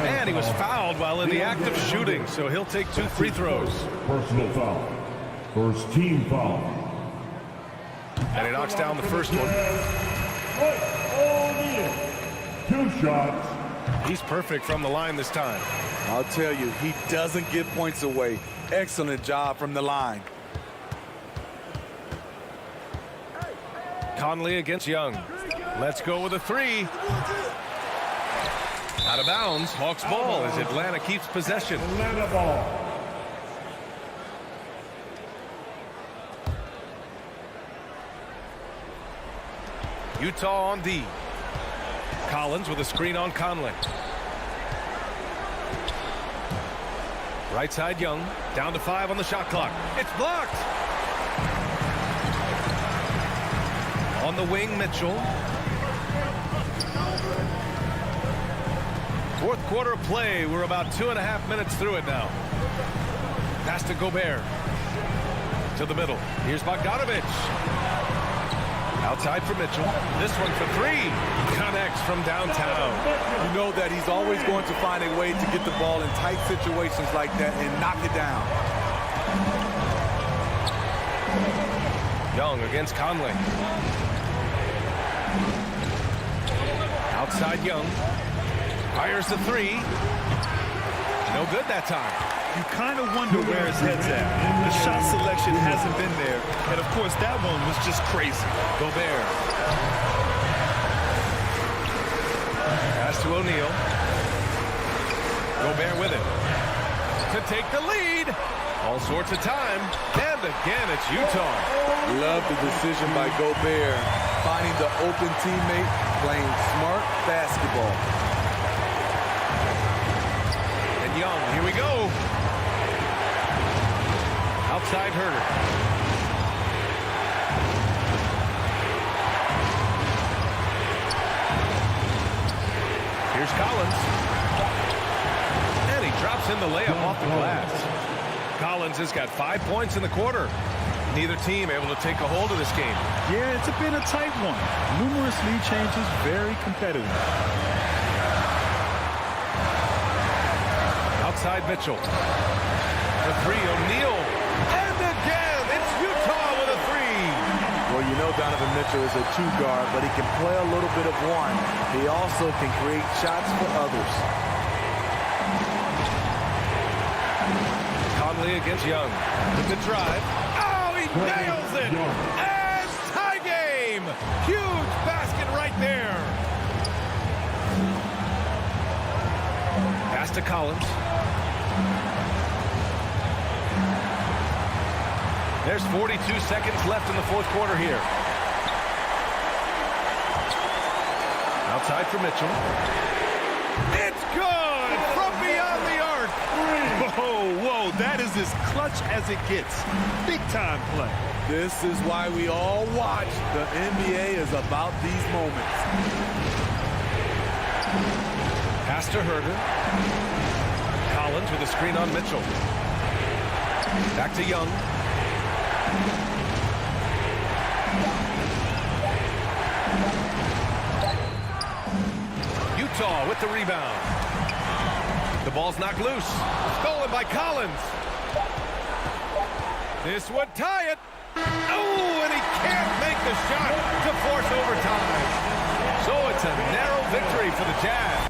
S6: And he was fouled while in the act of shooting. So he'll take 2 free throws.
S4: Personal foul. First team foul.
S6: And he knocks down the first one.
S4: 2 shots.
S6: He's perfect from the line this time.
S9: I'll tell you, he doesn't give points away. Excellent job from the line.
S6: Conley against Young. Let's go with a 3. Out of bounds. Hawks ball as Atlanta keeps possession.
S4: Atlanta ball.
S6: Utah on D. Collins with a screen on Conley. Right side Young. Down to 5 on the shot clock. It's blocked. On the wing, Mitchell. 4th quarter of play. We're about 2.5 minutes through it now. Pass to Gobert. To the middle. Here's Bogdanovich. Outside for Mitchell. This one for 3. Connects from downtown.
S9: You know that he's always going to find a way to get the ball in tight situations like that and knock it down.
S6: Young against Conley. Outside Young. Fires the 3. No good that time.
S8: You kind of wonder where his head's at. The shot selection hasn't been there. And, of course, that one was just crazy.
S6: Gobert. Pass to O'Neal. Gobert with it. To take the lead. All sorts of time. And again, it's Utah.
S9: Love the decision by Gobert. Finding the open teammate, playing smart basketball.
S6: And Young, here we go. Outside Herter. Here's Collins. And he drops in the layup off the glass. Collins has got 5 points in the quarter. Neither team able to take a hold of this game.
S8: Yeah, it's been a tight one. Numerous lead changes, very competitive.
S6: Outside Mitchell. The three, O'Neal. And again, it's Utah with a three.
S9: Well, you know Donovan Mitchell is a two guard, but he can play a little bit of one. He also can create shots for others.
S6: Conley against Young. With the drive. Oh, he nails it. And tie game. Huge basket right there. Pass to Collins. There's 42 seconds left in the fourth quarter here. Outside for Mitchell. It's good from beyond the arc.
S8: Whoa, that is as clutch as it gets. Big time play.
S9: This is why we all watch. The NBA is about these moments.
S6: Pass to Herter. Collins with a screen on Mitchell. Back to Young. Utah with the rebound. The ball's knocked loose. Stolen by Collins. This would tie it. Oh, and he can't make the shot to force overtime. So it's a narrow victory for the Jazz.